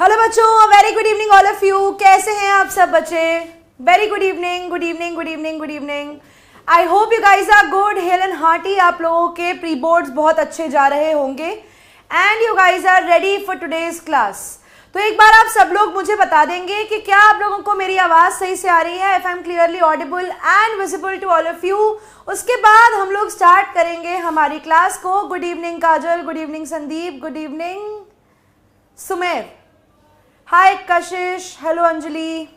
Hello बच्चों, very good evening all of you. कैसे हैं आप सब बच्चे? Very good evening, good evening, good evening, good evening. I hope you guys are good, hale and hearty. आप लोगों के प्री बोर्ड्स बहुत अच्छे जा रहे होंगे and you guys are ready for today's class. तो एक बार आप सब लोग मुझे बता देंगे कि क्या आप लोगों को मेरी आवाज़ सही से आ रही है? If I am clearly audible and visible to all of you. उसके बाद हम लोग स्टार्ट करेंगे हमारी क्लास को। Good evening Kajal, good evening Sandeep, good evening Sumer, hi Kashish, hello Anjali.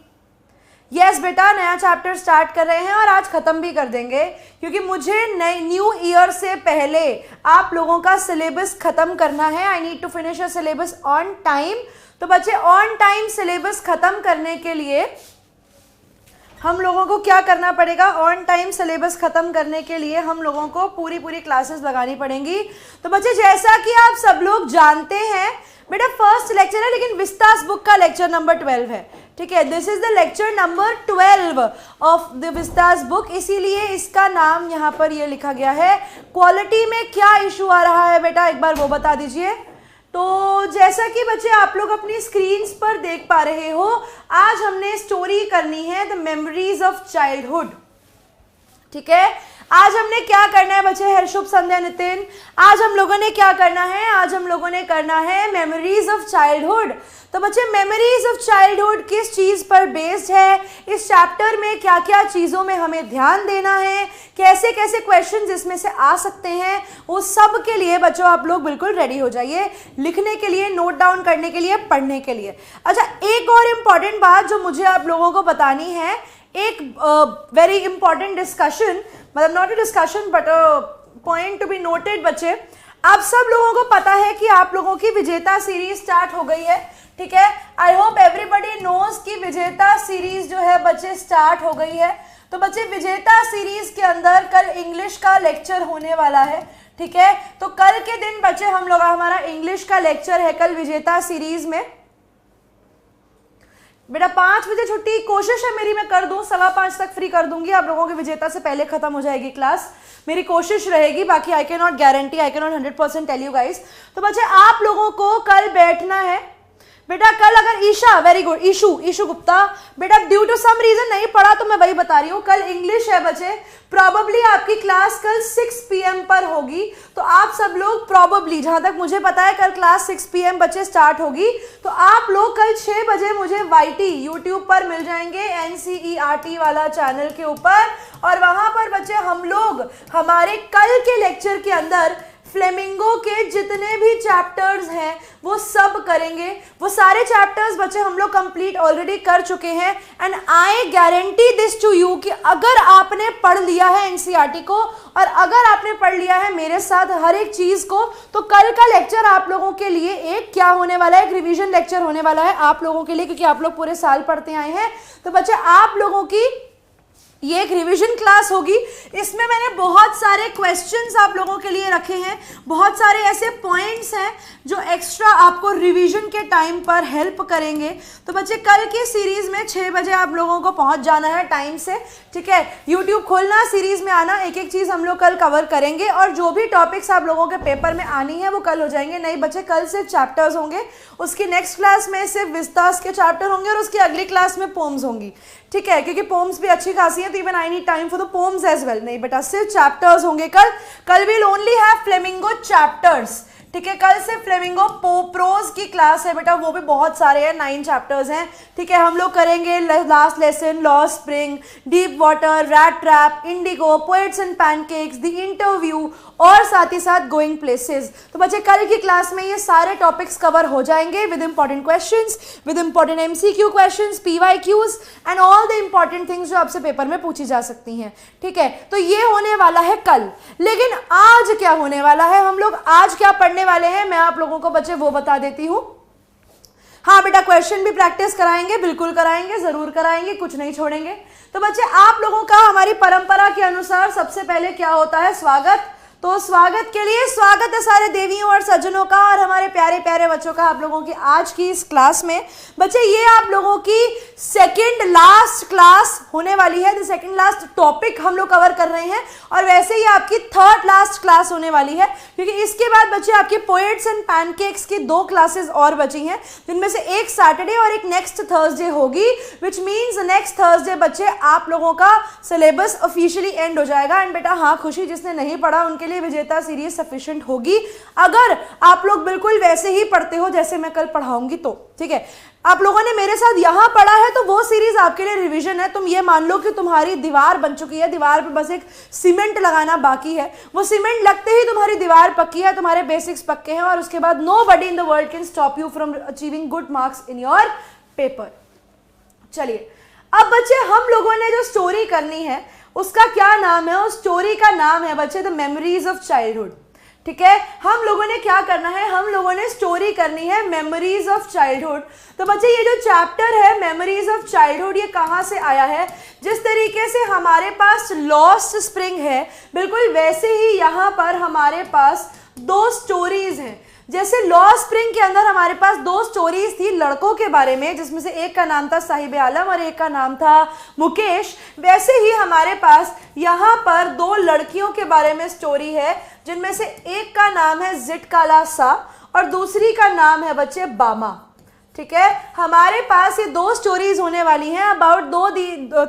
Yes बेटा, नया चैप्टर स्टार्ट कर रहे हैं और आज ख़त्म भी कर देंगे क्योंकि मुझे न्यू ईयर से पहले आप लोगों का सिलेबस ख़त्म करना है। I need to finish a syllabus on time. तो बच्चे, ऑन टाइम सिलेबस ख़त्म करने के लिए हम लोगों को क्या करना पड़ेगा? ऑन टाइम सिलेबस ख़त्म करने के लिए हम लोगों को पूरी क्लासेस लगानी पड़ेंगी। तो बच्चे, जैसा कि आप सब लोग जानते हैं बेटा, फर्स्ट लेक्चर है लेकिन विस्तास बुक का लेक्चर नंबर 12 है। ठीक है, this is the lecture number 12 of the Vistas book, इसीलिए इसका नाम यहाँ पर ये लिखा गया है। क्वालिटी में क्या इशू आ रहा है बेटा, एक बार वो बता दीजिए। तो जैसा कि बच्चे आप लोग अपनी स्क्रीन्स पर देख पा रहे हो, आज हमने स्टोरी करनी है द मेमोरीज ऑफ चाइल्डहुड। ठीक है, आज हमने क्या करना है बच्चे? हर शुभ संध्या नितिन। आज हम लोगों ने क्या करना है? आज हम लोगों ने करना है मेमोरीज ऑफ चाइल्डहुड। तो बच्चे, मेमोरीज ऑफ चाइल्डहुड किस चीज़ पर बेस्ड है? इस चैप्टर में क्या क्या चीज़ों में हमें ध्यान देना है? कैसे कैसे क्वेश्चंस इसमें से आ सकते हैं? वो सब के लिए बच्चों आप लोग बिल्कुल रेडी हो जाइए, लिखने के लिए, नोट डाउन करने के लिए, पढ़ने के लिए। अच्छा, एक और इम्पॉर्टेंट बात जो मुझे आप लोगों को बतानी है, एक वेरी इंपॉर्टेंट डिस्कशन, मतलब not a discussion but a point to be noted. बच्चे, आप सब लोगों को पता है कि आप लोगों की विजेता सीरीज स्टार्ट हो गई है। ठीक है, आई होप एवरीबडी नोज कि विजेता सीरीज जो है बच्चे स्टार्ट हो गई है। तो बच्चे, विजेता सीरीज के अंदर कल इंग्लिश का लेक्चर होने वाला है। ठीक है, तो कल के दिन बच्चे हम लोग, हमारा इंग्लिश का लेक्चर है कल विजेता सीरीज में। बेटा 5 बजे छुट्टी, कोशिश है मेरी मैं कर दूं, 5:15 तक फ्री कर दूंगी। आप लोगों के विजेता से पहले खत्म हो जाएगी क्लास, मेरी कोशिश रहेगी। बाकी I can not guarantee, I can not 100% tell you guys. तो बच्चे, आप लोगों को कल बैठना है बेटा। कल अगर ईशा, वेरी गुड, ईशू गुप्ता, बेटा ड्यू टू सम रीजन नहीं पढ़ा तो मैं वही बता रही हूँ। कल इंग्लिश है बच्चे, प्रॉबेबली आपकी क्लास कल 6 PM पर होगी। तो आप सब लोग प्रॉबेबली, जहां तक मुझे पता है कल क्लास 6 PM बच्चे स्टार्ट होगी। तो आप लोग कल 6 बजे मुझे YT यूट्यूब पर मिल जाएंगे, NCERT वाला चैनल के ऊपर। और वहां पर बच्चे हम लोग हमारे कल के लेक्चर के अंदर फ्लेमिंगो के जितने भी चैप्टर्स हैं वो सब करेंगे। वो सारे चैप्टर्स बच्चे हम लोग कंप्लीट ऑलरेडी कर चुके हैं। And I guarantee this to you कि अगर आपने पढ़ लिया है NCERT को और अगर आपने पढ़ लिया है मेरे साथ हर एक चीज़ को, तो कल का लेक्चर आप लोगों के लिए एक क्या होने वाला है? एक रिविजन लेक्चर होने वाला है आप लोगों के लिए, क्योंकि आप लोग पूरे साल पढ़ते आए हैं। तो बच्चे, आप लोगों की ये एक रिवीजन क्लास होगी। इसमें मैंने बहुत सारे क्वेश्चंस आप लोगों के लिए रखे हैं, बहुत सारे ऐसे पॉइंट्स हैं जो एक्स्ट्रा आपको रिवीजन के टाइम पर हेल्प करेंगे। तो बच्चे, कल की सीरीज में 6 बजे आप लोगों को पहुंच जाना है टाइम से। ठीक है, यूट्यूब खोलना, सीरीज में आना, एक एक चीज़ हम लोग कल कवर करेंगे और जो भी टॉपिक्स आप लोगों के पेपर में आनी है वो कल हो जाएंगे। नहीं बच्चे, कल सिर्फ चैप्टर्स होंगे, उसकी नेक्स्ट क्लास में सिर्फ विस्तास के चैप्टर होंगे और उसकी अगली क्लास में पोम्स होंगी। ठीक है, क्योंकि पोम्स भी अच्छी खासी है, तो even I need time for the poems as well. नहीं बेटा, सिर्फ चैप्टर्स होंगे कल will only have Flamingo chapters. ठीक है, कल से फ्लेमिंगो प्रोज की क्लास है बेटा, वो भी बहुत सारे हैं, 9 चैप्टर्स हैं। ठीक है, हम लोग करेंगे last lesson, lost spring, deep water, rat trap, Indigo, poets and pancakes, the interview और साथ ही साथ गोइंग प्लेसेस। तो बच्चे, कल की क्लास में ये सारे टॉपिक्स कवर हो जाएंगे with important questions, with important MCQ questions, PYQs and all the important things जो आपसे पेपर में पूछी जा सकती हैं। ठीक है, तो ये होने वाला है कल। लेकिन आज क्या होने वाला है? हम लोग आज क्या पढ़ने वाले हैं मैं आप लोगों को बच्चे वो बता देती हूँ। हाँ बेटा, क्वेश्चन भी प्रैक्टिस कराएंगे, बिल्कुल कराएंगे, जरूर कराएंगे, कुछ नहीं छोड़ेंगे। तो बच्चे, आप लोगों का हमारी परंपरा के अनुसार सबसे पहले क्या होता है? स्वागत। तो स्वागत के लिए स्वागत है सारे देवियों और सज्जनों का और हमारे प्यारे प्यारे बच्चों का आप लोगों की आज की इस क्लास में। बच्चे ये आप लोगों की सेकंड लास्ट क्लास होने वाली है, सेकंड लास्ट टॉपिक हम लोग कवर कर रहे हैं और वैसे ही आपकी थर्ड लास्ट क्लास होने वाली है, क्योंकि इसके बाद बच्चे आपके पोएट्स एंड पैनकेक्स की 2 क्लासेस और बची हैं, जिनमें से एक सैटरडे और एक नेक्स्ट थर्सडे होगी, विच मीन्स नेक्स्ट थर्सडे बच्चे आप लोगों का सिलेबस ऑफिशियली एंड हो जाएगा। एंड बेटा हाँ खुशी, जिसने नहीं पढ़ा उनके लिए विजेता सीरीज सफिशिएंट होगी अगर आप लोग बिल्कुल वैसे ही पढ़ते हो जैसे मैं कल पढ़ाऊंगी तो, ठीक है। आप लोगों ने मेरे साथ यहां पढ़ा है तो वो सीरीज आपके लिए रिवीजन है। तुम ये मान लो कि तुम्हारी दीवार बन चुकी है, दीवार पे बस एक सीमेंट लगाना बाकी है, वो सीमेंट लगते ही तुम्हारी दीवार पक्की है, तुम्हारे बेसिक्स पक्के हैं और उसके बाद nobody in the world can stop you from achieving good marks in your paper. चलिए अब बच्चे हम लोगों ने जो स्टोरी करनी है उसका क्या नाम है? उस स्टोरी का नाम है बच्चे द मेमोरीज ऑफ चाइल्डहुड, ठीक है। हम लोगों ने क्या करना है? हम लोगों ने स्टोरी करनी है मेमोरीज ऑफ चाइल्डहुड। तो बच्चे ये जो चैप्टर है मेमोरीज ऑफ चाइल्डहुड ये कहाँ से आया है? जिस तरीके से हमारे पास लॉस्ट स्प्रिंग है बिल्कुल वैसे ही यहाँ पर हमारे पास 2 स्टोरीज हैं। जैसे लॉस्ट स्प्रिंग के अंदर हमारे पास 2 स्टोरीज थी लड़कों के बारे में, जिसमें से एक का नाम था साहिब आलम और एक का नाम था मुकेश, वैसे ही हमारे पास यहाँ पर 2 लड़कियों के बारे में स्टोरी है, जिनमें से एक का नाम है जिटकाला सा और दूसरी का नाम है बच्चे बामा, ठीक है। हमारे पास ये 2 स्टोरीज होने वाली हैं अबाउट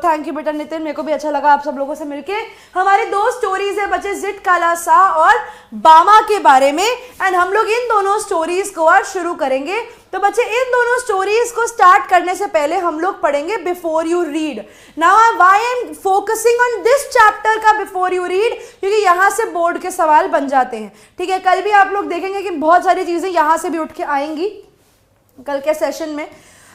थैंक यू बेटा नितिन, मेरे को भी अच्छा लगा आप सब लोगों से मिलके। हमारे 2 स्टोरीज है बच्चे जिटकाला सा और बामा के बारे में, एंड हम लोग इन दोनों स्टोरीज को आज शुरू करेंगे। तो बच्चे इन दोनों स्टोरीज को स्टार्ट करने से पहले हम लोग पढ़ेंगे before you read. Now why I am focusing on this chapter का बिफोर यू रीड, क्योंकि यहाँ से बोर्ड के सवाल बन जाते हैं, ठीक है। कल भी आप लोग देखेंगे कि बहुत सारी चीजें यहाँ से भी उठ के आएंगी कल के सेशन में।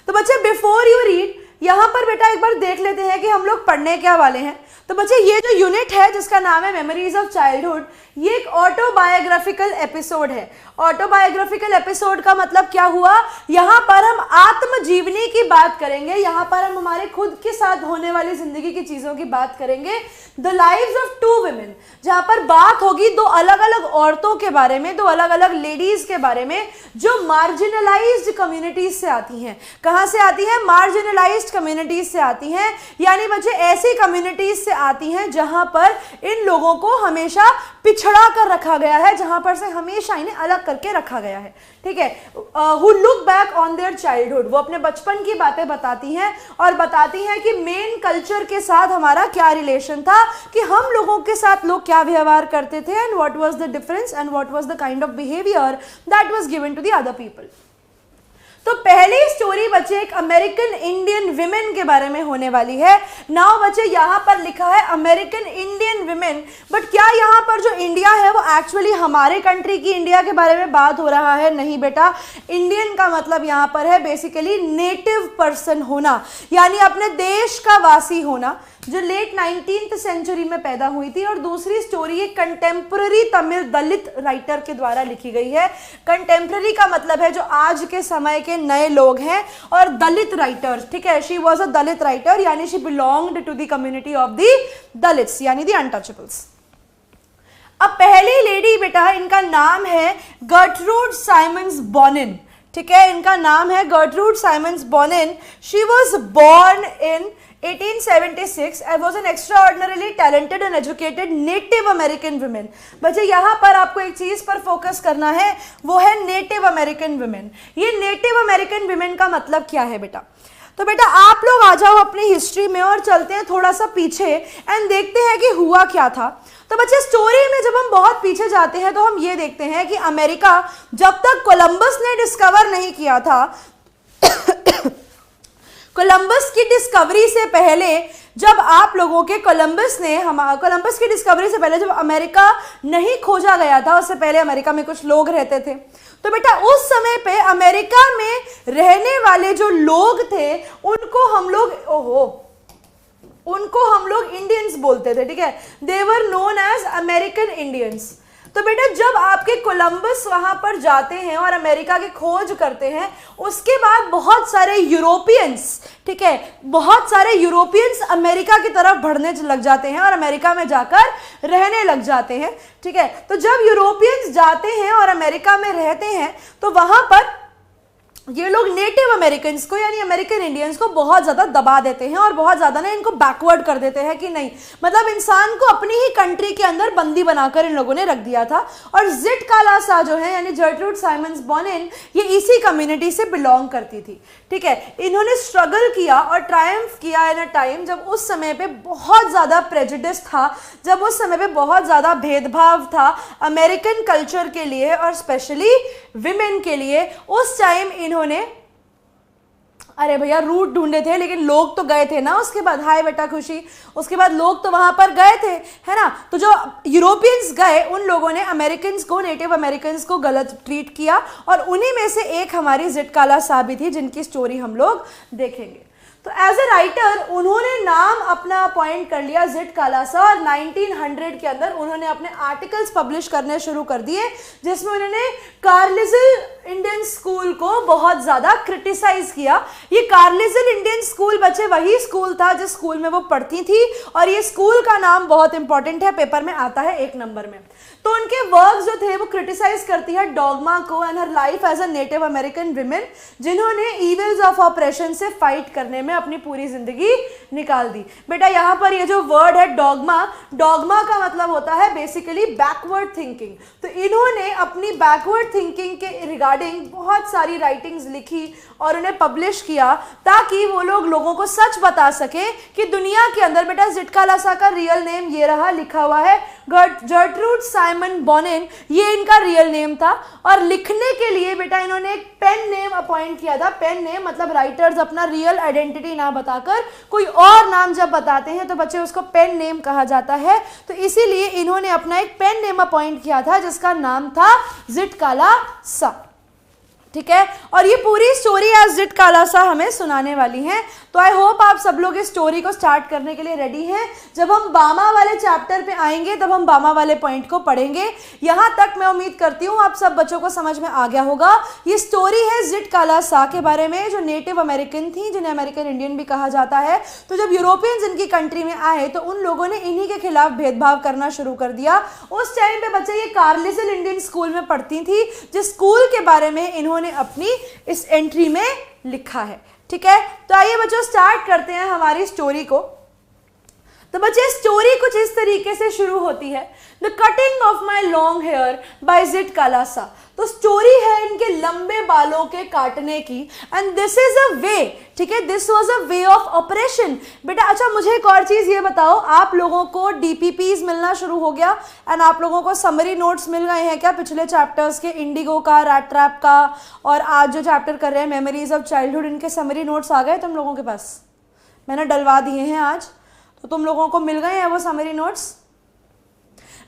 तो बच्चे बिफोर यू रीड यहां पर बेटा एक बार देख लेते हैं कि हम लोग पढ़ने क्या वाले हैं। तो बच्चे ये जो यूनिट है जिसका नाम है मेमोरीज ऑफ चाइल्डहुड, ये एक ऑटोबायोग्राफिकल एपिसोड है। ऑटोबायोग्राफिकल एपिसोड का मतलब क्या हुआ? यहां पर हम आत्मजीवनी की बात करेंगे, यहां पर हम हमारे खुद के साथ होने वाली जिंदगी की चीजों की बात करेंगे। द लाइव्स ऑफ 2 वुमेन, जहां पर बात होगी 2 अलग अलग औरतों के बारे में, 2 अलग अलग लेडीज के बारे में जो मार्जिनलाइज्ड कम्युनिटीज से आती हैं। कहां से आती हैं? मार्जिनलाइज्ड कम्युनिटीज से आती हैं, यानी बच्चे ऐसी कम्युनिटीज से आती हैं जहां पर इन लोगों को हमेशा पिछड़ा कर रखा गया है, जहां पर से हमेशा इन्हें अलग करके रखा गया है, ठीक है। Who look back on their childhood, वो अपने बचपन की बातें बताती हैं और बताती हैं कि मेन कल्चर के साथ हमारा क्या रिलेशन था, कि हम लोगों के साथ लोग क्या व्यवहार करते थे and what was the difference and what was the kind of behaviour that was given to the other people. तो पहली स्टोरी बच्चे एक अमेरिकन इंडियन विमेन के बारे में होने वाली है। नाउ बच्चे यहाँ पर लिखा है अमेरिकन इंडियन विमेन, बट क्या यहाँ पर जो इंडिया है वो एक्चुअली हमारे कंट्री की इंडिया के बारे में बात हो रहा है? नहीं बेटा, इंडियन का मतलब यहाँ पर है बेसिकली नेटिव पर्सन होना, यानी अपने देश का वासी होना, जो लेट 19th सेंचुरी में पैदा हुई थी। और दूसरी स्टोरी एक कंटेम्पररी तमिल दलित राइटर के द्वारा लिखी गई है। कंटेम्पररी का मतलब है जो आज के समय के नए लोग हैं, और दलित राइटर्स, ठीक है। She was a Dalit writer, यानी she belonged to the community of the Dalits, यानी द अनटचेबल्स। अब पहली लेडी बेटा, इनका नाम है गर्ट्रूड साइमंस बोनिन, ठीक है। इनका नाम है Gertrude Simmons Bonnin. She was born in 1876 and was an extraordinarily talented and educated Native American woman। बच्चे यहाँ पर आपको एक चीज पर फोकस करना है, वो है नेटिव अमेरिकन वुमेन। ये नेटिव अमेरिकन वुमेन का मतलब क्या है बेटा? तो बेटा आप लोग आ जाओ अपनी हिस्ट्री में और चलते हैं थोड़ा सा पीछे एंड देखते हैं कि हुआ क्या था। तो बच्चे स्टोरी में जब हम बहुत पीछे जाते हैं तो हम ये देखते हैं कि अमेरिका जब तक कोलंबस ने डिस्कवर नहीं किया था कोलंबस की डिस्कवरी से पहले, जब आप लोगों के कोलंबस की डिस्कवरी से पहले जब अमेरिका नहीं खोजा गया था, उससे पहले अमेरिका में कुछ लोग रहते थे। तो बेटा उस समय पे अमेरिका में रहने वाले जो लोग थे उनको हम लोग इंडियंस बोलते थे, ठीक है। They were known as American Indians. तो बेटा जब आपके कोलंबस वहां पर जाते हैं और अमेरिका की खोज करते हैं, उसके बाद बहुत सारे यूरोपियंस, ठीक है, बहुत सारे यूरोपियंस अमेरिका की तरफ बढ़ने लग जाते हैं और अमेरिका में जाकर रहने लग जाते हैं, ठीक है। तो जब यूरोपियंस जाते हैं और अमेरिका में रहते हैं तो वहां पर ये लोग नेटिव अमेरिकन्स को यानी अमेरिकन इंडियंस को बहुत ज्यादा दबा देते हैं और बहुत ज्यादा ना इनको बैकवर्ड कर देते हैं कि नहीं, मतलब इंसान को अपनी ही कंट्री के अंदर बंदी बनाकर इन लोगों ने रख दिया था। और ज़िटकालासा जो है यानी जर्ट्रूड साइमंस बोनिन, ये इसी कम्युनिटी से बिलोंग करती थी, ठीक है। इन्होंने स्ट्रगल किया और ट्रायम्फ किया इन अ टाइम जब उस समय पे बहुत ज्यादा प्रेजुडिस था, जब उस समय पे बहुत ज्यादा भेदभाव था अमेरिकन कल्चर के लिए और स्पेशली विमेन के लिए। उस टाइम इन्होंने, अरे भैया रूट ढूंढे थे लेकिन लोग तो गए थे ना उसके बाद, हाय बेटा खुशी, उसके बाद लोग तो वहां पर गए थे, है ना। तो जो यूरोपियंस गए उन लोगों ने अमेरिकन को, नेटिव अमेरिकन को गलत ट्रीट किया और उन्हीं में से एक हमारी ज़िटकालासा भी थी जिनकी स्टोरी हम लोग देखेंगे। तो एज ए राइटर उन्होंने नाम अपना अपॉइंट कर लिया ज़िटकालासा और 1900 के अंदर उन्होंने अपने आर्टिकल्स पब्लिश करने शुरू कर दिए जिसमें उन्होंने कार्लिजिल इंडियन स्कूल को बहुत ज़्यादा क्रिटिसाइज किया। ये कार्लिजिल इंडियन स्कूल बच्चे वही स्कूल था जिस स्कूल में वो पढ़ती थी और ये स्कूल का नाम बहुत इंपॉर्टेंट है, पेपर में आता है 1 नंबर में। तो उनके वर्क्स जो थे वो क्रिटिसाइज करती है डॉगमा को and her life as a native American women जिन्होंने इविल्स ऑफ ऑपरेशन से फाइट करने में अपनी पूरी जिंदगी निकाल दी। बेटा यहाँ पर ये जो वर्ड है डॉगमा, डॉगमा का मतलब होता है बेसिकली बैकवर्ड थिंकिंग। तो इन्होंने अपनी बैकवर्ड थिंकिंग के रिगार्डिंग बहुत सारी राइटिंग्स लिखी और उन्हें पब्लिश किया ताकि वो लोगों को सच बता सके कि दुनिया के अंदर, बेटा ज़िटकालासा का रियल नेम ये रहा, लिखा हुआ है जर्ट्रूड साइमन बोनिन, ये इनका रियल नेम था। और लिखने के लिए बेटा इन्होंने एक पेन नेम अपॉइंट किया था। पेन नेम मतलब राइटर्स अपना रियल आइडेंटिटी ना बताकर कोई और नाम जब बताते हैं तो बच्चे उसको पेन नेम कहा जाता है। तो इसीलिए इन्होंने अपना एक पेन नेम अपॉइंट किया था जिसका नाम था ज़िटकालासा, ठीक है। और ये पूरी स्टोरी आज ज़िटकालासा हमें सुनाने वाली है। तो आई होप आप सब लोग इस स्टोरी को स्टार्ट करने के लिए रेडी हैं। जब हम बामा वाले चैप्टर पे आएंगे तब हम बामा वाले पॉइंट को पढ़ेंगे। यहाँ तक मैं उम्मीद करती हूँ आप सब बच्चों को समझ में आ गया होगा। ये स्टोरी है ज़िटकालासा के बारे में जो नेटिव अमेरिकन थी, जिन्हें अमेरिकन इंडियन भी कहा जाता है। तो जब यूरोपियंस इनकी कंट्री में आए तो उन लोगों ने इन्हीं के खिलाफ भेदभाव करना शुरू कर दिया। उस टाइम पे बच्चे ये कार्लिजिल इंडियन स्कूल में पढ़ती थी जिस स्कूल के बारे में इन्होंने अपनी इस एंट्री में लिखा है, ठीक है। तो आइए बच्चों स्टार्ट करते हैं हमारी स्टोरी को। तो बच्चे स्टोरी कुछ इस तरीके से शुरू होती है, the cutting of my long hair by Zitkala-Sa. तो स्टोरी है इनके लंबे बालों के काटने की and this is a way, ठीक है, this was a way of operation. बेटा अच्छा मुझे एक और चीज ये बताओ, आप लोगों को डीपीपीज मिलना शुरू हो गया एंड आप लोगों को समरी नोट्स मिल गए हैं क्या पिछले चैप्टर्स के, इंडिगो का, रैट ट्रैप का, और आज जो चैप्टर कर रहे हैं मेमोरीज ऑफ चाइल्डहुड, इनके समरी नोट्स आ गए तुम लोगों के पास? मैंने डलवा दिए हैं आज, तो तुम लोगों को मिल गए हैं वो समरी नोट्स।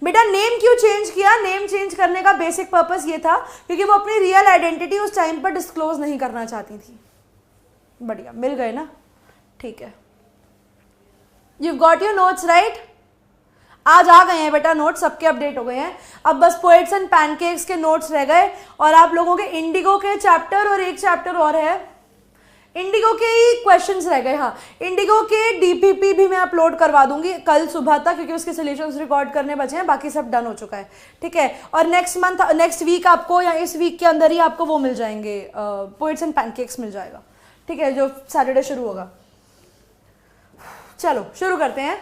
बेटा नेम क्यों चेंज किया? नेम चेंज करने का बेसिक पर्पस ये था क्योंकि वो अपनी रियल आइडेंटिटी उस टाइम पर डिस्क्लोज नहीं करना चाहती थी। बढ़िया, मिल गए ना, ठीक है। You got your notes right? आज आ गए हैं बेटा नोट्स, सबके अपडेट हो गए हैं। अब बस पोएट्स एंड पैनकेक्स के नोट्स रह गए और आप लोगों के इंडिगो के चैप्टर और एक चैप्टर और है, इंडिगो के ही क्वेश्चंस रह गए। हाँ, इंडिगो के डीपीपी भी मैं अपलोड करवा दूंगी कल सुबह तक क्योंकि उसके सॉल्यूशंस रिकॉर्ड करने बचे हैं, बाकी सब डन हो चुका है, ठीक है। और नेक्स्ट वीक आपको या इस वीक के अंदर ही आपको वो मिल जाएंगे, पोएट्स एंड पैनकेक्स मिल जाएगा, ठीक है, जो सैटरडे शुरू होगा। चलो शुरू करते हैं।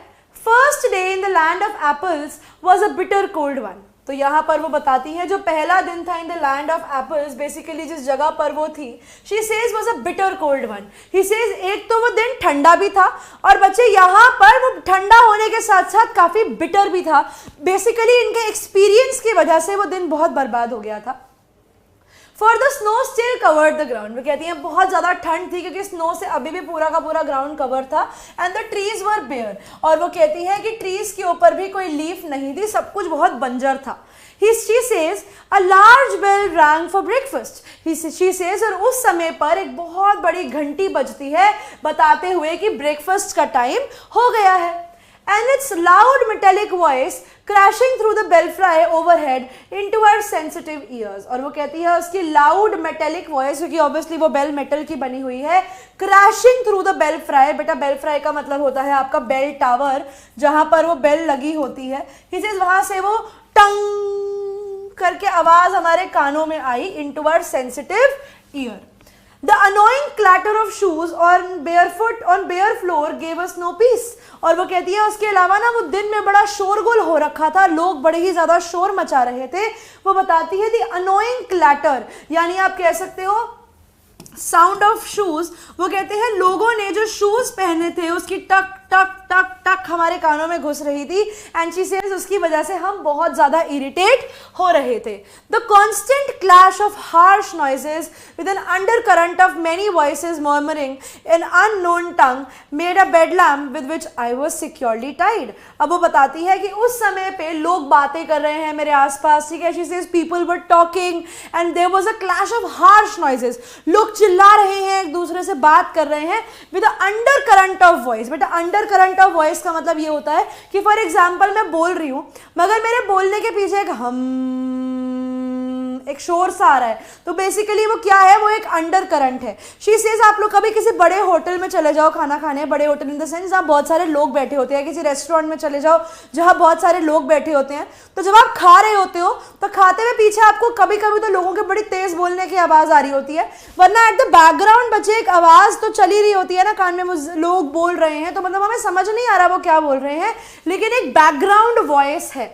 First day in the land of apples was a bitter cold one. तो यहाँ पर वो बताती है जो पहला दिन था in the land of apples, basically जिस जगह पर वो थी, she says was a bitter cold one. He says एक तो वो दिन ठंडा भी था और बच्चे यहाँ पर वो ठंडा होने के साथ साथ काफी बिटर भी था। बेसिकली इनके एक्सपीरियंस की वजह से वो दिन बहुत बर्बाद हो गया था। For the snow still covered the ground, वो कहती हैं बहुत ज़्यादा ठंड थी क्योंकि स्नो से अभी भी पूरा का पूरा ग्राउंड कवर था and the trees were bare, और वो कहती हैं कि ट्रीज के ऊपर भी कोई लीफ नहीं थी, सब कुछ बहुत बंजर था। She says a large bell rang for breakfast. She says और उस समय पर एक बहुत बड़ी घंटी बजती है बताते हुए कि ब्रेकफास्ट का टाइम हो गया है। and its loud metallic voice crashing through the belfry overhead into her sensitive ears. और वो कहती है उसकी loud metallic voice, क्योंकि obviously वो बेल मेटल की बनी हुई है, crashing through the belfry, बेटा belfry का मतलब होता है आपका बेल टावर, जहां पर वो बेल लगी होती है, he says वहां से वो टंग करके आवाज हमारे कानों में आई, into our sensitive ear. The annoying clatter of shoes on bare floor gave us no peace. और वो कहती है उसके अलावा ना वो दिन में बड़ा शोरगुल हो रखा था, लोग बड़े ही ज्यादा शोर मचा रहे थे. वो बताती है the annoying clatter, यानी आप कह सकते हो साउंड ऑफ शूज. वो कहते हैं लोगों ने जो शूज पहने थे उसकी टक टक टक टक हमारे कानों में घुस रही थी, एंड शी सेज उसकी वजह से हम बहुत ज्यादा इरिटेट हो रहे थे. The constant clash of harsh noises with an undercurrent of many voices murmuring in unknown tongue made a bed lamp with which I was securely tied. अब वो बताती है कि उस समय पे लोग बातें कर रहे हैं मेरे आसपास, ठीक है. She says people were talking and there was a clash of harsh noises, लोग चिल्ला रहे हैं, एक दूसरे से बात कर रहे हैं with under current of voice. बेटा अंडर करंट ऑफ वॉइस का मतलब ये होता है कि फॉर एग्जाम्पल मैं बोल रही हूं मगर मेरे बोलने के पीछे एक शोर सा आ रहा है, तो बेसिकली वो क्या है, वो एक अंडर करंट है. शी सेज आप लोग कभी किसी बड़े होटल में चले जाओ खाना खाने, बड़े होटल इन द सेंस जहां बहुत सारे लोग बैठे होते हैं, किसी रेस्टोरेंट में चले जाओ जहां बहुत सारे लोग बैठे होते हैं, तो जब आप खा रहे होते हो तो खाते हुए पीछे आपको कभी कभी तो लोगों के बड़ी तेज बोलने की आवाज आ रही होती है, वरना एट द बैकग्राउंड बच्चे एक आवाज तो चली रही होती है ना कान में, वो लोग बोल रहे हैं तो मतलब हमें समझ नहीं आ रहा वो क्या बोल रहे हैं, लेकिन एक बैकग्राउंड वॉइस है,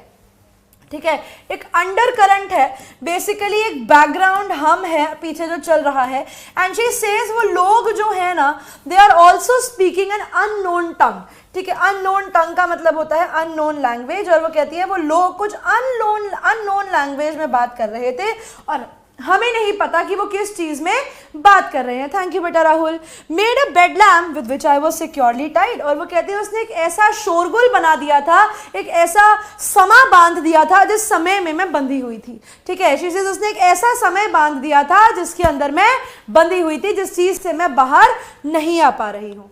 ठीक है. एक अंडर करंट है, बेसिकली एक बैकग्राउंड हम है पीछे जो चल रहा है. एंड शी सेज वो लोग जो है ना they are also speaking an unknown tongue, ठीक है. अननोन टंग का मतलब होता है अननोन लैंग्वेज, और वो कहती है वो लोग कुछ अननोन लैंग्वेज में बात कर रहे थे और हमें नहीं पता कि वो किस चीज में बात कर रहे हैं. थैंक यू बेटा Rahul. Made a bed lamp with which I was securely tied. और वो कहती है उसने एक ऐसा शोरगुल बना दिया था, एक ऐसा समा बांध दिया था जिस समय में मैं बंधी हुई थी, ठीक है. शी सेज उसने एक ऐसा समय बांध दिया था जिसके अंदर मैं बंधी हुई थी, जिस चीज से मैं बाहर नहीं आ पा रही हूं.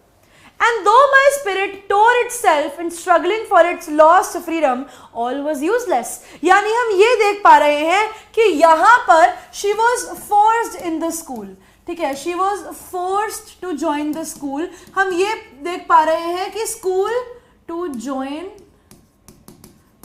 And though my spirit tore itself in struggling for its lost freedom, all was useless. यानी हम ये देख पा रहे हैं कि यहाँ पर she was forced in the school, ठीक है. she was forced to join the school. हम ये देख पा रहे हैं कि school to join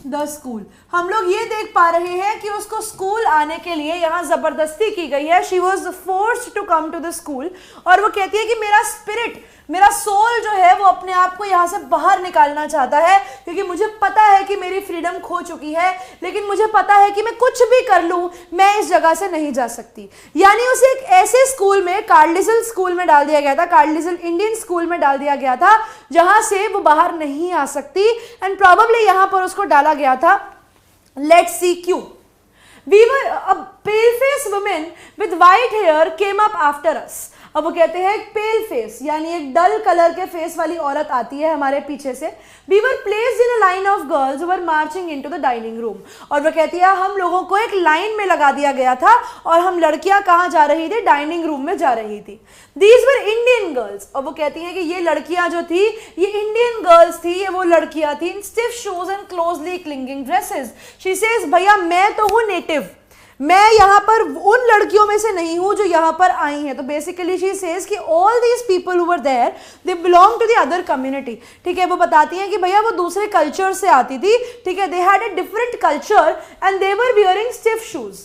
the school, हम लोग ये देख पा रहे हैं कि उसको स्कूल आने के लिए यहाँ जबरदस्ती की गई है. She was forced to come to the school. और वो कहती है कि मेरा स्पिरिट, मेरा सोल जो है वो अपने आप को यहाँ से बाहर निकालना चाहता है, क्योंकि मुझे पता है कि मेरी फ्रीडम खो चुकी है, लेकिन मुझे पता है कि मैं कुछ भी कर लूँ मैं इस जगह से नहीं जा सकती. यानी उसे एक ऐसे स्कूल में, कार्डिसल स्कूल में डाल दिया गया था, कार्डिसल इंडियन स्कूल में डाल दिया गया था जहां से वो बाहर नहीं आ सकती. एंड प्रोबेबली यहां पर उसको डाला गया था. लेट्स सी क्यों. We were a pale face women with white hair came up after us. अब वो कहते हैं एक पेल फेस यानी एक डल कलर के फेस वाली औरत आती है हमारे पीछे से. We were placed in a line of girls who were marching into the dining room. और वो कहती है हम लोगों को एक लाइन में लगा दिया गया था और हम लड़कियां कहाँ जा रही थी, डाइनिंग रूम में जा रही थी. These were Indian girls. और वो कहती हैं कि ये लड़कियां जो थी ये इंडियन गर्ल्स थी, ये वो लड़कियां थी in stiff shoes and closely clinging dresses. She says भैया मैं तो हूँ नेटिव, मैं यहाँ पर उन लड़कियों में से नहीं हूँ जो यहाँ पर आई हैं. तो बेसिकली शी सेज कि all these people who were there they belong to the other community, ठीक है. वो बताती हैं कि भैया वो दूसरे कल्चर से आती थी, ठीक है. They had a different culture and they were wearing stiff shoes.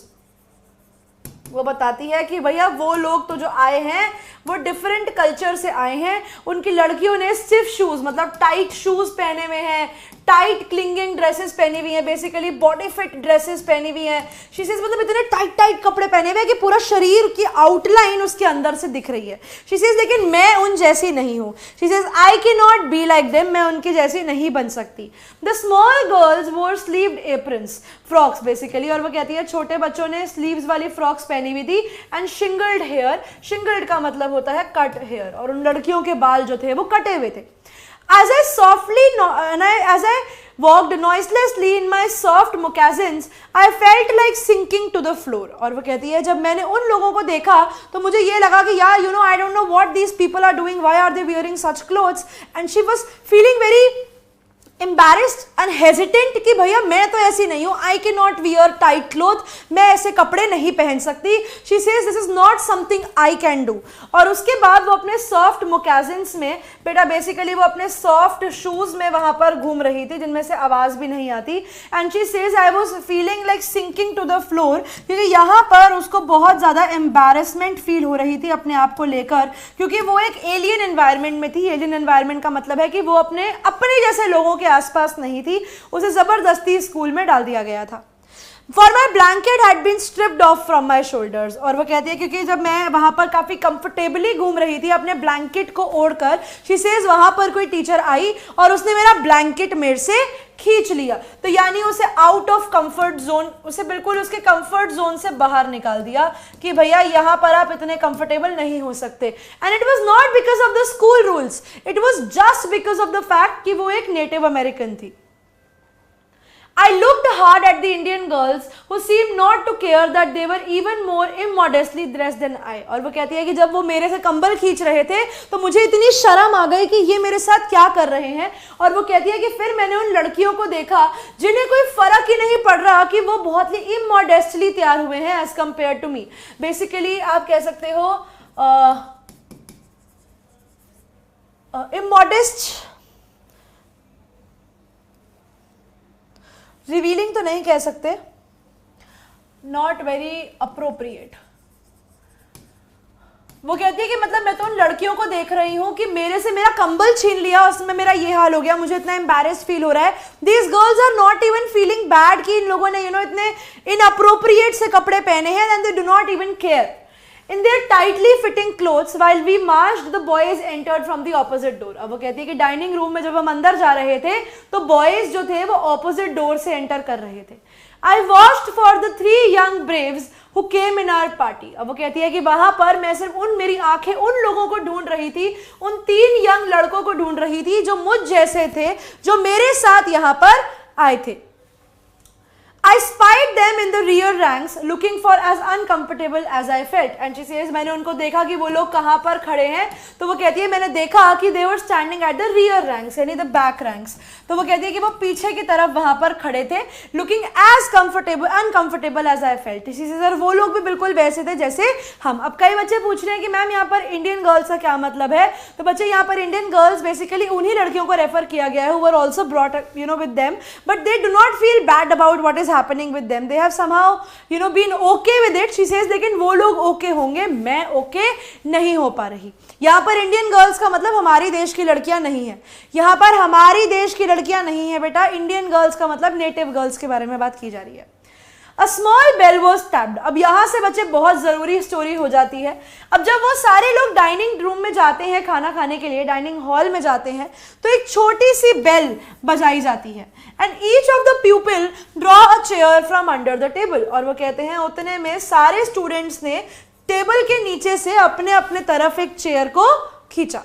वो बताती है कि भैया वो लोग तो जो आए हैं वो डिफरेंट कल्चर से आए हैं, उनकी लड़कियों ने स्टिफ शूज मतलब टाइट शूज पहने हुए हैं, टाइट क्लिंगिंग ड्रेसेस पहनी हुई हैं, बेसिकली बॉडी फिट ड्रेसेस पहनी हुई हैं. शी सेज मतलब इतने टाइट टाइट कपड़े पहने हुए हैं कि पूरा शरीर की आउटलाइन उसके अंदर से दिख रही है. शी सेज लेकिन मैं उन जैसी नहीं हूँ. She says I can not be like them, मैं उनकी जैसी नहीं बन सकती. द स्मॉल गर्ल्स वोर स्लीव्ड एप्रन्स, फ्रॉक्स बेसिकली. और वो कहती है छोटे बच्चों ने स्लीव्स वाली फ्रॉक्स पहनी हुई थी. एंड शिंगल्ड हेयर, शिंगल्ड का मतलब होता है कट हेयर, और उन लड़कियों के बाल जो थे वो कटे हुए थे. As I walked noiselessly in my soft moccasins, I felt like sinking to the floor. और वो कहती है जब मैंने उन लोगों को देखा तो मुझे ये लगा कि यार you know I don't know what these people are doing, why are they wearing such clothes, and she was feeling very embarrassed and hesitant कि भैया मैं तो ऐसी नहीं हूं, आई can not wear tight cloth, मैं ऐसे कपड़े नहीं पहन सकती. She says this is not something I can do. और उसके बाद वो अपने सॉफ्ट मोकाजिन्स में, बेटा बेसिकली वो अपने सॉफ्ट शूज में वहां पर घूम रही थी जिनमें से आवाज भी नहीं आती. And she says I was feeling like sinking to the floor, क्योंकि यहाँ पर उसको बहुत ज्यादा एम्बैरेसमेंट फील हो रही थी अपने आप को लेकर, क्योंकि वो एक एलियन एनवायरनमेंट में थी. एलियन एनवायरनमेंट का मतलब है कि वो अपने जैसे लोगों के आसपास नहीं थी, उसे जबरदस्ती स्कूल में डाल दिया गया था. For my blanket had been stripped off from my shoulders. और वो कहती है क्योंकि जब मैं वहां पर काफी कंफर्टेबली घूम रही थी अपने ब्लैंकेट को ओढ़कर, she says वहां पर कोई टीचर आई और उसने मेरा ब्लैंकेट मेरे से खींच लिया. तो यानी उसे आउट ऑफ कंफर्ट जोन, उसे बिल्कुल उसके कंफर्ट जोन से बाहर निकाल दिया कि भैया यहाँ पर आप इतने कंफर्टेबल नहीं हो सकते. And it was not because of the school rules, it was just because of the fact कि वो एक नेटिव अमेरिकन थी. I looked hard at the Indian girls who seemed not to care that they were even more immodestly dressed than I. और वो कहती है कि जब वो मेरे से कंबल खींच रहे थे तो मुझे इतनी शर्म आ गई कि ये मेरे साथ क्या कर रहे हैं. और वो कहती है कि फिर मैंने उन लड़कियों को देखा जिन्हें कोई फर्क ही नहीं पड़ रहा कि वो बहुत ही इमोडेस्टली तैयार हुए हैं as compare to me. Basically आप कह सकते हो इमोडेस्ट, रिवीलिंग तो नहीं कह सकते, नॉट वेरी अप्रोप्रिएट. वो कहती है कि मतलब मैं तो उन लड़कियों को देख रही हूं कि मेरे से मेरा कंबल छीन लिया, उसमें मेरा ये हाल हो गया, मुझे इतना एम्बैरेस फील हो रहा है. These girls are not even feeling bad कि इन लोगों ने इतने इनअप्रोप्रिएट से कपड़े पहने हैं, and they do not even care. In their tightly fitting clothes, while we marched, the boys entered from the opposite door. अब वो कहती है कि डाइनिंग रूम में जब हम अंदर जा रहे थे तो बॉयज जो थे वो ऑपोजिट डोर से एंटर कर रहे थे. I watched for the 3 young braves who came in our party. अब वो कहती है कि वहां पर मैं सिर्फ मेरी आंखें उन लोगों को ढूंढ रही थी, उन 3 यंग लड़कों को ढूंढ रही थी जो मुझ जैसे थे, जो मेरे साथ यहाँ पर आए थे. I spied them in the rear ranks, looking for as uncomfortable as I felt. And she says, मैंने उनको देखा कि वो लोग कहाँ पर खड़े हैं. तो वो कहती है मैंने देखा कि they were standing at the rear ranks, यानी the back ranks. तो वो कहती है कि वो पीछे की तरफ वहाँ पर खड़े थे, looking as uncomfortable as I felt. she says, और वो लोग भी बिल्कुल वैसे थे जैसे हम. अब कई बच्चे पूछ रहे हैं कि मैम यहाँ पर इंडियन गर्ल्स का क्या मतलब है. तो बच्चे यहाँ पर इंडियन गर्ल्स बेसिकली उन्हीं लड़कियों को रेफर किया गया है who were also brought with them, but they do not feel bad about what is happening with them. They have somehow been okay with it. She says लेकिन वो लोग okay होंगे, मैं ओके नहीं हो पा रही. यहाँ पर इंडियन गर्ल्स का मतलब हमारी देश की लड़कियां नहीं है. यहाँ पर हमारी देश की लड़कियां नहीं है बेटा. इंडियन गर्ल्स का मतलब नेटिव गर्ल्स के बारे में बात की जा रही है. A small bell was tapped. अब यहाँ से बच्चे बहुत ज़रूरी स्टोरी हो जाती है. अब जब वो सारे लोग डाइनिंग रूम में जाते हैं खाना खाने के लिए, डाइनिंग हॉल में जाते हैं, तो एक छोटी सी बेल बजाई जाती है. And each of the people draw a chair from under the table. और वो कहते हैं उतने में सारे स्टूडेंट्स ने टेबल के नीचे से अपने अपने तरफ एक चेयर को खींचा.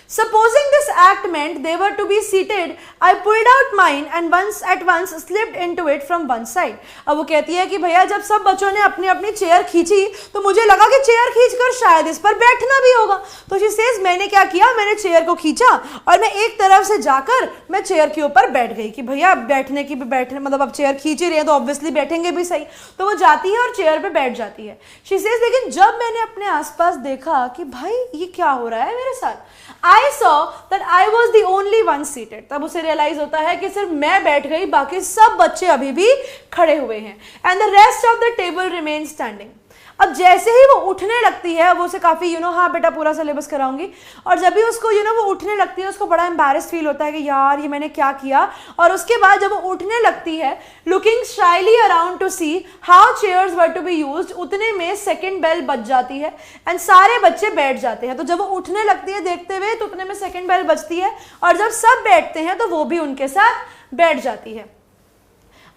Supposing this act meant they were to be seated, I pulled out mine and at once slipped into it from one side. अब वो कहती है कि भैया जब सब बच्चों ने अपनी अपनी चेयर खींची तो मुझे लगा कि चेयर खींचकर शायद इस पर बैठना भी होगा. तो she says मैंने क्या किया, मैंने चेयर को खींचा और मैं एक तरफ से जाकर मैं चेयर के ऊपर बैठ गई कि भैया बैठने मतलब अब चेयर खींच ही रही है तो ऑब्वियसली बैठेंगे भी सही. तो वो जाती है और चेयर पे बैठ जाती है. she says लेकिन जब मैंने अपने आसपास देखा कि भाई ये क्या हो रहा है मेरे साथ, I saw that I was the only one seated. तब उसे रियलाइज होता है कि सिर्फ मैं बैठ गई, बाकी सब बच्चे अभी भी खड़े हुए हैं. And the rest of the table remained standing. अब जैसे ही वो उठने लगती है, वो उसे काफ़ी हाँ बेटा पूरा सिलेबस कराऊंगी, और जब भी उसको वो उठने लगती है उसको बड़ा एम्बैरेस फील होता है कि यार ये मैंने क्या किया. और उसके बाद जब वो उठने लगती है, looking shyly around to see how chairs were to be used, उतने में सेकंड बेल बज जाती है एंड सारे बच्चे बैठ जाते हैं. तो जब वो उठने लगती है देखते हुए तो उतने में सेकंड बेल बजती है और जब सब बैठते हैं तो वो भी उनके साथ बैठ जाती है.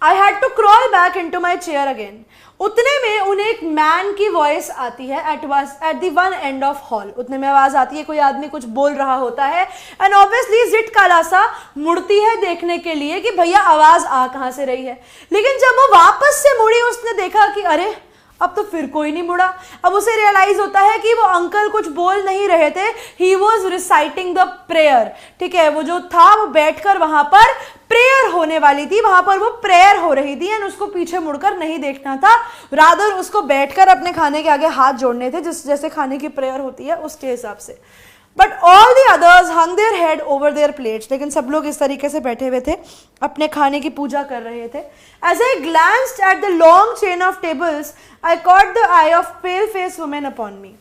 I had to crawl back into my chair again. उतने में उन्हें एक मैन की वॉइस आती है at the one end of hall. उतने में आवाज आती है, कोई आदमी कुछ बोल रहा होता है एंड ऑब्वियसली जिट कालासा मुड़ती है देखने के लिए कि भैया आवाज आ कहां से रही है. लेकिन जब वो वापस से मुड़ी उसने देखा कि अरे अब तो फिर कोई नहीं मुड़ा। अब उसे रियलाइज होता है कि वो अंकल कुछ बोल नहीं रहे थे, he was reciting the prayer. ठीक है, वो जो था वो बैठकर वहां पर प्रेयर होने वाली थी, वहां पर वो प्रेयर हो रही थी एंड उसको पीछे मुड़कर नहीं देखना था, रादर उसको बैठकर अपने खाने के आगे हाथ जोड़ने थे, जैसे खाने की प्रेयर होती है उसके हिसाब से। But all the others hung their head over their plates, लेकिन सब लोग इस तरीके से बैठे हुए थे, अपने खाने की पूजा कर रहे थे। As I glanced at the long chain of tables I caught the eye of pale face women upon me.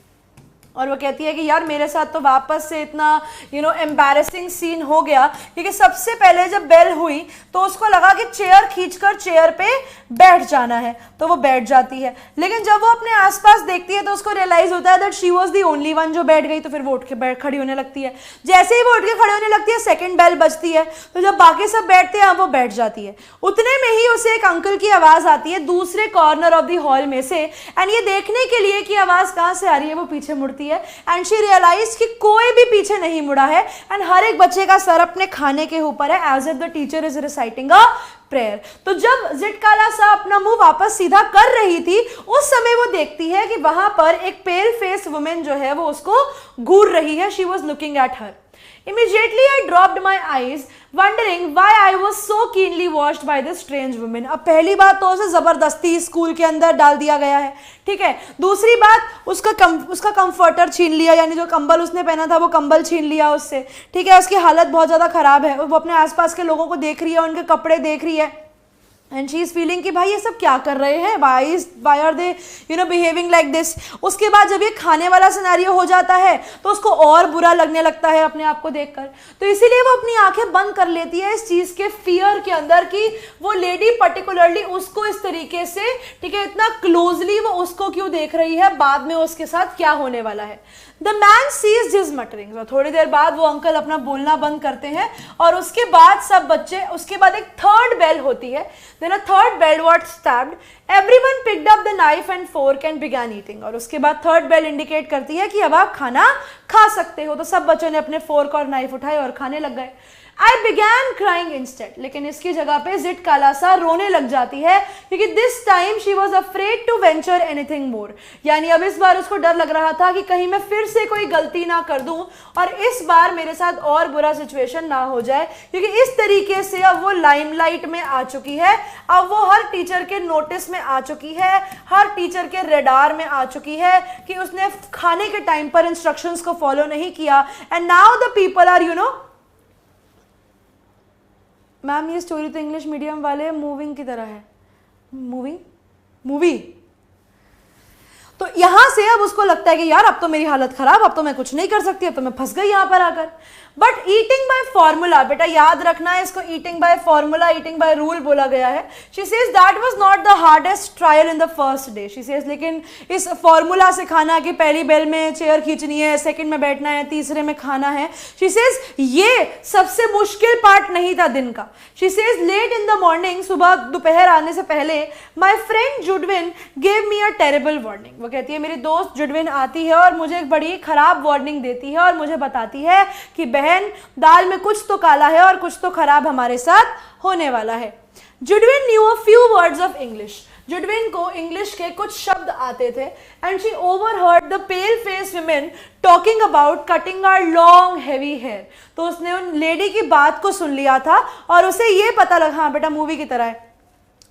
और वो कहती है कि यार मेरे साथ तो वापस से इतना एम्बैरेसिंग सीन हो गया, क्योंकि सबसे पहले जब बेल हुई तो उसको लगा कि चेयर खींचकर चेयर पे बैठ जाना है, तो वो बैठ जाती है, लेकिन जब वो अपने आसपास देखती है तो उसको रियलाइज होता है that she was the only one जो बैठ गई, तो फिर वो उठ के खड़ी होने लगती है। जैसे ही वो उठ के खड़ी होने लगती है सेकंड बेल बजती है, तो जब बाकी सब बैठते हैं वो बैठ जाती है। उतने में ही उसे एक अंकल की आवाज आती है दूसरे कॉर्नर ऑफ द हॉल में से, एंड ये देखने के लिए कि आवाज कहां से आ रही है वो पीछे मुड़ती है एंड शी रियलाइज कि कोई भी पीछे नहीं मुड़ा है एंड हर एक बच्चे का सर अपने खाने के ऊपर है, as if the teacher is reciting a prayer. तो जब ज़िटकालासा अपना मुंह वापस सीधा कर रही थी उस समय वो देखती है कि वहां पर एक पेल फेस वुमेन जो है वो उसको घूर रही है। She was looking at her. Immediately I dropped my eyes, wondering why I was so keenly watched by this strange woman. अब पहली बात तो उसे जबरदस्ती स्कूल के अंदर डाल दिया गया है, ठीक है। दूसरी बात उसका कंफर्टर छीन लिया, यानी जो कंबल उसने पहना था वो कंबल छीन लिया उससे, ठीक है। उसकी हालत बहुत ज़्यादा खराब है, वो अपने आसपास के लोगों को देख रही है, उनके कपड़े देख रही है एंड शी इज फीलिंग कि भाई ये सब क्या कर रहे हैं, why are they behaving like this. उसके बाद जब ये खाने वाला सिनेरियो हो जाता है तो उसको और बुरा लगने लगता है अपने आप को देखकर, तो इसीलिए वो अपनी आंखें बंद कर लेती है इस चीज के फियर के अंदर कि वो लेडी पर्टिकुलरली उसको इस तरीके से, ठीक है, इतना क्लोजली वो उसको क्यों देख रही है, बाद में उसके साथ क्या होने वाला है। The man ceased his mutterings, और थोड़ी देर बाद वो अंकल अपना बोलना बंद करते हैं और उसके बाद सब बच्चे, उसके बाद एक थर्ड बेल होती है। Then a third bell was stabbed, everyone picked up the knife and fork and began eating. और उसके बाद थर्ड बेल इंडिकेट करती है कि अब आप खाना खा सकते हो, तो सब बच्चों ने अपने फोर्क और नाइफ उठाए और खाने लग गए। I began crying instead, लेकिन इसकी जगह पे ज़िटकालासा रोने लग जाती है, क्योंकि this time she was afraid to venture anything more, यानी अब इस बार उसको डर लग रहा था कि कहीं मैं फिर से कोई गलती ना कर दूं और इस बार मेरे साथ और बुरा सिचुएशन ना हो जाए, क्योंकि इस तरीके से अब वो लाइमलाइट में आ चुकी है, अब वो हर टीचर के नोटिस में आ चुकी है, हर टीचर के रेडार में आ चुकी है कि उसने खाने के टाइम पर इंस्ट्रक्शंस को फॉलो नहीं किया। And now the people are ma'am ये स्टोरी तो इंग्लिश मीडियम वाले मूविंग की तरह है, मूवी। तो यहां से अब उसको लगता है कि यार अब तो मेरी हालत खराब, अब तो मैं कुछ नहीं कर सकती, अब तो मैं फंस गई यहां पर आकर। बट ईटिंग बाय फॉर्मूला, बेटा याद रखना है इसको, eating by formula, eating by rule बोला गया है। She says that was not the hardest trial in the first day. She says लेकिन इस फॉर्मूला से खाना कि पहली बेल में चेयर खींचनी है, सेकंड में बैठना है, तीसरे में खाना है, शी सेज ये सबसे मुश्किल पार्ट नहीं था दिन का। She says late in the morning, सुबह दोपहर आने से पहले, my friend Judewin gave me a terrible warning. वो कहती है मेरी दोस्त जुडविन आती है और मुझे एक बड़ी खराब वार्निंग देती है और मुझे बताती है कि बहन दाल में कुछ तो काला है और कुछ तो खराब हमारे साथ होने वाला है। Judewin knew a few words of English. Judewin को इंग्लिश के कुछ शब्द आते थे and she overheard the pale face women talking about cutting our long heavy hair. तो उसने उन लेडी की बात को सुन लिया था और उसे ये पता लगा, हाँ बेटा मूवी की तरह है।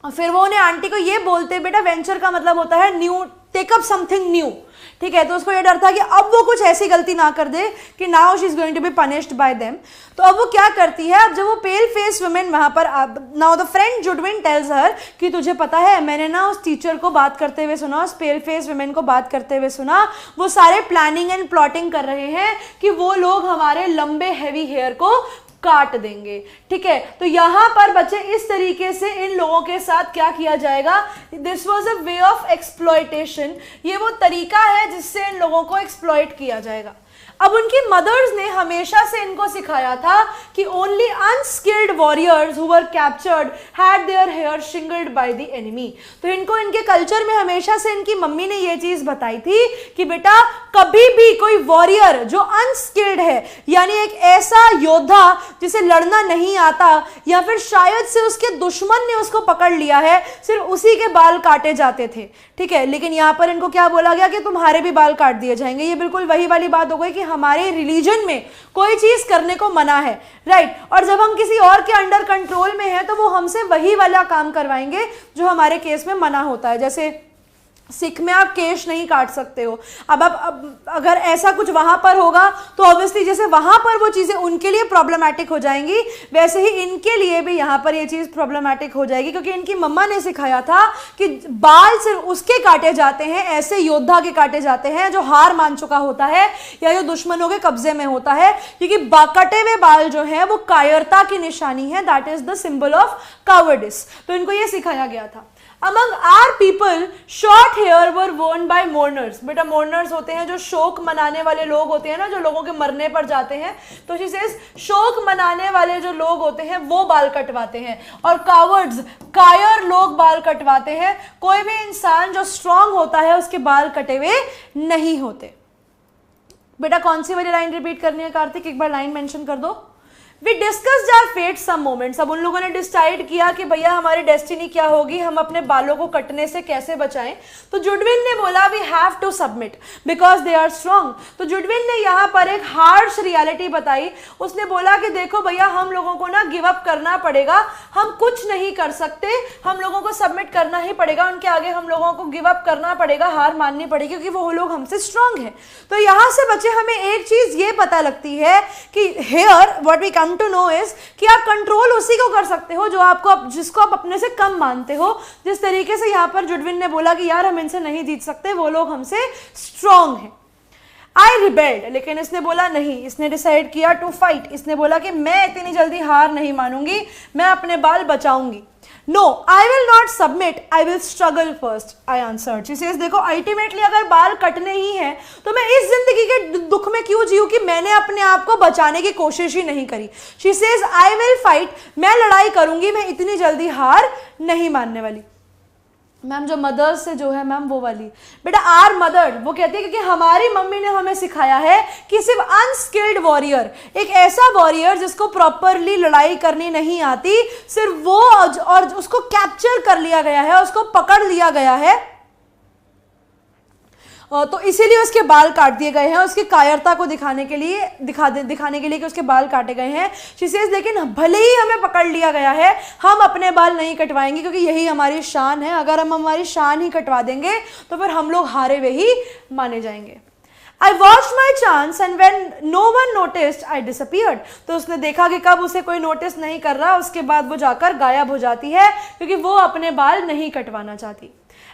और फिर वो उन्हें आंटी को ये बोलते, बेटा वेंचर का मतलब होता है new, take up something new, ठीक है। तो उसको ये डर था कि अब वो कुछ ऐसी गलती ना कर दे कि now she is going to be punished by them. तो अब वो क्या करती है, अब जब वो पेल फेस वुमेन वहां पर, नाउ द फ्रेंड जुडविन टेल्स हर कि तुझे पता है मैंने ना उस टीचर को बात करते हुए सुना, उस पेल फेस वुमेन को बात करते हुए सुना, वो सारे प्लानिंग एंड प्लॉटिंग कर रहे हैं कि वो लोग हमारे लंबे हैवी हेयर को काट देंगे, ठीक है। तो यहां पर बच्चे इस तरीके से इन लोगों के साथ क्या किया जाएगा, this was a way of exploitation, ये वो तरीका है जिससे इन लोगों को एक्सप्लॉयट किया जाएगा। अब उनकी मदर्स ने हमेशा से इनको सिखाया था कि only unskilled warriors who were captured had their hair shingled by the enemy. तो इनको इनके कल्चर में हमेशा से इनकी मम्मी ने ये चीज बताई थी कि बेटा कभी भी कोई वॉरियर जो अनस्किल्ड है, यानी एक ऐसा योद्धा जिसे लड़ना नहीं आता या फिर शायद से उसके दुश्मन ने उसको पकड़ लिया है, सिर्फ उसी के बाल काटे जाते थे। ठीक है, लेकिन यहां पर इनको क्या बोला गया कि तुम्हारे भी बाल काट दिए जाएंगे। ये बिल्कुल वही वाली बात हो गई कि हमारे रिलीजन में कोई चीज करने को मना है, राइट, और जब हम किसी और के अंडर कंट्रोल में हैं तो वो हमसे वही वाला काम करवाएंगे जो हमारे केस में मना होता है। जैसे सिख में आप केश नहीं काट सकते हो। अब अगर ऐसा कुछ वहां पर होगा तो ऑब्वियसली जैसे वहां पर वो चीजें उनके लिए प्रॉब्लमैटिक हो जाएंगी, वैसे ही इनके लिए भी यहां पर ये चीज प्रॉब्लमैटिक हो जाएगी, क्योंकि इनकी मम्मा ने सिखाया था कि बाल सिर्फ उसके काटे जाते हैं, ऐसे योद्धा के काटे जाते हैं जो हार मान चुका होता है या जो दुश्मनों के कब्जे में होता है, क्योंकि कटे हुए बाल जो है वो कायरता की निशानी है, that is the symbol of cowardice. तो इनको ये सिखाया गया था। Among our people, short hair were worn by mourners। बेटा mourners होते हैं जो शोक मनाने वाले लोग होते हैं ना, जो लोगों के मरने पर जाते हैं। तो she says शोक मनाने वाले जो लोग होते हैं वो बाल कटवाते हैं, और cowards कायर लोग बाल कटवाते हैं। कोई भी इंसान जो स्ट्रांग होता है उसके बाल कटे हुए नहीं होते। बेटा कौन सी वाली लाइन रिपीट करनी है कार्तिक, एक बार लाइन मेंशन कर दो। We discussed our fate some moments। अब उन लोगों ने डिसाइड किया कि भैया हमारी डेस्टिनी क्या होगी, हम अपने बालों को कटने से कैसे बचाएं। तो जुडविन ने बोला we have to submit because they are strong। तो जुडविन ने यहाँ पर एक हार्श रियलिटी बताई। उसने बोला कि देखो भैया हम लोगों को ना गिव अप करना पड़ेगा, हम कुछ नहीं कर सकते, हम लोगों को सबमिट करना ही पड़ेगा, उनके आगे हम लोगों को गिव अप करना पड़ेगा, हार माननी पड़ेगी, क्योंकि वो लोग हमसे स्ट्रांग है। तो यहाँ से बच्चे हमें एक चीज ये पता लगती है कि here what we come to know is कि आप कंट्रोल उसी को कर सकते हो जो आपको जिसको आप अपने से कम मानते हो। जिस तरीके से यहां पर जुडविन ने बोला कि यार हम इनसे नहीं जीत सकते, वो लोग हमसे स्ट्रांग हैं। आई रिबेल्ड, लेकिन इसने बोला नहीं, इसने डिसाइड किया टू फाइट। इसने बोला कि मैं इतनी जल्दी हार नहीं मानूंगी, मैं अपने बाल बचाऊंगी। No I will not submit, I will struggle first, I answered. She says देखो अल्टीमेटली अगर बाल कटने ही हैं तो मैं इस जिंदगी के दुख में क्यों जीऊं कि मैंने अपने आप को बचाने की कोशिश ही नहीं करी। She says I will fight, मैं लड़ाई करूंगी, मैं इतनी जल्दी हार नहीं मानने वाली। मैम जो मदर्स से जो है मैम वो वाली, बेटा आर मदर, वो कहती है क्योंकि हमारी मम्मी ने हमें सिखाया है कि सिर्फ अनस्किल्ड वॉरियर, एक ऐसा वॉरियर जिसको प्रॉपरली लड़ाई करनी नहीं आती, सिर्फ वो और उसको कैप्चर कर लिया गया है, उसको पकड़ लिया गया है, तो इसीलिए उसके बाल काट दिए गए हैं, उसकी कायरता को दिखाने के लिए कि उसके बाल काटे गए हैं। शी सेज लेकिन भले ही हमें पकड़ लिया गया है, हम अपने बाल नहीं कटवाएंगे क्योंकि यही हमारी शान है। अगर हम हमारी शान ही कटवा देंगे तो फिर हम लोग हारे हुए ही माने जाएंगे। I watched my chance and when no one noticed, I disappeared। तो उसने देखा कि कब उसे कोई नोटिस नहीं कर रहा, उसके बाद वो जाकर गायब हो जाती है क्योंकि वो अपने बाल नहीं कटवाना चाहती।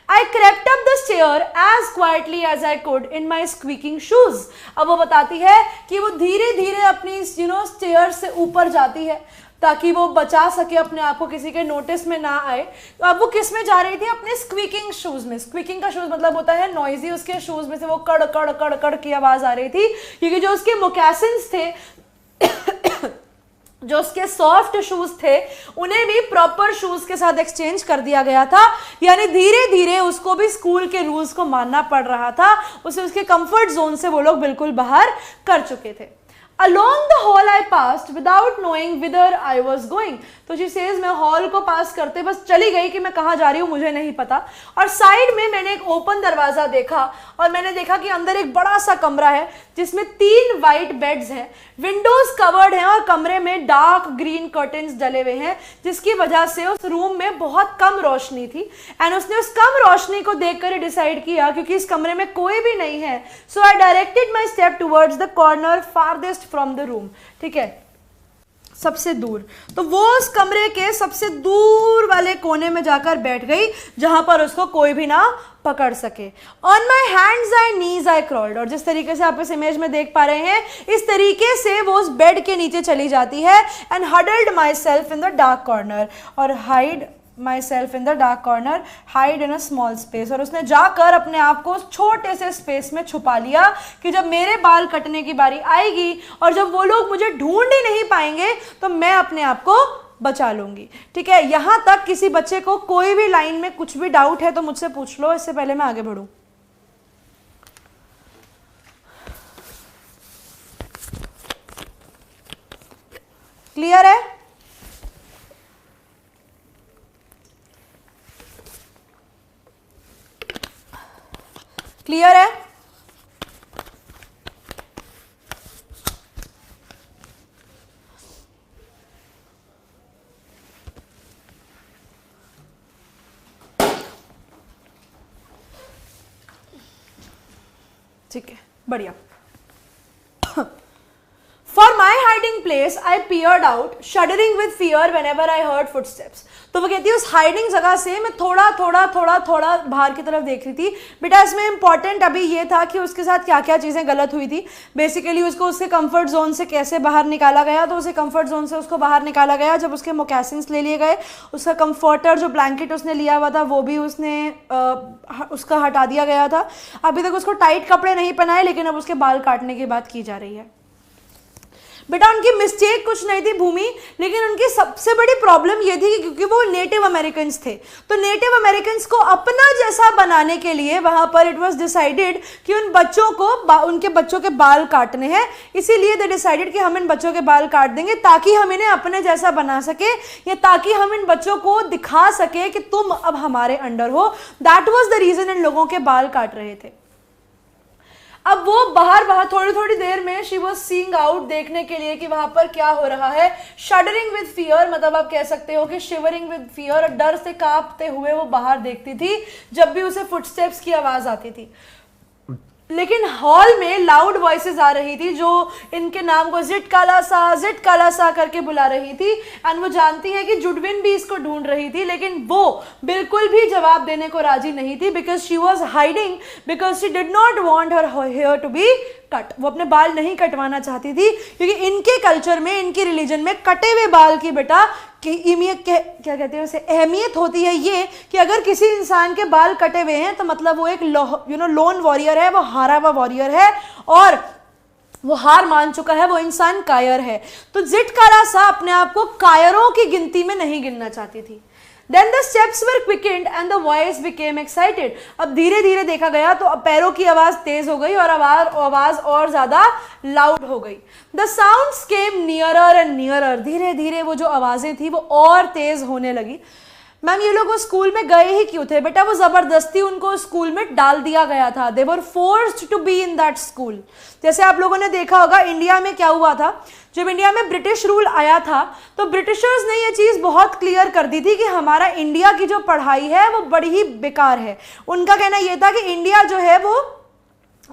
I crept up the stair as quietly as I could in my squeaking shoes। अब वो बताती है कि वो धीरे धीरे अपनी स्टेयर से ऊपर जाती है ताकि वो बचा सके अपने आप को, किसी के नोटिस में ना आए। तो अब वो किस में जा रही थी? अपने स्क्वीकिंग शूज में। स्क्वीकिंग का शूज मतलब होता है नॉइजी, उसके शूज में से वो कड़ कड़ कड़ कड़ की आवाज आ रही थी क्योंकि जो उसके मोकैसिन्स थे जो उसके सॉफ्ट शूज थे उन्हें भी प्रॉपर शूज के साथ एक्सचेंज कर दिया गया था, यानी धीरे धीरे उसको भी स्कूल के रूल्स को मानना पड़ रहा था। उसे उसके कंफर्ट जोन से वो लोग बिल्कुल बाहर कर चुके थे। Along the hall I passed without knowing whither I was going। तो she says मैं हॉल को पास करते बस चली गई कि मैं कहाँ जा रही हूँ मुझे नहीं पता। और साइड में मैंने एक ओपन दरवाजा देखा और मैंने देखा कि अंदर एक बड़ा सा कमरा है जिसमें 3 वाइट बेड्स हैं, विंडोज कवर्ड हैं और कमरे में डार्क ग्रीन कर्टन्स डले हुए हैं, जिसकी वजह से उस रूम में बहुत कम रोशनी थी। एंड उसने उस कम रोशनी को देखकर डिसाइड किया क्योंकि इस कमरे में कोई भी नहीं है, so I directed my step towards the corner farthest from the room. ठीक है, सबसे दूर। तो वो उस कमरे के सबसे दूर वाले कोने में जाकर बैठ गई जहां पर उसको कोई भी ना पकड़ सके। On my hands I knees I crawled. और जिस तरीके से आप इस इमेज में देख पा रहे हैं, इस तरीके से वो उस बेड के नीचे चली जाती है। And huddled myself in the dark corner, और hide myself in the dark corner, hide in a small space. और उसने जाकर अपने आप को छोटे से स्पेस में छुपा लिया कि जब मेरे बाल कटने की बारी आएगी और जब वो लोग मुझे ढूंढ ही नहीं पाएंगे तो मैं अपने आप को बचा लूंगी। ठीक है, यहां तक किसी बच्चे को कोई भी लाइन में कुछ भी डाउट है तो मुझसे पूछ लो, इससे पहले मैं आगे बढ़ूं। क्लियर है? क्लियर है? ठीक है, बढ़िया। For my hiding place, I peered out, shuddering with fear whenever I heard footsteps. तो वो कहती है उस हाइडिंग जगह से मैं थोड़ा थोड़ा बाहर की तरफ देख रही थी। बेटा इसमें इंपॉर्टेंट अभी ये था कि उसके साथ क्या क्या चीज़ें गलत हुई थी। बेसिकली उसको उसके कंफर्ट जोन से कैसे बाहर निकाला गया, तो उसे कंफर्ट जोन से उसको बाहर निकाला गया जब उसके मोकैसिन्स ले लिए गए। उसका कंफर्टर जो ब्लैंकेट उसने लिया हुआ था वो भी उसने उसका हटा दिया गया था। अभी तक उसको टाइट कपड़े नहीं पहनाए, लेकिन अब उसके बाल काटने की बात की जा रही है। बेटा उनकी मिस्टेक कुछ नहीं थी भूमि, लेकिन उनकी सबसे बड़ी प्रॉब्लम ये थी कि क्योंकि वो नेटिव अमेरिकन थे, तो नेटिव अमेरिकन को अपना जैसा बनाने के लिए वहां पर इट वाज डिसाइडेड कि उन बच्चों को उनके बच्चों के बाल काटने हैं। इसीलिए दे डिसाइडेड कि हम इन बच्चों के बाल काट देंगे ताकि हम इन्हें अपने जैसा बना सके, या ताकि हम इन बच्चों को दिखा सके कि तुम अब हमारे अंडर हो। दैट वाज द रीजन इन लोगों के बाल काट रहे थे। अब वो बाहर थोड़ी देर में शी वाज सीइंग आउट, देखने के लिए कि वहां पर क्या हो रहा है। शडरिंग विद फियर, मतलब आप कह सकते हो कि शिवरिंग विद फियर, डर से कांपते हुए वो बाहर देखती थी जब भी उसे फुटस्टेप्स की आवाज आती थी। लेकिन हॉल में लाउड वॉइसेस आ रही थी जो इनके नाम को जिट काला सा करके बुला रही थी। एंड वो जानती है कि जुडविन भी इसको ढूंढ रही थी, लेकिन वो बिल्कुल भी जवाब देने को राजी नहीं थी, because she was hiding, because she did not want her hair to be cut. वो अपने बाल नहीं कटवाना चाहती थी, क्योंकि इनके कल्चर में, इनकी रिलीजन में कटे हुए बाल की बेटा कि क्या कहते हैं उसे, अहमियत होती है ये कि अगर किसी इंसान के बाल कटे हुए हैं तो मतलब वो एक लोन वॉरियर है, वो हारा हुआ वॉरियर है और वो हार मान चुका है, वो इंसान कायर है। तो जिट काला सा अपने आप को कायरों की गिनती में नहीं गिनना चाहती थी। Then the steps were quickened and the voice became excited. अब धीरे धीरे देखा गया तो पैरों की आवाज तेज हो गई और आवाज और ज्यादा लाउड हो गई। The sounds came nearer and nearer. धीरे धीरे वो जो आवाजें थी वो और तेज होने लगी। मैम ये लोग वो स्कूल में गए ही क्यों थे? बेटा वो जबरदस्ती उनको स्कूल में डाल दिया गया था। They were forced to be in that school. जैसे आप लोगों ने देखा होगा इंडिया में क्या हुआ था, जब इंडिया में ब्रिटिश रूल आया था तो ब्रिटिशर्स ने ये चीज़ बहुत क्लियर कर दी थी कि हमारा इंडिया की जो पढ़ाई है वो बड़ी ही बेकार है। उनका कहना ये था कि इंडिया जो है वो,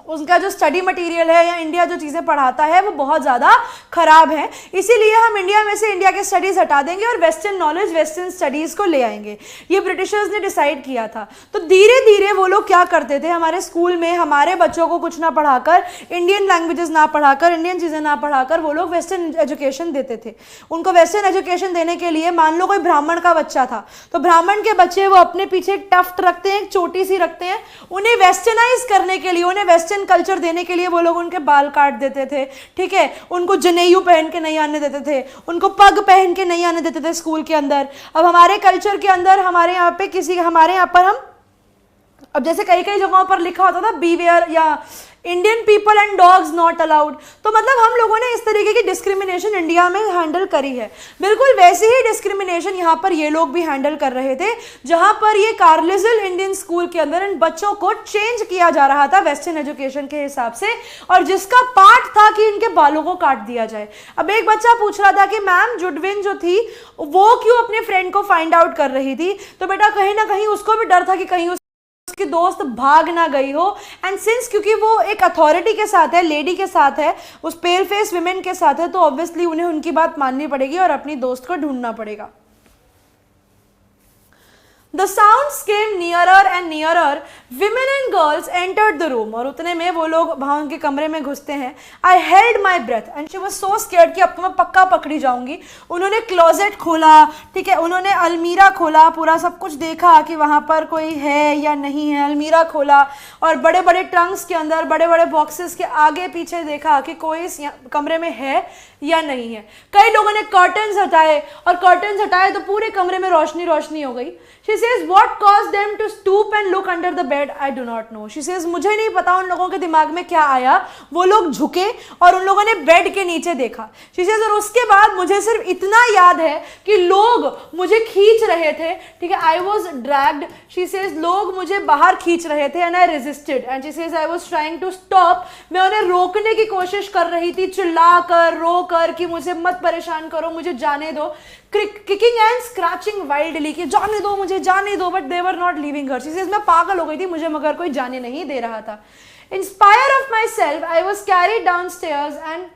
उसका जो स्टडी मटेरियल है या इंडिया जो चीज़ें पढ़ाता है वो बहुत ज़्यादा खराब है, इसीलिए हम इंडिया में से इंडिया के स्टडीज़ हटा देंगे और वेस्टर्न नॉलेज, वेस्टर्न स्टडीज़ को ले आएंगे। ये ब्रिटिशर्स ने डिसाइड किया था। तो धीरे धीरे वो लोग क्या करते थे, हमारे स्कूल में हमारे बच्चों को कुछ ना पढ़ाकर, इंडियन लैंग्वेजेस ना पढ़ाकर, इंडियन चीज़ें ना पढ़ाकर वो लोग वेस्टर्न एजुकेशन देते थे। उनको वेस्टर्न एजुकेशन देने के लिए, मान लो कोई ब्राह्मण का बच्चा था तो ब्राह्मण के बच्चे वो अपने पीछे एक टफ्ट रखते हैं, एक चोटी सी रखते हैं, उन्हें वेस्टर्नाइज करने के लिए, उन्हें वेस्टर्न कल्चर देने के लिए वो लोग उनके बाल काट देते थे। ठीक है, उनको जनेऊ पहन के नहीं आने देते थे, उनको पग पहन के नहीं आने देते थे स्कूल के अंदर। अब हमारे कल्चर के अंदर हमारे यहाँ पर हम, अब जैसे कई कई जगहों पर लिखा होता था बीवेयर या Indian people and dogs not allowed, तो मतलब हम लोगों ने इस तरीके की डिस्क्रिमिनेशन इंडिया में हैंडल करी है। बिल्कुल वैसे ही डिस्क्रिमिनेशन यहाँ पर ये लोग भी हैंडल कर रहे थे, जहाँ पर ये कार्लिजिल इंडियन स्कूल के अंदर इन बच्चों को चेंज किया जा रहा था वेस्टर्न एजुकेशन के हिसाब से, और जिसका पार्ट था कि इनके बालों को काट दिया जाए। अब एक बच्चा पूछ रहा था कि मैम जुडविन जो थी वो क्यों अपने फ्रेंड को फाइंड आउट कर रही थी, तो बेटा कहीं ना कहीं उसको भी डर था कि कहीं उसकी दोस्त भाग ना गई हो। एंड सिंस क्योंकि वो एक अथॉरिटी के साथ है, लेडी के साथ है, उस पेल फेस विमेन के साथ है, तो ऑब्वियसली उन्हें उनकी बात माननी पड़ेगी और अपनी दोस्त को ढूंढना पड़ेगा। The sounds came nearer and nearer. Women and girls entered the room. और उतने में वो लोग वहाँ उनके कमरे में घुसते हैं. I held my breath and she was so scared कि अब तो मैं पक्का पकड़ी जाऊंगी. उन्होंने क्लोजेट खोला, ठीक है, उन्होंने अलमीरा खोला, पूरा सब कुछ देखा कि वहाँ पर कोई है या नहीं है. अलमीरा खोला और बड़े बड़े ट्रंक्स के अंदर, बड़े बड़े बॉक्सेस के आगे पीछे देखा कि कोई इस कमरे में है या नहीं है. कई लोगों ने कर्टन्स हटाए और कर्टन्स हटाए तो पूरे कमरे में रोशनी रोशनी हो गई. She says, what caused them to stoop and look under the bed? I do not know. She says, मुझे नहीं पता उन लोगों के दिमाग में क्या आया. वो लोग झुके और उन लोगों ने बेड के नीचे देखा. She says, और उसके बाद मुझे सिर्फ इतना याद है कि लोग मुझे खींच रहे थे, ठीक है. I was dragged. She says, लोग मुझे बाहर खींच रहे थे and I resisted. And she says, I was trying to stop. मैं उन्हें रोकने की कोशिश कर रही थी, चिल्ला कर, रो कर कि मुझे मत परेशान करो, मुझे जाने दो. Kicking and scratching wildly कि जाने दो मुझे, जाने दो. But they were not leaving her. She says, मैं पागल हो गई थी, मुझे मगर कोई जाने नहीं दे रहा था. In spite of myself, I was carried downstairs and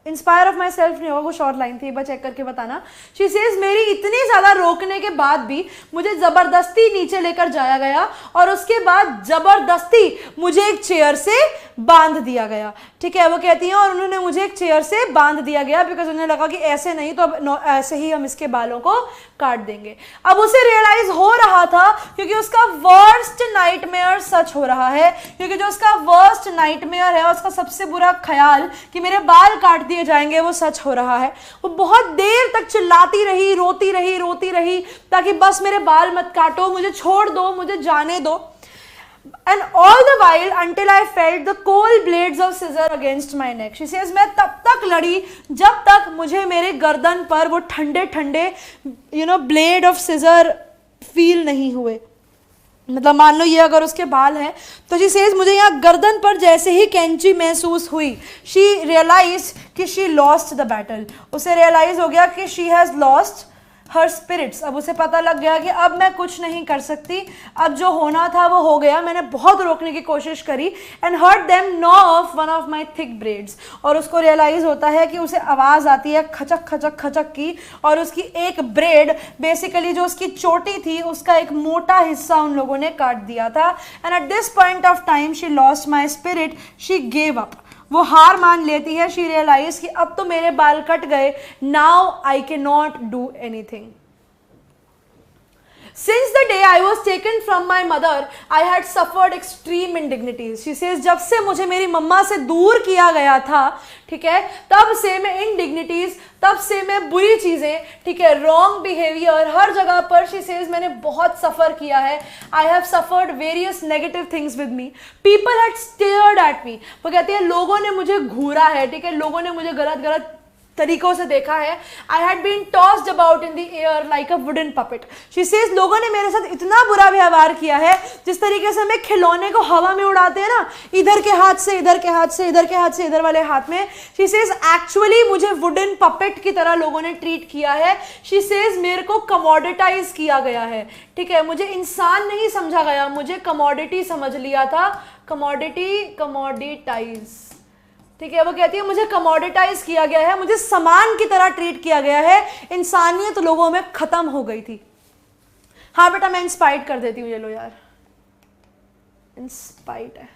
inspire of my self नहीं होगा, वो शॉर्ट लाइन थी, एक बार चेक करके बताना. शी सेज, मेरी इतनी ज़्यादा रोकने के बाद भी मुझे ज़बरदस्ती नीचे लेकर जाया गया और उसके बाद ज़बरदस्ती मुझे एक चेयर से बांध दिया गया, ठीक है. वो कहती हैं और उन्होंने मुझे एक चेयर से बांध दिया गया बिकॉज उन्हें लगा कि ऐसे नहीं तो अब ऐसे ही हम इसके बालों को काट देंगे. अब उसे रियलाइज हो रहा था क्योंकि उसका वर्स्ट नाइटमेयर सच हो रहा है, क्योंकि जो उसका वर्स्ट नाइटमेयर है, उसका सबसे बुरा ख्याल कि मेरे बाल काट दिए जाएंगे, वो सच हो रहा है. वो बहुत देर तक चिल्लाती रही, रोती रही ताकि बस मेरे बाल मत काटो, मुझे छोड़ दो, मुझे जाने दो. And all the while until I felt the cold blades of scissor against my neck. She says, मैं तब तक लड़ी जब तक मुझे मेरे गर्दन पर वो ठंडे ठंडे ब्लेड ऑफ सिजर फील नहीं हुए. मतलब मान लो ये अगर उसके बाल हैं तो she says, मुझे यहाँ गर्दन पर जैसे ही कैंची महसूस हुई. She realized कि she lost the battle. उसे रियलाइज हो गया कि she has lost her spirits. अब उसे पता लग गया कि अब मैं कुछ नहीं कर सकती, अब जो होना था वो हो गया. मैंने बहुत रोकने की कोशिश करी and heard them gnaw off one of my thick braids. और उसको रियलाइज होता है कि उसे आवाज़ आती है खचक खचक खचक की और उसकी एक ब्रेड, बेसिकली जो उसकी चोटी थी, उसका एक मोटा हिस्सा उन लोगों ने काट दिया था. and at this point of time she lost my spirit. She gave up. वो हार मान लेती है. शी रियलाइज कि अब तो मेरे बाल कट गए. Now I can not do anything. Since the day I was taken from my mother, I had suffered extreme indignities. She says, जब से मुझे मेरी मम्मा से दूर किया गया था, ठीक है, तब से मैं indignities, तब से मैं बुरी चीज़ें, ठीक है, wrong behavior, हर जगह पर she says मैंने बहुत सफ़र किया है. I have suffered various negative things with me. People had stared at me. वो कहती है लोगों ने मुझे घूरा है, ठीक है, लोगों ने मुझे गलत गलत तरीकों से देखा है. I had been tossed about in the air like a wooden puppet. She says, लोगों ने मेरे साथ इतना बुरा व्यवहार किया है जिस तरीके से हमें खिलौने को हवा में उड़ाते हैं ना, इधर के हाथ से इधर के हाथ से, इधर के हाथ से इधर वाले हाथ में. She says, actually मुझे wooden puppet की तरह लोगों ने ट्रीट किया है. She says, मेरे को कमोडिटाइज किया गया है, ठीक है, मुझे इंसान नहीं समझा गया, मुझे कमोडिटी समझ लिया था. कमोडिटाइज, ठीक है. वो कहती है मुझे कमोडिटाइज किया गया है, मुझे सामान की तरह ट्रीट किया गया है, इंसानियत लोगों में खत्म हो गई थी. हाँ बेटा मैं इंस्पाइट कर देती हूँ, ये लो यार, इंस्पाइट है.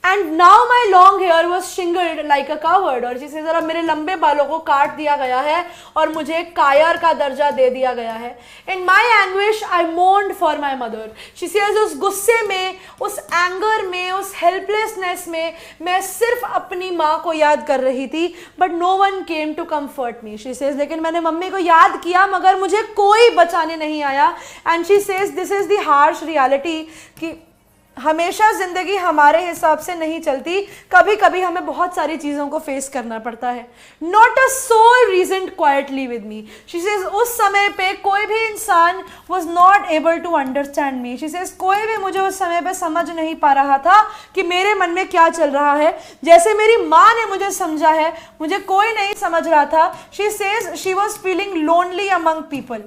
And now my long hair was shingled like a coward. और जिसे जरा मेरे लंबे बालों को काट दिया गया है और मुझे कायर का दर्जा दे दिया गया है. In my anguish I mourned for my mother. She says, उस गुस्से में, उस एंगर में, उस हेल्पलेसनेस में मैं सिर्फ अपनी माँ को याद कर रही थी. But no one came to comfort me. She says, लेकिन मैंने मम्मी को याद किया मगर मुझे कोई बचाने नहीं आया. And she says, this is the harsh reality कि हमेशा ज़िंदगी हमारे हिसाब से नहीं चलती, कभी कभी हमें बहुत सारी चीज़ों को फेस करना पड़ता है. Not a soul reasoned quietly with me. She says, उस समय पे कोई भी इंसान was not able to understand me. She says, कोई भी मुझे उस समय पे समझ नहीं पा रहा था कि मेरे मन में क्या चल रहा है. जैसे मेरी माँ ने मुझे समझा है, मुझे कोई नहीं समझ रहा था. She says, she was feeling lonely among people.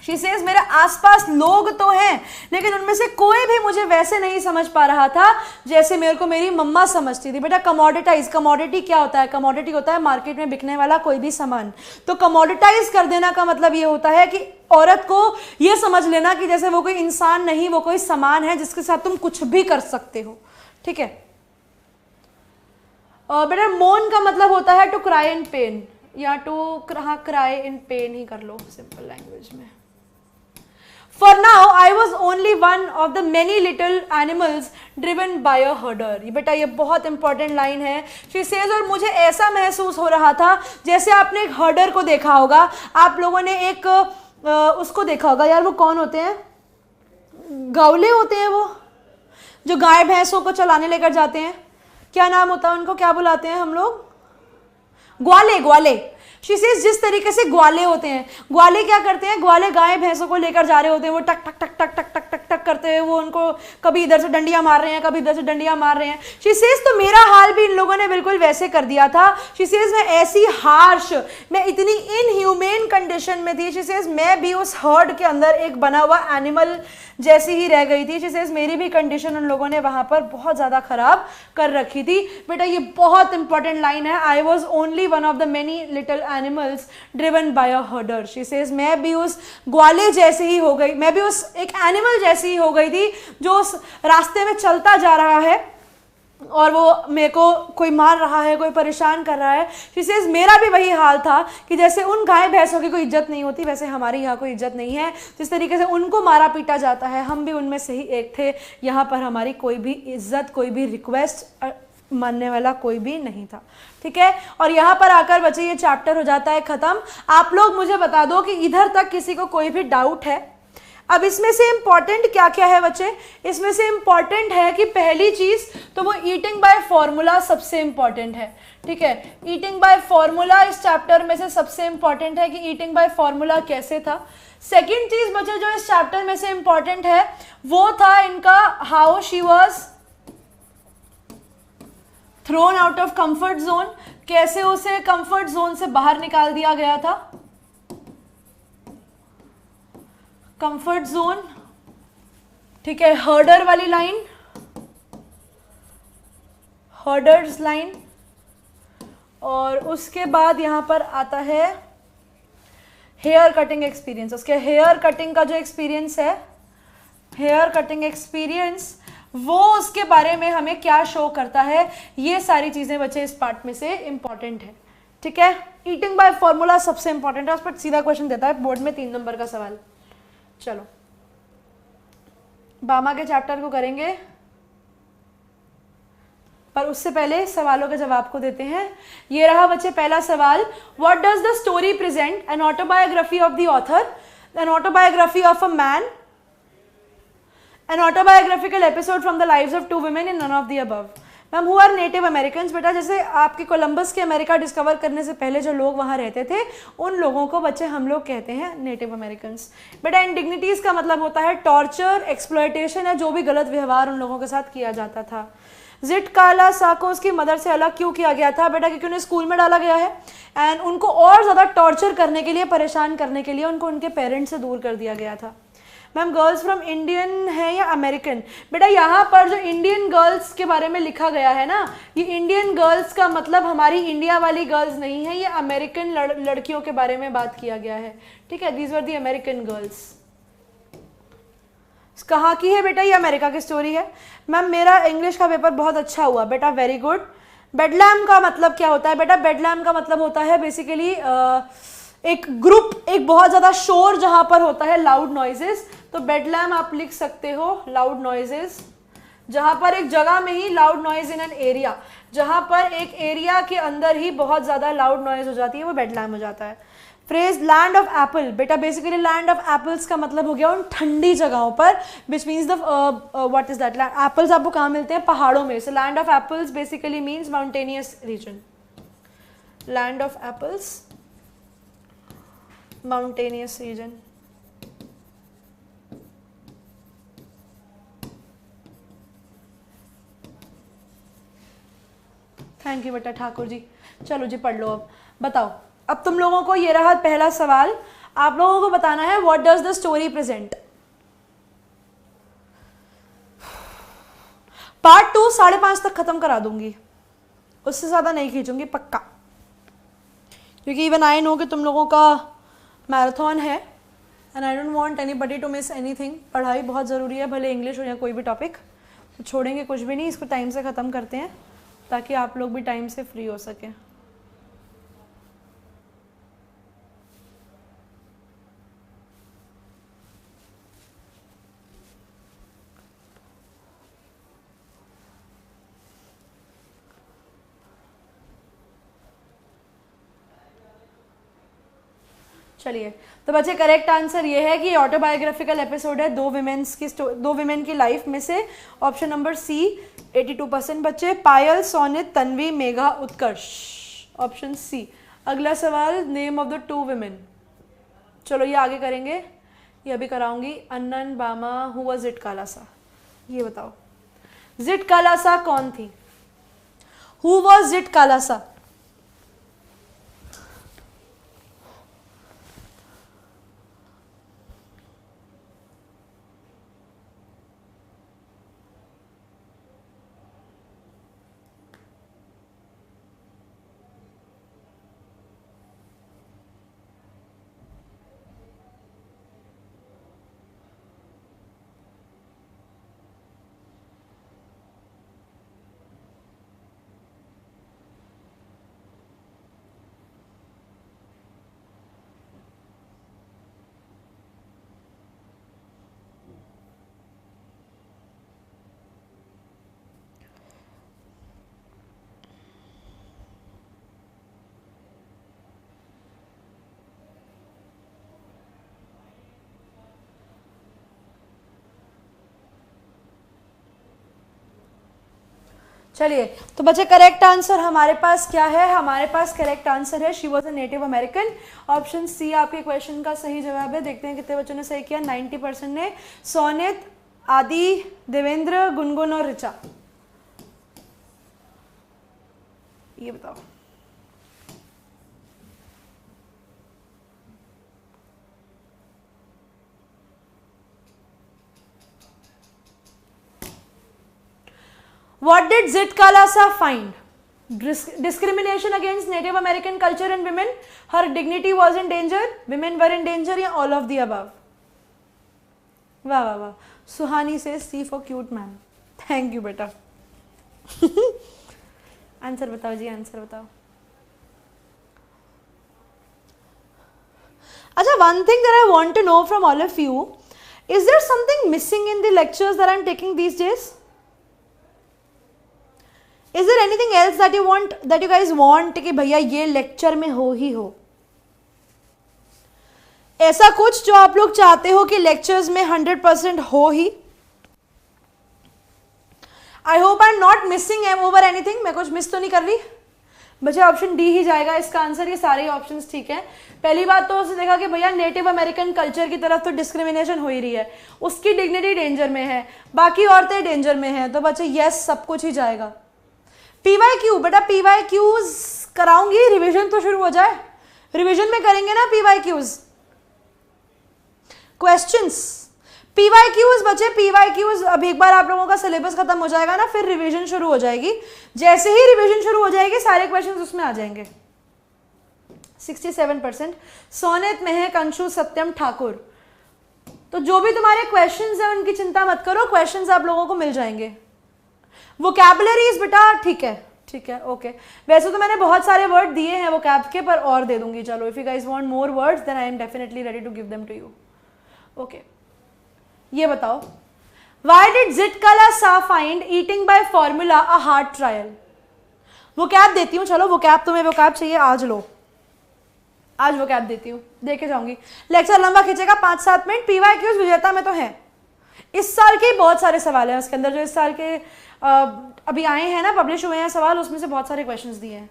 She says मेरे आसपास लोग तो हैं लेकिन उनमें से कोई भी मुझे वैसे नहीं समझ पा रहा था जैसे मेरे को मेरी मम्मा समझती थी। बेटा कमोडिटाइज, कमोडिटी क्या होता है? कमोडिटी होता है मार्केट में बिकने वाला कोई भी सामान। तो कमोडिटाइज कर देना का मतलब ये होता है कि औरत को ये समझ लेना कि जैसे वो कोई इंसान नहीं, वो कोई सामान है जिसके साथ तुम कुछ भी कर सकते हो। ठीक है। बेटा मोन का मतलब होता है टू क्राई इन पेन, या टू क्राई इन पेन ही कर लो सिंपल लैंग्वेज में। For now, I was only one of the many little animals driven by a herder. ये बेटा ये बहुत इंपॉर्टेंट लाइन है। She says और मुझे ऐसा महसूस हो रहा था जैसे आपने एक हर्डर को देखा होगा, आप लोगों ने एक उसको देखा होगा यार, वो कौन होते हैं? गौले होते हैं, वो जो गाय भैंसों को चलाने लेकर जाते हैं। क्या नाम होता है उनको, क्या बुलाते हैं हम लोग? ग्वाले, ग्वाले। शी सेज जिस तरीके से ग्वाले होते हैं, ग्वाले क्या करते हैं? ग्वाले गाय भैंसों को लेकर जा रहे होते हैं, वो टक टक टक टक टक टक टक टक करते हैं, वो उनको कभी इधर से डंडियां मार रहे हैं, कभी इधर से डंडियां मार रहे हैं। शी सेज तो मेरा हाल भी इन लोगों ने बिल्कुल वैसे कर दिया था। शी सेज मैं ऐसी हार्श, मैं इतनी इनह्यूमेन कंडीशन में थी। शी सेज मैं भी उस हर्ड के अंदर एक बना हुआ एनिमल जैसी ही रह गई थी। शी सेज मेरी भी कंडीशन उन लोगों ने वहां पर बहुत ज्यादा खराब कर रखी थी। बेटा ये बहुत इंपॉर्टेंट लाइन है। I was only one of the many little animals driven by a हर्डर। She says मैं भी उस ग्वाले जैसे ही हो गई, मैं भी उस एक एनिमल जैसी ही हो गई थी जो उस रास्ते में चलता जा रहा है और वो मेरे को कोई मार रहा है, कोई परेशान कर रहा है। शी सेज मेरा भी वही हाल था कि जैसे उन गाय भैंसों की कोई इज्जत नहीं होती वैसे हमारी यहाँ कोई इज्जत नहीं है। जिस तरीके से उनको मारा पीटा जाता है हम भी उनमें से ही एक थे। यहाँ पर हमारी कोई भी इज्जत, कोई भी रिक्वेस्ट मानने वाला कोई भी नहीं था। ठीक है। और यहाँ पर आकर बच्चे ये चैप्टर हो जाता है खत्म। आप लोग मुझे बता दो कि इधर तक किसी को कोई भी डाउट है? अब इसमें से इंपॉर्टेंट क्या क्या है बच्चे? इसमें से इंपॉर्टेंट है कि पहली चीज तो वो ईटिंग बाय फॉर्मूला सबसे इंपॉर्टेंट है। ठीक है। ईटिंग बाय फॉर्मूला इस चैप्टर में से सबसे इंपॉर्टेंट है कि ईटिंग बाय फॉर्मूला कैसे था। सेकंड चीज बच्चे जो इस चैप्टर में से इंपॉर्टेंट है वो था इनका how she was thrown out of comfort zone, कैसे उसे कंफर्ट जोन से बाहर निकाल दिया गया था। कंफर्ट जोन, ठीक है। हर्डर वाली लाइन, हर्डर्स लाइन, और उसके बाद यहां पर आता है हेयर कटिंग एक्सपीरियंस। उसके हेयर कटिंग का जो एक्सपीरियंस है, हेयर कटिंग एक्सपीरियंस, वो उसके बारे में हमें क्या शो करता है, ये सारी चीजें बच्चे इस पार्ट में से इंपॉर्टेंट है। ठीक है। ईटिंग बाय फॉर्मूला सबसे इंपॉर्टेंट है, उस पर सीधा क्वेश्चन देता है बोर्ड में 3 नंबर का सवाल। चलो बामा के चैप्टर को करेंगे, पर उससे पहले सवालों के जवाब को देते हैं। ये रहा बच्चे पहला सवाल, what does the story present? An autobiography of the author, an autobiography of a man, an autobiographical episode from the lives of 2 women in none of the above। Ma'am who are native American? बेटा जैसे आपके Columbus के America discover करने से पहले जो लोग वहाँ रहते थे उन लोगों को बच्चे हम लोग कहते हैं नेटिव अमेरिकन्स। बेटा इंडिग्निटीज का मतलब होता है टॉर्चर, एक्सप्लॉयटेशन, है जो भी गलत व्यवहार उन लोगों के साथ किया जाता था। जिट काला सा को उसकी मदर से अलग क्यों किया गया था? बेटा क्योंकि उन्हें स्कूल में डाला गया है एंड उनको और ज़्यादा टॉर्चर करने के लिए, परेशान करने के लिए उनको उनके पेरेंट्स से दूर कर दिया गया था। मैम गर्ल्स फ्रॉम इंडियन है या अमेरिकन? बेटा यहाँ पर जो इंडियन गर्ल्स के बारे में लिखा गया है ना, ये इंडियन गर्ल्स का मतलब हमारी इंडिया वाली गर्ल्स नहीं है, ये अमेरिकन लड़कियों के बारे में बात किया गया है। ठीक है। These were the American girls. कहाँ की है बेटा? ये अमेरिका की स्टोरी है। मैम मेरा इंग्लिश का पेपर बहुत अच्छा हुआ। बेटा वेरी गुड। बेडलैम का मतलब क्या होता है? बेटा बेडलैम का मतलब होता है बेसिकली एक ग्रुप, एक बहुत ज्यादा शोर जहां पर होता है, लाउड नॉइजेस। तो बेडलैम आप लिख सकते हो लाउड नॉइजेस, जहां पर एक जगह में ही loud noise in an area, जहां पर एक एरिया के अंदर ही बहुत ज्यादा लाउड नॉइज हो जाती है, वो बेडलैम हो जाता है। फ्रेज लैंड ऑफ एप्पल, बेटा बेसिकली लैंड ऑफ एप्पल्स का मतलब हो गया उन ठंडी जगहों पर, विच means the what is that, apples आपको कहाँ मिलते हैं? पहाड़ों में। So land of apples basically means mountainous region. Land of apples, mountainous region. Thank you बेटा ठाकुर जी। चलो जी पढ़ लो। अब बताओ, अब तुम लोगों को ये रहा पहला सवाल, आप लोगों को बताना है what does the story present. Part 2 5:30 तक खत्म करा दूंगी, उससे ज्यादा नहीं खींचूंगी पक्का, क्योंकि इवन आई नो कि तुम लोगों का मैराथन है and I don't want anybody to miss anything. पढ़ाई बहुत ज़रूरी है, भले इंग्लिश हो या कोई भी टॉपिक, तो छोड़ेंगे कुछ भी नहीं, इसको टाइम से ख़त्म करते हैं ताकि आप लोग भी टाइम से फ्री हो सकें। चलिए, तो बच्चे करेक्ट आंसर ये है कि ऑटोबायोग्राफिकल एपिसोड है दो विमेन की लाइफ में से। ऑप्शन नंबर सी 82% बच्चे। पायल, सोनित, तन्वी, मेघा, उत्कर्ष, ऑप्शन सी। अगला सवाल, नेम ऑफ द 2 विमेन। चलो ये आगे करेंगे, ये अभी कराऊंगी। अन्नन बामा, हु वाज जिट कालासा, ये बताओ जिट कालासा कौन थी? Who was Zitkala-Sa? चलिए, तो बच्चे करेक्ट आंसर हमारे पास क्या है? हमारे पास करेक्ट आंसर है she was a native American. Option C आपके क्वेश्चन का सही जवाब है। देखते हैं कितने बच्चों ने सही किया। 90% ने। सोनित, आदि, देवेंद्र, गुनगुन और ऋचा, ये बताओ। What did Zit Kalasa find? Discrimination against Native American culture and women. Her dignity was in danger. Women were in danger. या all of the above? वाह वाह वाह। सुहानी से C for cute man. Thank you बेटा। Answer बताओ जी, answer बताओ। अच्छा, one thing that I want to know from all of you, is there something missing in the lectures that I'm taking these days? Is there anything else that you guys want कि भैया ये lecture में हो ही हो? ऐसा कुछ जो आप लोग चाहते हो कि लेक्चर्स में 100% हो ही? I hope I am not missing over anything. मैं कुछ मिस तो नहीं कर रही? बच्चे ऑप्शन डी ही जाएगा इसका आंसर। ये सारे ऑप्शंस ठीक है। पहली बात तो उसने देखा कि भैया नेटिव अमेरिकन कल्चर की तरफ तो डिस्क्रिमिनेशन हो ही रही है, उसकी डिग्निटी डेंजर में है, बाकी औरतें डेंजर में हैं, तो बच्चे यस सब कुछ ही जाएगा। PYQ बेटा, PYQs कराऊंगी, रिवीजन तो शुरू हो जाए। रिवीजन में करेंगे ना PYQs, क्वेश्चंस। PYQs बच्चे, PYQs अब एक बार आप लोगों का सिलेबस खत्म हो जाएगा ना, फिर रिवीजन शुरू हो जाएगी। जैसे ही रिवीजन शुरू हो जाएगी सारे क्वेश्चंस उसमें आ जाएंगे। 67%। सोनित, महक, अंशु, सत्यम, ठाकुर। तो जो भी तुम्हारे क्वेश्चंस हैं उनकी चिंता मत करो, क्वेश्चंस आप लोगों को मिल जाएंगे। वोकैबुलरीज बेटा ठीक है, ठीक है, ओके। वैसे तो मैंने बहुत सारे वर्ड दिए हैं वोकैब के, पर और दे दूंगी। चलो, if you guys want more words then I am definitely ready to give them to you. Okay, ये बताओ, why did Zitkala-Sa find eating by formula a hard trial? Vocab देती हूँ, चलो वोकैब, तुम्हें वोकैब चाहिए आज लो, आज वोकैब देती हूँ, देके जाऊंगी। लेक्चर लंबा खींचेगा 5-7 मिनट। PYQs विजेता में तो है, इस साल के बहुत सारे सवाल हैं उसके अंदर, जो इस साल के अभी आए हैं ना, पब्लिश हुए हैं सवाल, उसमें से बहुत सारे क्वेश्चंस दिए हैं।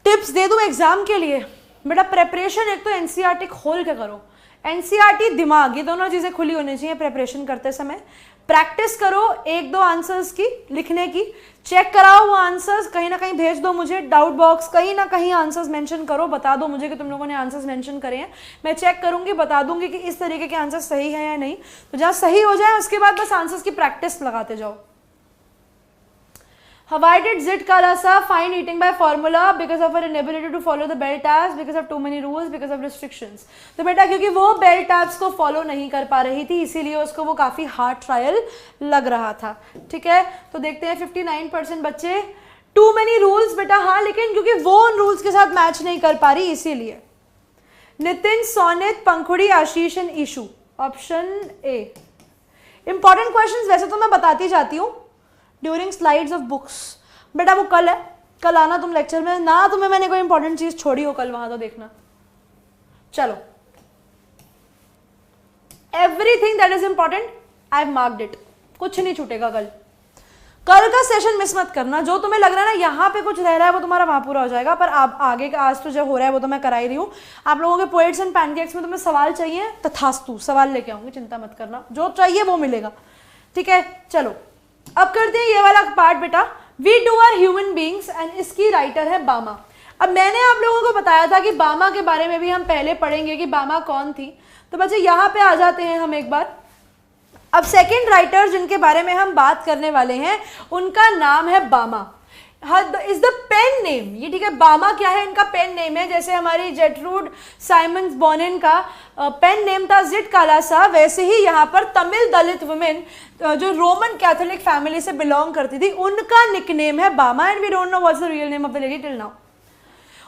टिप्स दे दूं एग्जाम के लिए बेटा? प्रेपरेशन एक तो एनसीईआरटी खोल के करो, एनसीईआरटी दिमाग, ये दोनों चीजें खुली होनी चाहिए प्रेपरेशन करते समय। प्रैक्टिस करो 1-2 आंसर्स की लिखने की, चेक कराओ वो आंसर्स, कहीं ना कहीं भेज दो मुझे डाउट बॉक्स, कहीं ना कहीं आंसर्स मेंशन करो, बता दो मुझे कि तुम लोगों ने आंसर्स मेंशन करे हैं, मैं चेक करूंगी, बता दूंगी कि इस तरीके के आंसर्स सही है या नहीं। तो जहां सही हो जाए उसके बाद बस आंसर्स की प्रैक्टिस लगाते जाओ। Why did Zit Kalasa find eating by formula? Because of her inability to follow the bell tabs, because of too many rules, because of restrictions. तो बेटा क्योंकि वो बेल टैब्स को फॉलो नहीं कर पा रही थी, इसीलिए उसको वो काफी हार्ड ट्रायल लग रहा था। ठीक है, तो देखते हैं 59% बच्चे टू मेनी रूल्स बेटा, हाँ लेकिन क्योंकि वो उन रूल्स के साथ मैच नहीं कर पा रही इसीलिए। Nitin, Sonit, Pankhuri, Ashish and Ishu, option A. Important questions वैसे तो मैं बताती जाती हूँ ड्यूरिंग स्लाइड्स ऑफ बुक्स, बेटा वो कल है, कल आना तुम लेक्चर में ना, तुम्हें मैंने कोई इंपॉर्टेंट चीज छोड़ी हो कल वहां तो देखना। चलो, everything that is important I have marked it, कुछ नहीं छूटेगा कल। कल का सेशन मिस मत करना, जो तुम्हें लग रहा है ना यहाँ पे कुछ रह रहा है वो तुम्हारा वहां पूरा हो जाएगा, पर आप आगे का आज तो जो हो रहा है वो तो मैं करा ही रही हूँ। आप लोगों के पोएट्स एंड पैनकेक्स में तुम्हें सवाल चाहिए, तथास्तु सवाल लेके आऊंगी, चिंता मत करना, जो चाहिए वो मिलेगा। ठीक है, चलो अब करते हैं ये वाला पार्ट बेटा, we do are human beings, and इसकी राइटर है बामा। अब मैंने आप लोगों को बताया था कि बामा के बारे में भी हम पहले पढ़ेंगे कि बामा कौन थी, तो बच्चे यहाँ पे आ जाते हैं हम एक बार। अब सेकंड राइटर जिनके बारे में हम बात करने वाले हैं उनका नाम है बामा, इज द पेन नेम ये। ठीक है, बामा क्या है, इनका पेन नेम है, जैसे हमारी जेट्रूड साइमंस बोनिन का पेन नेम था जिट कालासा, वैसे ही यहाँ पर तमिल दलित वुमेन जो रोमन कैथोलिक फैमिली से बिलोंग करती थी उनका निकनेम है Bama, and we don't know what's the real name of the lady till now.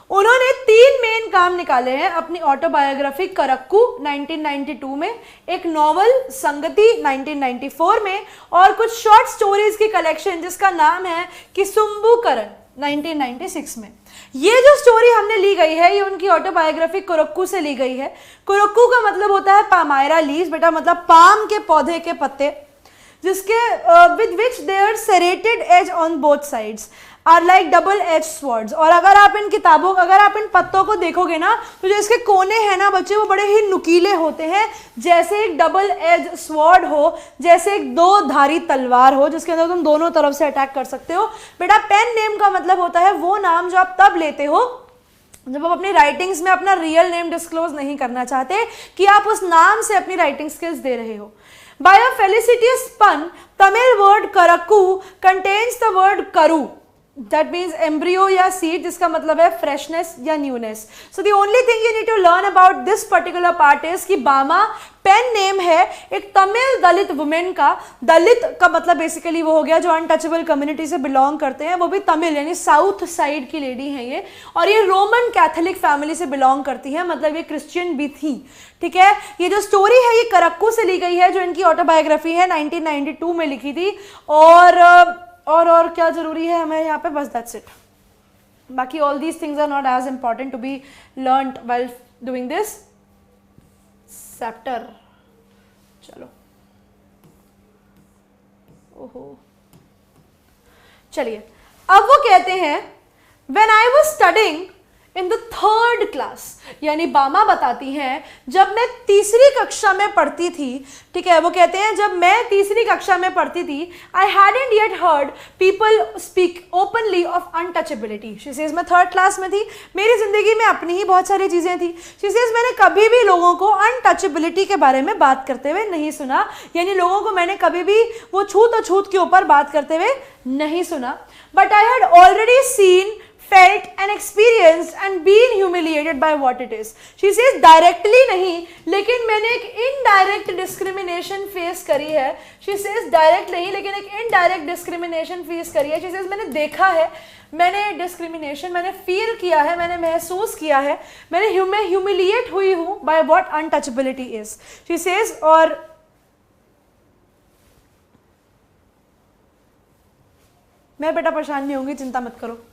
उन्होंने 3 मेन काम निकाले हैं अपनी ऑटोबायोग्राफी करक्कू 1992 में, एक नॉवल संगति 1994 में, और कुछ शॉर्ट स्टोरीज की कलेक्शन जिसका नाम है किसुम्बुकरण 1996 में। ये जो स्टोरी हमने ली गई है ये उनकी ऑटोबायोग्राफी कुरक्कू से ली गई है। कुरक्कू का मतलब होता है पामायरा लीव्स बेटा, मतलब पाम के पौधे के पत्ते, जिसके with which their serrated edge on both sides are like double edge swords. और अगर आप इन किताबों, अगर आप इन पत्तों को देखोगे ना तो जो इसके कोने हैं ना बच्चे वो बड़े ही नुकीले होते हैं, जैसे एक डबल एज स्वॉर्ड हो, जैसे एक 2 धारी तलवार हो जिसके अंदर तुम दोनों तरफ से अटैक कर सकते हो। बेटा पेन नेम का मतलब होता है वो नाम जो आप तब लेते हो जब आप अपनी राइटिंग्स में अपना रियल नेम डिस्क्लोज नहीं करना चाहते, कि आप उस नाम से अपनी राइटिंग स्किल्स दे रहे हो। By a felicitous pun, Tamil word karakku contains the word karu, that means embryo या seed, जिसका मतलब है freshness या newness. So the only thing you need to learn about this particular part is कि बामा pen name है एक Tamil Dalit women का। दलित का मतलब बेसिकली वो हो गया जो अनटचेबल कम्युनिटी से बिलोंग करते हैं, वो भी तमिल यानी साउथ साइड की लेडी है ये, और ये रोमन कैथोलिक फैमिली से बिलोंग करती है, मतलब ये क्रिश्चियन भी थी। ठीक है, ये जो स्टोरी है ये करक्कू से ली गई है, जो इनकी ऑटोबायोग्राफी है 1992 में लिखी थी। और क्या जरूरी है हमें यहाँ पे, बस दैट्स इट। बाकी all these things are not as important to be learned while doing this chapter. चलो, ओहो, चलिए अब वो कहते हैं when I was studying in the 3rd class, यानी बामा बताती हैं जब मैं 3री कक्षा में पढ़ती थी। ठीक है, वो कहते हैं जब मैं 3री कक्षा में पढ़ती थी, I hadn't yet heard people speak openly of untouchability. She says मैं 3rd क्लास में थी, मेरी जिंदगी में अपनी ही बहुत सारी चीजें थी। शी सेज मैंने कभी भी लोगों को अनटचेबिलिटी के बारे में बात करते हुए नहीं सुना, यानी लोगों को मैंने कभी भी वो छूत अछूत के ऊपर बात करते हुए नहीं सुना। But I had already seen, felt and experienced and been humiliated by what it is. She says directly नहीं, लेकिन मैंने एक indirect discrimination face करी है। She says direct नहीं, लेकिन एक indirect discrimination face करी है। She says मैंने देखा है, मैंने discrimination मैंने feel किया है, मैंने महसूस किया है, मैं humiliate हुई हूँ by what untouchability is. She says, और मैं बेटा परेशान नहीं होंगी, चिंता मत करो।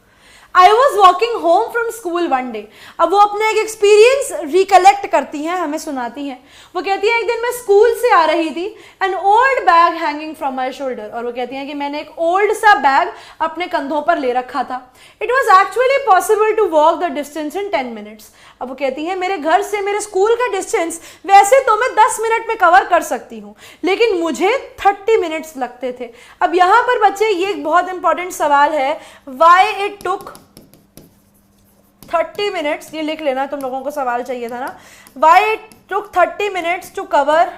I was walking home from school one day. अब वो अपने एक एक्सपीरियंस रिकलेक्ट करती हैं, हमें सुनाती हैं। वो कहती है एक दिन मैं स्कूल से आ रही थी, an old bag hanging from my shoulder, और वो कहती हैं कि मैंने एक ओल्ड सा बैग अपने कंधों पर ले रखा था। It was actually possible to walk the distance in 10 minutes. अब वो कहती है मेरे घर से मेरे स्कूल का डिस्टेंस वैसे तो मैं 10 मिनट में कवर कर सकती हूँ, लेकिन मुझे 30 मिनट्स लगते थे। अब यहाँ पर बच्चे ये एक बहुत इंपॉर्टेंट सवाल है, वाई इट टुक 30 मिनट्स, ये लिख लेना, तुम लोगों को सवाल चाहिए था ना, why it took 30 minutes to cover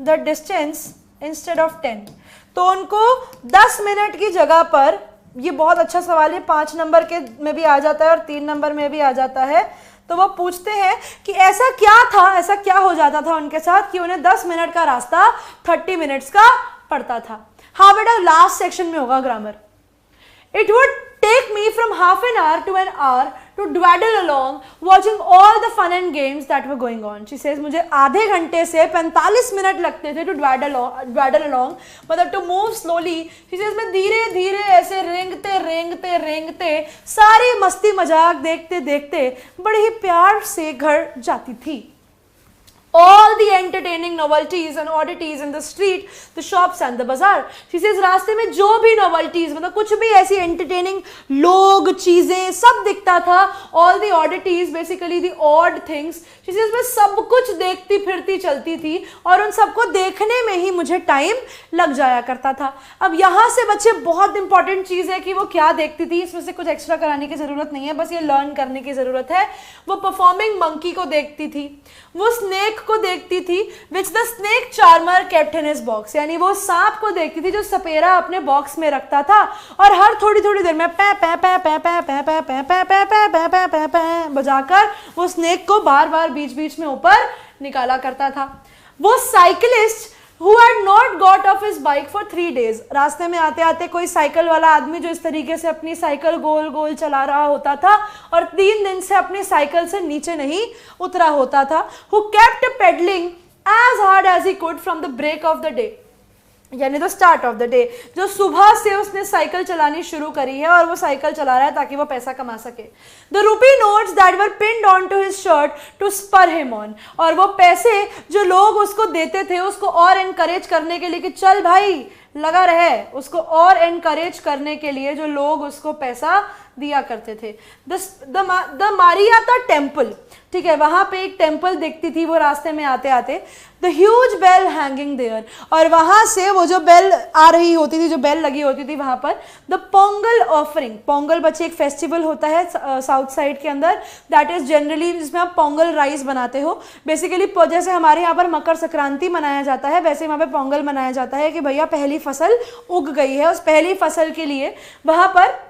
the distance instead of 10। तो उनको 10 मिनट की जगह पर, ये बहुत अच्छा सवाल है, 5 नंबर के में भी आ जाता है और 3 नंबर में भी आ जाता है। तो वो पूछते हैं कि ऐसा क्या था, ऐसा क्या हो जाता था उनके साथ कि उन्हें 10 मिनट का रास्ता 30 मिनट्स का पड़ता था। हाँ बेटा, लास्ट सेक्शन में होगा grammar. It would take me from half an hour to an hour to dawdle along watching all the fun and games that were going on. She says मुझे आधे घंटे से 45 मिनट लगते थे टू ड्वैडल अलोंग, मतलब to move slowly. She says मैं धीरे धीरे ऐसे रेंगते रेंगते रेंगते सारी मस्ती मजाक देखते देखते बड़े ही प्यार से घर जाती थी। All the entertaining novelties and oddities in the street, the shops and the bazaar. She says रास्ते में जो भी novelties, मतलब कुछ भी ऐसी entertaining लोग, चीजें, सब दिखता था। All the oddities, basically the odd things. She says मैं सब कुछ देखती फिरती चलती थी और उन सबको देखने में ही मुझे टाइम लग जाया करता था। अब यहाँ से बच्चे बहुत इंपॉर्टेंट चीज है कि वो क्या देखती थी, इसमें से कुछ एक्स्ट्रा कराने की जरूरत नहीं है, बस ये लर्न करने की जरूरत है। वो परफॉर्मिंग मंकी को देखती थी, वो स्नेक को देखती थी, which the snake charmer kept in his box, यानी वो सांप को देखती थी जो सपेरा अपने बॉक्स में रखता था और हर थोड़ी थोड़ी देर में पै पै पै पै पै पै पै पै पै पै पै पै पै पै पै बजाकर वो स्नेक को बार बार बीच बीच में ऊपर निकाला करता था। वो cyclist who had not got off his bike for 3 days, रास्ते में आते आते कोई साइकिल वाला आदमी जो इस तरीके से अपनी साइकिल गोल गोल चला रहा होता था और 3 दिन से अपनी साइकिल से नीचे नहीं उतरा होता था। who kept pedaling as hard as he could from the break of the day, यानी the start of the day, जो सुबह से उसने साइकिल चलानी शुरू करी है और वो साइकिल चला रहा है ताकि वो पैसा कमा सके। The rupee notes that were pinned on to his shirt to spur him on, और वो पैसे जो लोग उसको देते थे उसको और एनकरेज करने के लिए कि चल भाई लगा रहे, उसको और एनकरेज करने के लिए जो लोग उसको पैसा दिया करते थे। द मारियाता टेम्पल, ठीक है, वहां पे एक टेम्पल दिखती थी वो रास्ते में आते आते। The huge bell hanging there, और वहां से वो जो बेल आ रही होती थी, जो बेल लगी होती थी वहां पर। द पोंगल ऑफरिंग, पोंगल बच्चे एक फेस्टिवल होता है साउथ साइड के अंदर, दैट इज जनरली जिसमें आप पोंगल राइस बनाते हो। बेसिकली जैसे हमारे यहाँ पर मकर संक्रांति मनाया जाता है वैसे वहां पर पोंगल मनाया जाता है कि भैया पहली फसल उग गई है, उस पहली फसल के लिए वहां पर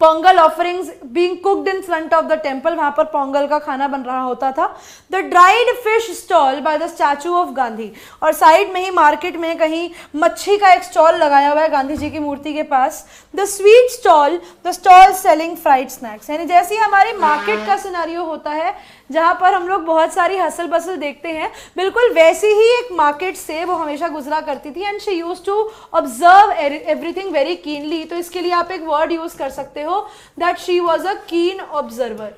Pongal offerings being cooked in front of the temple, वहां पर पोंगल का खाना बन रहा होता था। The dried fish stall by the statue of Gandhi, और साइड में ही मार्केट में कहीं मच्छी का एक स्टॉल लगाया हुआ है गांधी जी की मूर्ति के पास। The sweet stall, the stall selling fried snacks, यानी जैसे हमारी मार्केट का सिनेरियो होता है जहां पर हम लोग बहुत सारी हसल बसल देखते हैं, बिल्कुल वैसी ही एक मार्केट से वो हमेशा गुजरा करती थी। And she used to observe everything very keenly, तो इसके लिए आप एक वर्ड यूज कर सकते हो दैट शी वॉज अ कीन ऑब्जर्वर।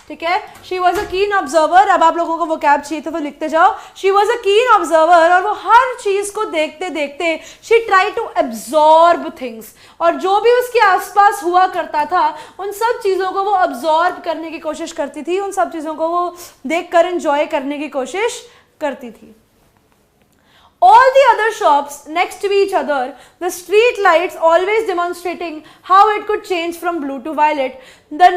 ठीक है, शी वॉज अ कीन ऑब्जर्वर। अब आप लोगों को वो कैब चाहिए था तो लिखते जाओ, शी वॉज अ कीन ऑब्जर्वर, और वो हर चीज को देखते देखते she try to absorb things, और जो भी उसके आसपास हुआ करता था उन सब चीजों को वो अब्जॉर्ब करने की कोशिश करती थी, उन सब चीजों को वो देखकर एंजॉय करने की कोशिश करती थी। All the other shops next to each other, the street lights always demonstrating how it could change from blue to violet. The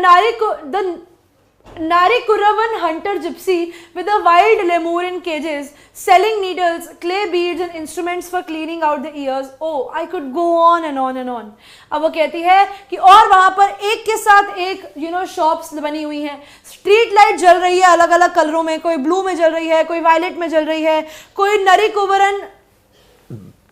Narikuravan hunter gypsy with a wild lemur in cages, selling needles, clay beads and instruments for cleaning out the ears. Oh, I could go on and on and on. अब वो कहती है कि और वहां पर एक के साथ एक शॉप्स बनी हुई हैं, स्ट्रीट लाइट जल रही है अलग अलग कलरों में, कोई ब्लू में जल रही है, कोई वायलेट में जल रही है, कोई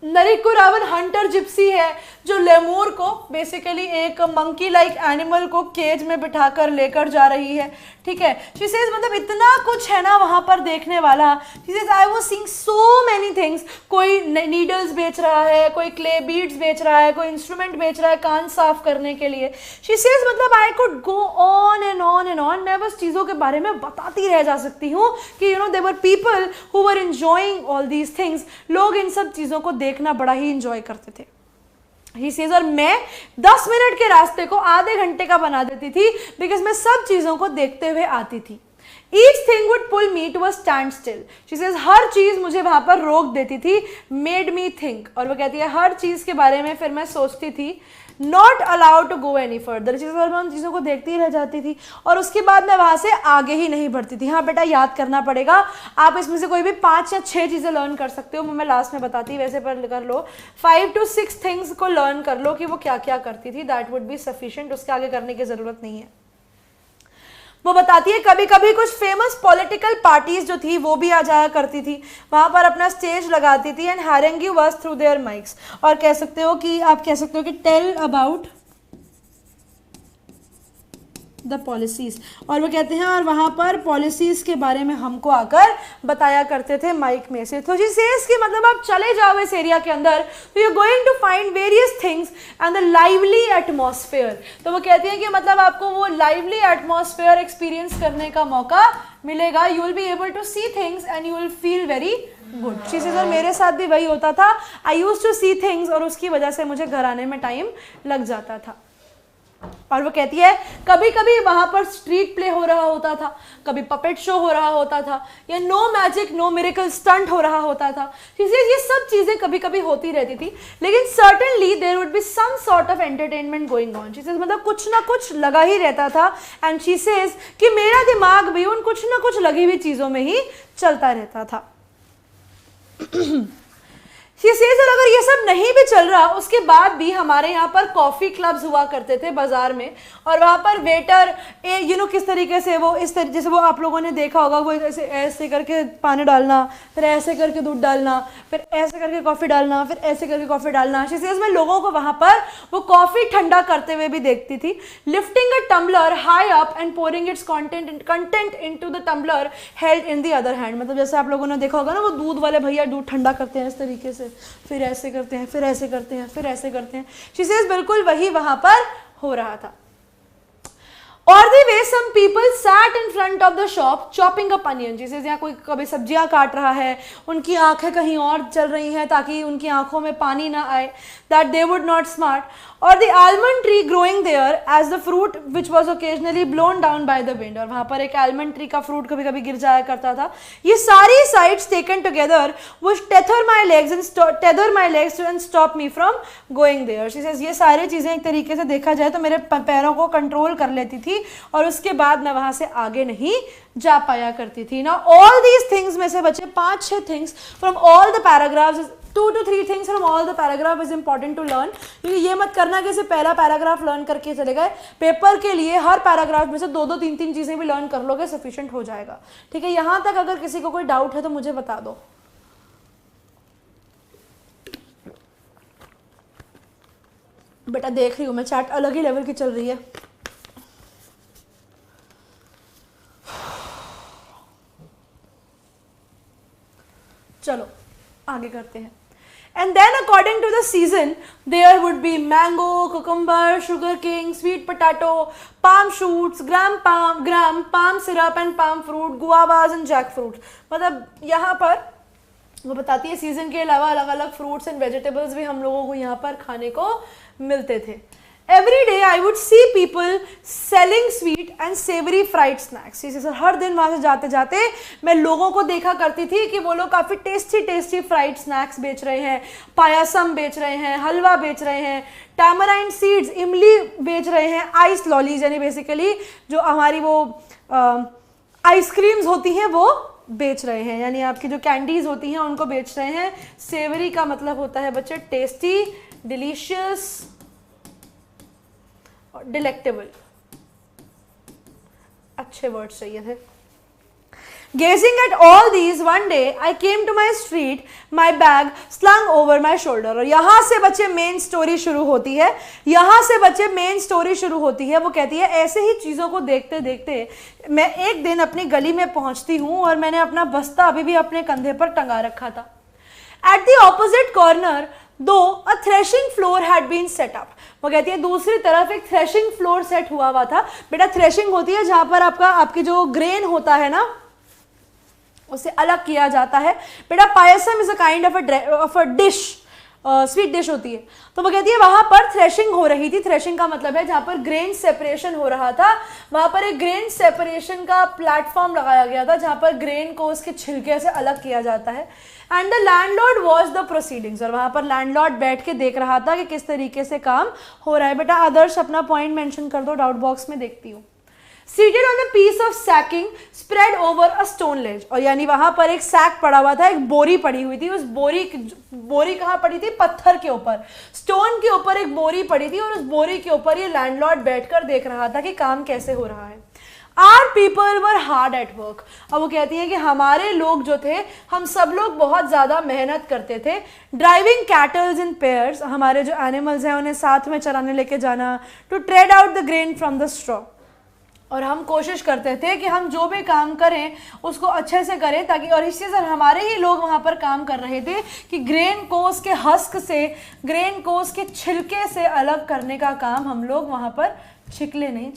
नरिकुरावन हंटर जिप्सी है जो लेमूर को बेसिकली एक मंकी लाइक एनिमल को केज में बिठाकर लेकर जा रही है, ठीक है। शी सेज मतलब इतना कुछ है ना वहां पर देखने वाला। She says I was seeing so many things, कोई नीडल्स बेच रहा है, कोई क्ले बीड्स बेच रहा है, कोई इंस्ट्रूमेंट बेच रहा है कान साफ करने के लिए। शी सेज मतलब I could go on and on and on, मैं बस चीज़ों के बारे में बताती रह जा सकती हूँ कि you know there were people who were enjoying all these things, लोग इन सब चीज़ों को देखना बड़ा ही इंजॉय करते थे। He says, और मैं 10 मिनट के रास्ते को आधे घंटे का बना देती थी बिकॉज मैं सब चीज़ों को देखते हुए आती थी। Each thing would pull me to a standstill. She says, हर चीज़ मुझे वहाँ पर रोक देती थी, made me think, और वो कहती है हर चीज़ के बारे में फिर मैं सोचती थी, not allowed to go any further। मैं उन चीज़ों को देखती ही रह जाती थी और उसके बाद मैं वहाँ से आगे ही नहीं बढ़ती थी। हाँ बेटा याद करना पड़ेगा, आप इसमें से कोई भी 5 या 6 चीज़ें लर्न कर सकते हो, मैं लास्ट में बताती वैसे पर कर लो। 5 to 6 थिंग्स को लर्न कर लो कि वो क्या क्या करती थी, दैट वुड बी सफिशिएंट, उसके आगे करने की ज़रूरत नहीं है। वो बताती है कभी कभी कुछ फेमस पॉलिटिकल पार्टीज जो थी वो भी आ जाया करती थी, वहां पर अपना स्टेज लगाती थी and harangue was through their mics, और कह सकते हो कि टेल अबाउट द पॉलिसीज, और वो कहते हैं और वहाँ पर पॉलिसीज के बारे में हमको आकर बताया करते थे माइक में से। तो जी सेज कि मतलब आप चले जाओ इस एरिया के अंदर तो you going to find various things and the lively atmosphere. तो वो कहती हैं कि मतलब आपको वो लाइवली एटमॉस्फेयर एक्सपीरियंस करने का मौका मिलेगा, you will be able to see things and you will feel very good. She says और मेरे साथ भी वही होता था, I used to see things और उसकी वजह से मुझे घर आने में टाइम लग जाता था। और वो कहती है कभी कभी वहां पर स्ट्रीट प्ले हो रहा होता था, कभी पपेट शो हो रहा होता था, या no magic no miracle stunt हो रहा होता था। ये सब चीजें कभी कभी होती रहती थी, लेकिन certainly there would be some sort of entertainment going on. She says मतलब कुछ ना कुछ लगा ही रहता था एंड शी सेज कि मेरा दिमाग भी उन कुछ ना कुछ लगी हुई चीजों में ही चलता रहता था। She says, और अगर ये सब नहीं भी चल रहा उसके बाद भी हमारे यहाँ पर कॉफ़ी क्लब्स हुआ करते थे बाजार में, और वहाँ पर वेटर किस तरीके से वो जैसे वो आप लोगों ने देखा होगा, वो ऐसे करके पानी डालना, फिर ऐसे करके दूध डालना, फिर ऐसे करके कॉफ़ी डालना, फिर ऐसे करके कॉफ़ी डालना। She says, मैं लोगों को वहाँ पर वो कॉफ़ी ठंडा करते हुए भी देखती थी। Lifting a tumbler high up and pouring its content into the tumbler held in the other hand. मतलब जैसे आप लोगों ने देखा होगा ना, वो दूध वाले भैया दूध ठंडा करते हैं इस तरीके से, फिर ऐसे करते हैं, फिर ऐसे करते हैं, फिर ऐसे करते हैं। She says, बिल्कुल वही वहां पर हो रहा था। और the way some people sat in front of the shop chopping up onion। She says, यहाँ कोई कभी सब्जियां काट रहा है, उनकी आंखें कहीं और चल रही हैं ताकि उनकी आंखों में पानी ना आए, that they would not smart। और the almond tree growing there as the fruit which was occasionally blown down by the wind। और वहाँ पर एक almond tree का fruit कभी कभी गिर जाया करता था। ये सारी sights taken together would tether my legs and stop me from going there। She says, ये सारी चीज़ें एक तरीके से देखा जाए तो मेरे पैरों को कंट्रोल कर लेती थी और उसके बाद मैं वहाँ से आगे नहीं जा पाया करती थी ना। ऑल दीज थिंग्स में से बचे 5-6 things from all the paragraphs, 2 to 3 things from all the paragraph is important to learn. क्योंकि ये मत करना कि सिर्फ पहला पैराग्राफ लर्न करके चले गए, पेपर के लिए हर पैराग्राफ में से 2-2, 3-3 चीजें भी लर्न कर लोगे, सफिशिएंट हो जाएगा। ठीक है, यहां तक अगर किसी को कोई डाउट है तो मुझे बता दो। बेटा देख रही हूं मैं, चैट अलग ही लेवल की चल रही है। चलो आगे करते हैं। And then according to the season there would be mango, cucumber, sugar cane, sweet potato, palm shoots, gram, palm syrup and palm fruit, guavas and jackfruit। मतलब यहाँ पर वो बताती है सीजन के अलावा अलग अलग फ्रूट्स एंड वेजिटेबल्स भी हम लोगों को यहाँ पर खाने को मिलते थे। Every day I would see people selling sweet and savory fried snacks। हर दिन वहाँ से जाते जाते मैं लोगों को देखा करती थी कि वो लोग काफ़ी टेस्टी फ्राइड स्नैक्स बेच रहे हैं, पायासम बेच रहे हैं, हलवा बेच रहे हैं, टैमराइंड सीड्स इमली बेच रहे हैं, आइस लॉलीज यानी बेसिकली जो हमारी वो आइसक्रीम्स होती हैं वो बेच रहे हैं, यानी आपकी जो कैंडीज होती हैं उनको बेच रहे हैं। सेवरी का मतलब होता है बच्चे टेस्टी, डिलीशियस, डिलेक्टेबल, अच्छे वर्ड्स चाहिए थे। Gazing at all these, one day I came to my street, my bag slung over my shoulder. और यहाँ से बच्चे मेन स्टोरी शुरू होती है, यहाँ से बच्चे मेन स्टोरी शुरू होती है। वो कहती है ऐसे ही चीज़ों को देखते देखते मैं एक दिन अपनी गली में पहुँचती हूँ और मैंने अपना बस्ता अभी भी अपने कंधे पर टंगा रखा था। At the opposite corner, though a threshing floor had been set up. वो कहती है दूसरी तरफ एक थ्रेशिंग फ्लोर सेट हुआ था। बेटा थ्रेशिंग होती है जहाँ पर आपकी जो ग्रेन होता है ना उसे अलग किया जाता है। बेटा payasam is a kind of a dish, sweet dish होती है। तो वो कहती है वहां पर थ्रेशिंग हो रही थी। थ्रेशिंग का मतलब है जहां पर ग्रेन सेपरेशन हो रहा था, वहां पर एक ग्रेन सेपरेशन का प्लेटफॉर्म लगाया गया था जहां पर ग्रेन को उसके छिलके से अलग किया जाता है। And the landlord watch the proceedings, और वहां पर लैंडलॉर्ड बैठ के देख रहा था कि किस तरीके से काम हो रहा है। बेटा आदर्श अपना पॉइंट मेंशन कर दो, डाउट बॉक्स में देखती हूँ। Seated on a piece of sacking spread over a stone ledge, और यानी वहां पर एक सैक पड़ा हुआ था, एक बोरी पड़ी हुई थी। उस बोरी कहाँ पड़ी थी? पत्थर के ऊपर, स्टोन के ऊपर एक बोरी पड़ी थी और उस बोरी के ऊपर ये लैंडलॉर्ड बैठकर देख रहा था कि काम कैसे हो रहा है। Our people were hard at work. अब वो कहती है कि हमारे लोग जो थे, हम सब लोग बहुत ज़्यादा मेहनत करते थे। ड्राइविंग कैटल्स इन पेयर्स, हमारे जो एनिमल्स हैं उन्हें साथ में चराने लेके जाना। To tread out the grain from the straw, और हम कोशिश करते थे कि हम जो भी काम करें उसको अच्छे से करें ताकि, और इसी से हमारे ही लोग वहाँ पर काम कर रहे थे कि ग्रेन को उसके हस्क से, ग्रेन को उसके छिलके से अलग करने का काम हम लोग वहाँ पर, छिलके नहीं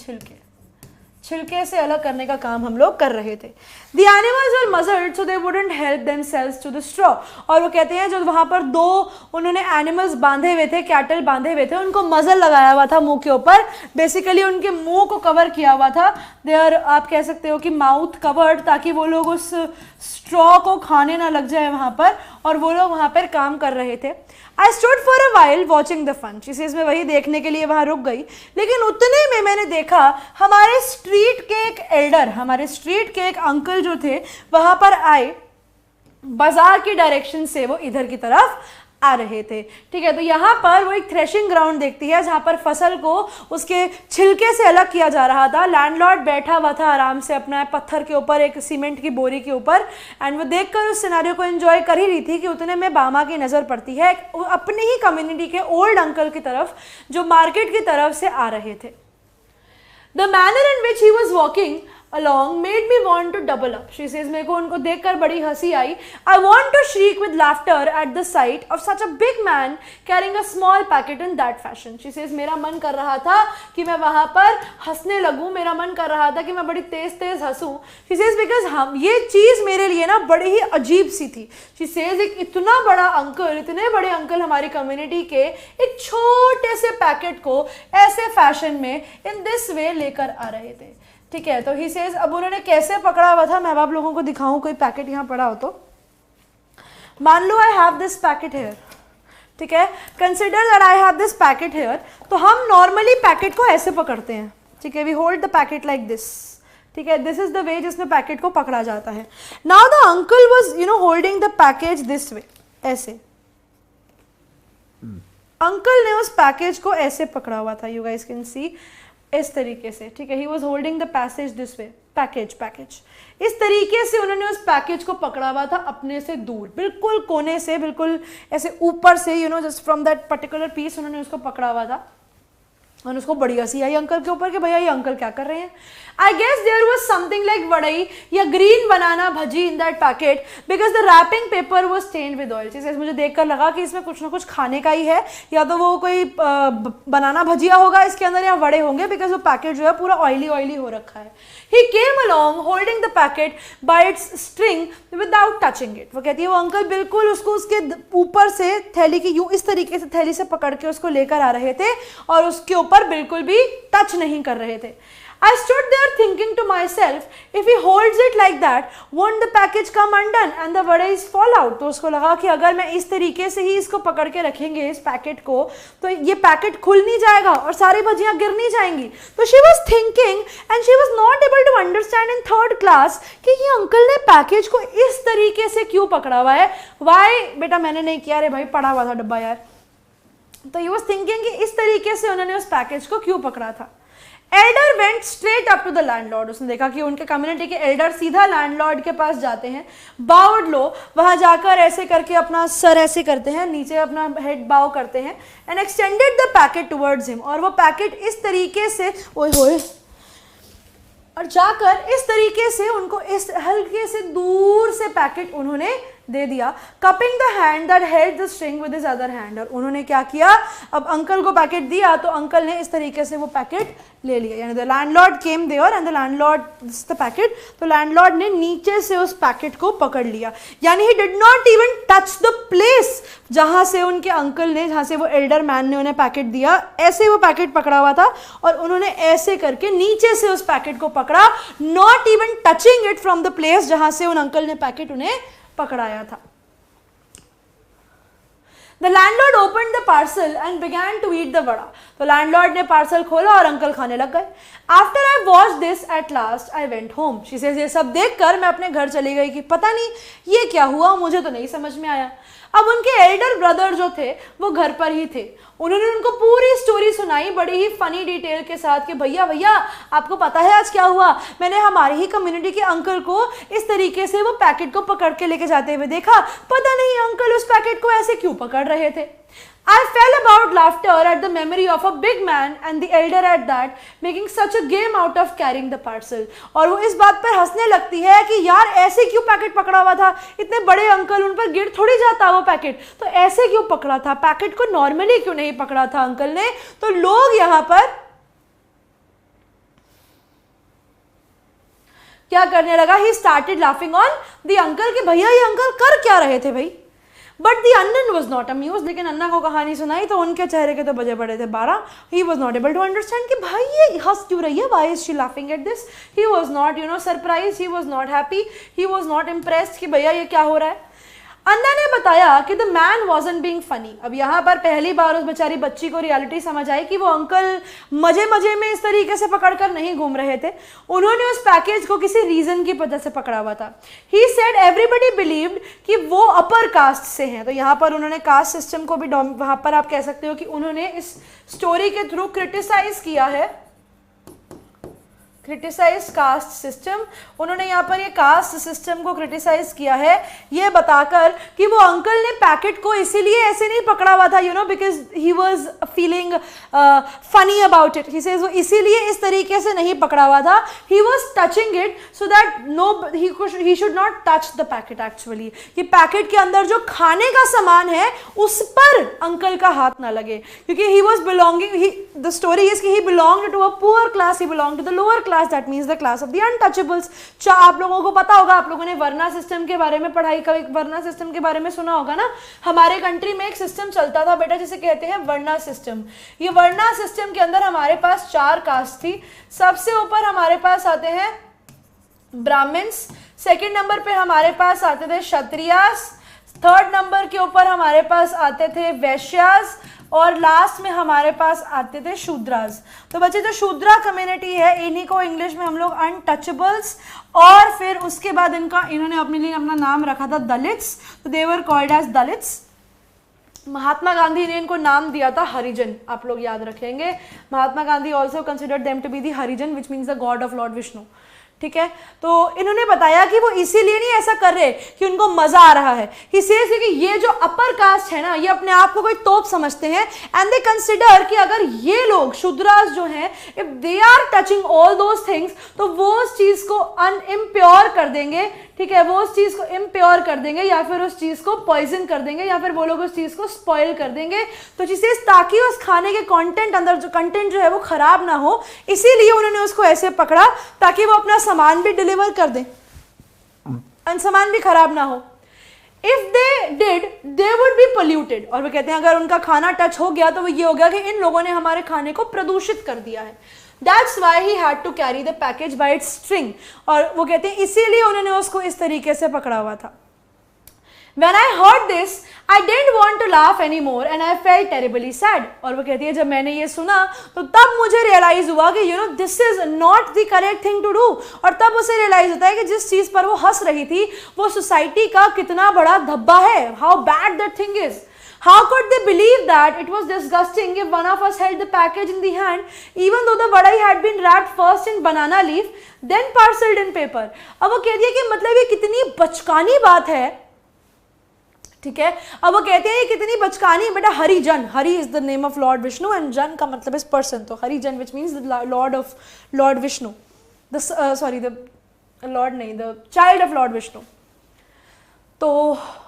छिलके से अलग करने का काम हम लोग कर रहे थे। The animals were muzzled so they wouldn't help themselves to the straw, और वो कहते हैं जो वहाँ पर दो उन्होंने एनिमल्स बांधे हुए थे, कैटल बांधे हुए थे, उनको मजल लगाया हुआ था मुंह के ऊपर, बेसिकली उनके मुंह को कवर किया हुआ था। देयर आप कह सकते हो कि माउथ कवर्ड, ताकि वो लोग उस स्ट्रॉ को खाने ना लग जाए वहाँ पर, और वो लोग वहाँ पर काम कर रहे थे। I stood for a while watching the fun. She says मैं वही देखने के लिए वहाँ रुक गई, लेकिन उतने में मैंने देखा हमारे स्ट्रीट के एक एल्डर, हमारे स्ट्रीट के एक अंकल जो थे वहाँ पर आए, बाजार की डायरेक्शन से वो इधर की तरफ आ रहे थे। ठीक है, तो यहाँ पर वो एक थ्रेशिंग ग्राउंड देखती है जहाँ पर फसल को उसके छिलके से अलग किया जा रहा था। लैंडलॉर्ड बैठा हुआ था आराम से अपना पत्थर के ऊपर, एक सीमेंट की बोरी के ऊपर, एंड वो देखकर उस सिनेरियो को एंजॉय कर ही रही थी कि उतने में बामा की नज़र पड़ती है अपनी ही कम्युनिटी के ओल्ड अंकल की तरफ जो मार्केट की तरफ से आ रहे थे। The manner in which he was walking along made me want to double up. She says मेरे को उनको देखकर बड़ी हंसी आई। I want to shriek with laughter at the sight of such a big man carrying a small packet in that fashion. She says मेरा मन कर रहा था कि मैं वहाँ पर हंसने लगूँ, मेरा मन कर रहा था कि मैं बड़ी तेज तेज हंसूँ। She says because हम ये चीज़ मेरे लिए ना बड़ी ही अजीब सी थी। She says एक इतना बड़ा अंकल, इतने बड़े अंकल हमारी कम्युनिटी के एक छोटे से पैकेट को ऐसे फैशन में इन दिस वे लेकर आ रहे थे। ठीक है, तो ही सेज अब उन्होंने कैसे पकड़ा हुआ था मैं आप लोगों को दिखाऊं, कोई पैकेट यहाँ पड़ा हो तो मान लो I have this packet here. ठीक है, consider that I have this packet here. तो हम नॉर्मली पैकेट को ऐसे पकड़ते हैं। ठीक है, we hold the packet like this. ठीक है, दिस इज द वे जिसमें पैकेट को पकड़ा जाता है। Now the uncle was holding the package this way, ऐसे अंकल ने उस पैकेज को ऐसे पकड़ा हुआ था, यू गाइस कैन सी, इस तरीके से। ठीक है, he was holding the passage this way, package इस तरीके से उन्होंने उस पैकेज को पकड़ा हुआ था अपने से दूर, बिल्कुल कोने से, बिल्कुल ऐसे ऊपर से, just from that particular piece उन्होंने उसको पकड़ा हुआ था। और उसको बड़ी हंसी आई अंकल के ऊपर कि भैया ये अंकल क्या कर रहे हैं। I guess there was something like vadai या green banana bhajji in that packet because the wrapping paper was stained with oil. जैसे मुझे देखकर लगा कि इसमें कुछ ना कुछ खाने का ही है, या तो वो कोई बनाना भजिया होगा इसके अंदर या वड़े होंगे, बिकॉज वो पैकेट जो है पूरा ऑयली हो रखा है। He came along holding the packet by its string without touching it. वो कहती है वो अंकल बिल्कुल उसको उसके ऊपर से थैली की यूं इस तरीके से थैली से पकड़ के उसको लेकर आ रहे थे और उसके ऊपर बिल्कुल भी टच नहीं कर रहे थे। I stood there thinking to myself, if he holds it like that, won't the package come undone and the vades fall out? तो उसको लगा कि अगर मैं इस तरीके से ही इसको पकड़ के रखेंगे इस पैकेट को तो ये पैकेट खुल नहीं जाएगा और सारी भजियां गिर नहीं जाएंगी। तो she was thinking and she was not able to understand in third class कि ये अंकल ने पैकेज को इस तरीके से क्यों पकड़ा हुआ है। Why? बेटा मैंने नहीं किया रे भाई, पड़ा हुआ था डब्बा यार। तो he was thinking कि इस तरीके से उन्होंने उस पैकेज को क्यों पकड़ा था। Elder went straight up to the landlord, उसने देखा कि उनके कम्युनिटी के एल्डर सीधा लैंडलॉर्ड के पास जाते हैं, बाउड लो, वहां जाकर ऐसे करके अपना सर ऐसे करते हैं, नीचे अपना हेड बाउ करते हैं, and extended the packet towards him, और वो पैकेट इस तरीके से ओए होए, और जाकर इस तरीके से उनको इस हल्के से दूर से पैकेट उन्होंने दे दिया, cupping the hand that held the string with his other hand, और उन्होंने क्या किया, अब अंकल को पैकेट दिया तो अंकल ने इस तरीके से वो पैकेट ले लिया, यानी the landlord came there and the landlord this the packet, तो लैंडलॉर्ड ने नीचे से उस पैकेट को पकड़ लिया, यानी he did not even touch the place जहां से उनके अंकल ने, जहां से वो एल्डर मैन ने उन्हें पैकेट दिया, ऐसे वो पैकेट पकड़ा हुआ था और उन्होंने ऐसे करके नीचे से उस पैकेट को पकड़ा, not even touching it from the place जहां से उन अंकल ने पैकेट उन्हें पकड़ाया था. The landlord opened the parcel and began to eat the vada. तो लैंडलॉर्ड ने पार्सल खोला और अंकल खाने लग गए. After I watched this at last, I went home. She says, ये सब देखकर मैं अपने घर चली गई कि पता नहीं ये क्या हुआ, मुझे तो नहीं समझ में आया. अब उनके एल्डर ब्रदर जो थे वो घर पर ही थे. उन्होंने उनको पूरी स्टोरी सुनाई बड़ी ही फनी डिटेल के साथ कि भैया भैया आपको पता है आज क्या हुआ, मैंने हमारी ही कम्युनिटी के अंकल को इस तरीके से वो पैकेट को पकड़ के लेके जाते हुए देखा, पता नहीं अंकल उस पैकेट को ऐसे क्यों पकड़ रहे थे. I fell about laughter at the memory of a big man and the elder at that, making such a game out of carrying the parcel. और वो इस बात पर हंसने लगती है कि यार ऐसे क्यों पैकेट पकड़ा हुआ था, इतने बड़े अंकल, उन पर गिर थोड़ी जाता वो पैकेट, तो ऐसे क्यों पकड़ा था, पैकेट को नॉर्मली क्यों नहीं पकड़ा था अंकल ने. तो लोग यहाँ पर क्या करने लगा, he started laughing on the uncle कि भैया ये अंकल कर क्या रहे थे भाई. बट दी अन्नन वॉज नॉट अम्यूज, लेकिन अन्ना को कहानी सुनाई तो उनके चेहरे के तो बजे पड़े थे 12. He was not able to understand कि भाई ये हंस क्यों रही है, why is she laughing at this. He was not surprise, he was not happy, he was not impressed कि भैया ये क्या हो रहा है. अन्ना ने बताया कि the man wasn't being funny. अब यहाँ पर पहली बार उस बेचारी बच्ची को रियलिटी समझ आई कि वो अंकल मजे मजे में इस तरीके से पकड़कर नहीं घूम रहे थे, उन्होंने उस पैकेज को किसी रीजन की वजह से पकड़ा हुआ था. ही सेड एवरीबडी बिलीव्ड कि वो अपर कास्ट से हैं. तो यहाँ पर उन्होंने कास्ट सिस्टम को भी वहाँ पर आप कह सकते हो कि उन्होंने इस स्टोरी के थ्रू क्रिटिसाइज किया है, क्रिटिसाइज कास्ट सिस्टम. उन्होंने यहाँ पर ये कास्ट सिस्टम को क्रिटिसाइज किया है ये बताकर कि वो अंकल ने पैकेट को इसीलिए ऐसे नहीं पकड़ा हुआ था, because he was feeling funny about it. He says वो इसीलिए इस तरीके से नहीं पकड़ा हुआ था, he was touching it so that he should not touch the packet actually, कि पैकेट के अंदर जो खाने का सामान है उस पर अंकल का हाथ ना लगे, क्योंकि he was belonging, the story is कि he belonged to a poor class, he belonged to the lower class, that means the class of the untouchables. आप लोगों को पता होगा, आप लोगों ने वर्ना सिस्टम के बारे में पढ़ाई, कभी वर्ना सिस्टम के बारे में सुना होगा ना. हमारे कंट्री में एक सिस्टम चलता था बेटा जिसे कहते हैं वर्ना सिस्टम. ये वर्ना सिस्टम के अंदर हमारे पास 4 कास्ट थी. सबसे ऊपर हमारे पास आते हैं ब्राह्मण्स, सेकंड नंबर पे हमारे पास आते थे क्षत्रियास, थर्ड नंबर के ऊपर हमारे पास आते थे वैश्यास, और लास्ट में हमारे पास आते थे शूद्रास. तो बच्चे जो शूद्रा कम्युनिटी है इन्हीं को इंग्लिश में हम लोग अनटचेबल्स, और फिर उसके बाद इन्होंने अपने लिए अपना नाम रखा था दलित्स. तो दे were called as Dalits. Mahatma Gandhi ने इनको नाम दिया था हरिजन, आप लोग याद रखेंगे. Mahatma Gandhi also considered them to be the Harijan which means the god of lord Vishnu. ठीक है, तो इन्होंने बताया कि वो इसीलिए नहीं ऐसा कर रहे कि उनको मजा आ रहा है. ही सेज कि ये जो अपर कास्ट है ना, ये अपने आप को कोई तोप समझते हैं, एंड दे कंसिडर कि अगर ये लोग शूद्रास जो हैं, if they are touching all those things, तो वो उस चीज को अनइम्प्योर कर देंगे. ठीक है, वो उस चीज को इम्प्योर कर देंगे, या फिर उस चीज को पॉइजन कर देंगे, या फिर वो लोग उस चीज को स्पॉइल कर देंगे. तो जिससे ताकि उस खाने के कंटेंट अंदर जो कंटेंट जो है वो खराब ना हो, इसीलिए उन्होंने उसको ऐसे पकड़ा ताकि वो अपना सामान भी डिलीवर कर दें, सामान भी खराब ना हो. If they did they would be polluted. और वो कहते हैं अगर उनका खाना टच हो गया तो वो ये हो गया कि इन लोगों ने हमारे खाने को प्रदूषित कर दिया है. That's why he had to carry the package by its string. और वो कहते हैं इसीलिए उन्होंने उसको इस तरीके से पकड़ा हुआ था. When I heard this, I didn't want to laugh anymore and I felt terribly sad. और वो कहती है जब मैंने ये सुना तो तब मुझे रियलाइज हुआ कि this is not the correct thing to do. और तब उसे रियलाइज होता है कि जिस चीज पर वो हंस रही थी वो सोसाइटी का कितना बड़ा धब्बा है. How bad that thing is. How could they believe that it was disgusting if one of us held the package in the hand, even though the vadai had been wrapped first in banana leaf, then parceled in paper? अब वो कहती है कि मतलब ये कितनी बचकानी बात है, ठीक है. अब वो कहते हैं कितनी बचकानी बेटा. Harijan, Hari is the name of lord Vishnu and जन का मतलब इज पर्सन, तो Harijan which means lord Vishnu, sorry the lord नहीं, the child of lord Vishnu. तो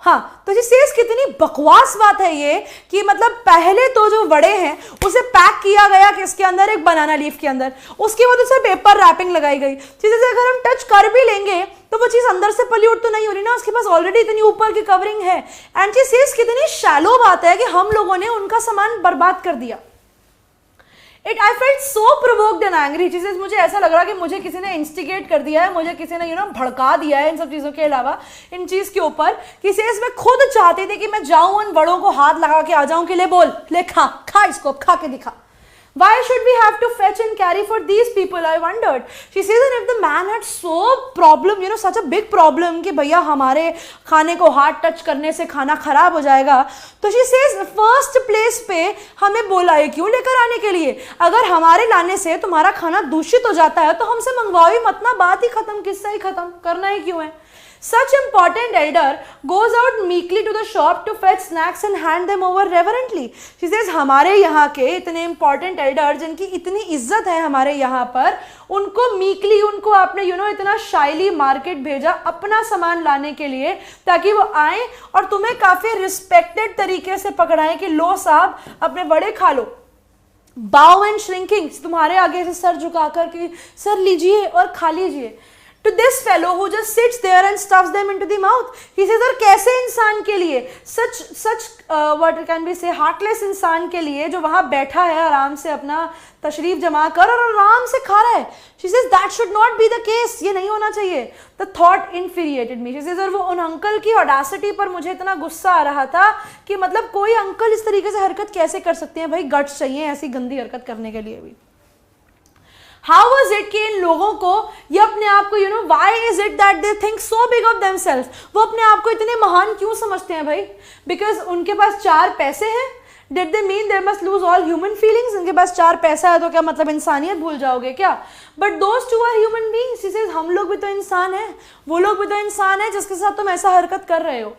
हाँ, तो जी सेज कितनी बकवास बात है ये कि मतलब पहले तो जो वड़े हैं उसे पैक किया गया किसके अंदर, एक बनाना लीफ के अंदर, उसके बाद उसे पेपर रैपिंग लगाई गई. चीजें अगर हम टच कर भी लेंगे तो वो चीज अंदर से पल्यूट तो नहीं हो रही ना, उसके पास ऑलरेडी इतनी ऊपर की कवरिंग है. एंड जी सेज कितनी शैलो बात है कि हम लोगों ने उनका सामान बर्बाद कर दिया. I felt so provoked and angry. चीजें मुझे ऐसा लग रहा कि मुझे किसी ने इंस्टिगेट कर दिया है, मुझे किसी ने भड़का दिया है इन सब चीजों के अलावा, इन चीज के ऊपर. किसी मैं खुद चाहती थी कि मैं जाऊं उन बड़ों को हाथ लगा के आ जाऊं कि ले बोल, ले खा इसको, खा के दिखा. Why should we have to fetch and carry for these people? I wondered. She says that if the man had so problem, such a big problem कि भैया हमारे खाने को हाथ टच करने से खाना खराब हो जाएगा, तो she says first place पे हमें बोला है क्यों लेकर आने के लिए. अगर हमारे लाने से तुम्हारा खाना दूषित हो जाता है तो हमसे मंगवाओ ही मत ना, बात ही खत्म, किस्सा ही खत्म, करना ही क्यों है. Such important elder goes out meekly to the shop to fetch snacks and hand them over reverently. She says हमारे यहाँ के इतने important elder जिनकी इतनी इज्जत है हमारे यहाँ पर, उनको meekly, उनको आपने इतना शाइली मार्केट भेजा अपना सामान लाने के लिए ताकि वो आए और तुम्हें काफी रिस्पेक्टेड तरीके से पकड़ाएं कि लो साहब अपने बड़े खा लो. Bow and shrinking, तुम्हारे आगे से सर झुकाकर कि सर लीजिए और खा लीजिए. To this fellow who just sits there and stuffs them into the mouth. He says, और कैसे इंसान के लिए, such what can we say, heartless इंसान के लिए जो वहाँ बैठा है आराम से अपना तशरीफ जमा कर और आराम से खा रहा है. She says that should not be the case. ये नहीं होना चाहिए. The thought infuriated me. She says और वो उन अंकल की ऑडासिटी पर मुझे इतना गुस्सा आ रहा था कि मतलब कोई अंकल इस तरीके से हरकत कैसे कर सकते हैं. भाई गट्स चाहिए ऐसी गंदी हरकत करने के लिए भी. How was it कि इन लोगों को ये अपने आप को why is it that they think so big of themselves? वो अपने आप को इतने महान क्यों समझते हैं भाई? Because उनके पास 4 पैसे हैं. Did they mean they must lose all human feelings? उनके पास 4 पैसा है तो क्या मतलब इंसानियत भूल जाओगे क्या? But those two are human beings. He says हम लोग भी तो इंसान हैं, वो लोग भी तो इंसान हैं जिसके साथ तुम ऐसा हरकत कर रहे हो.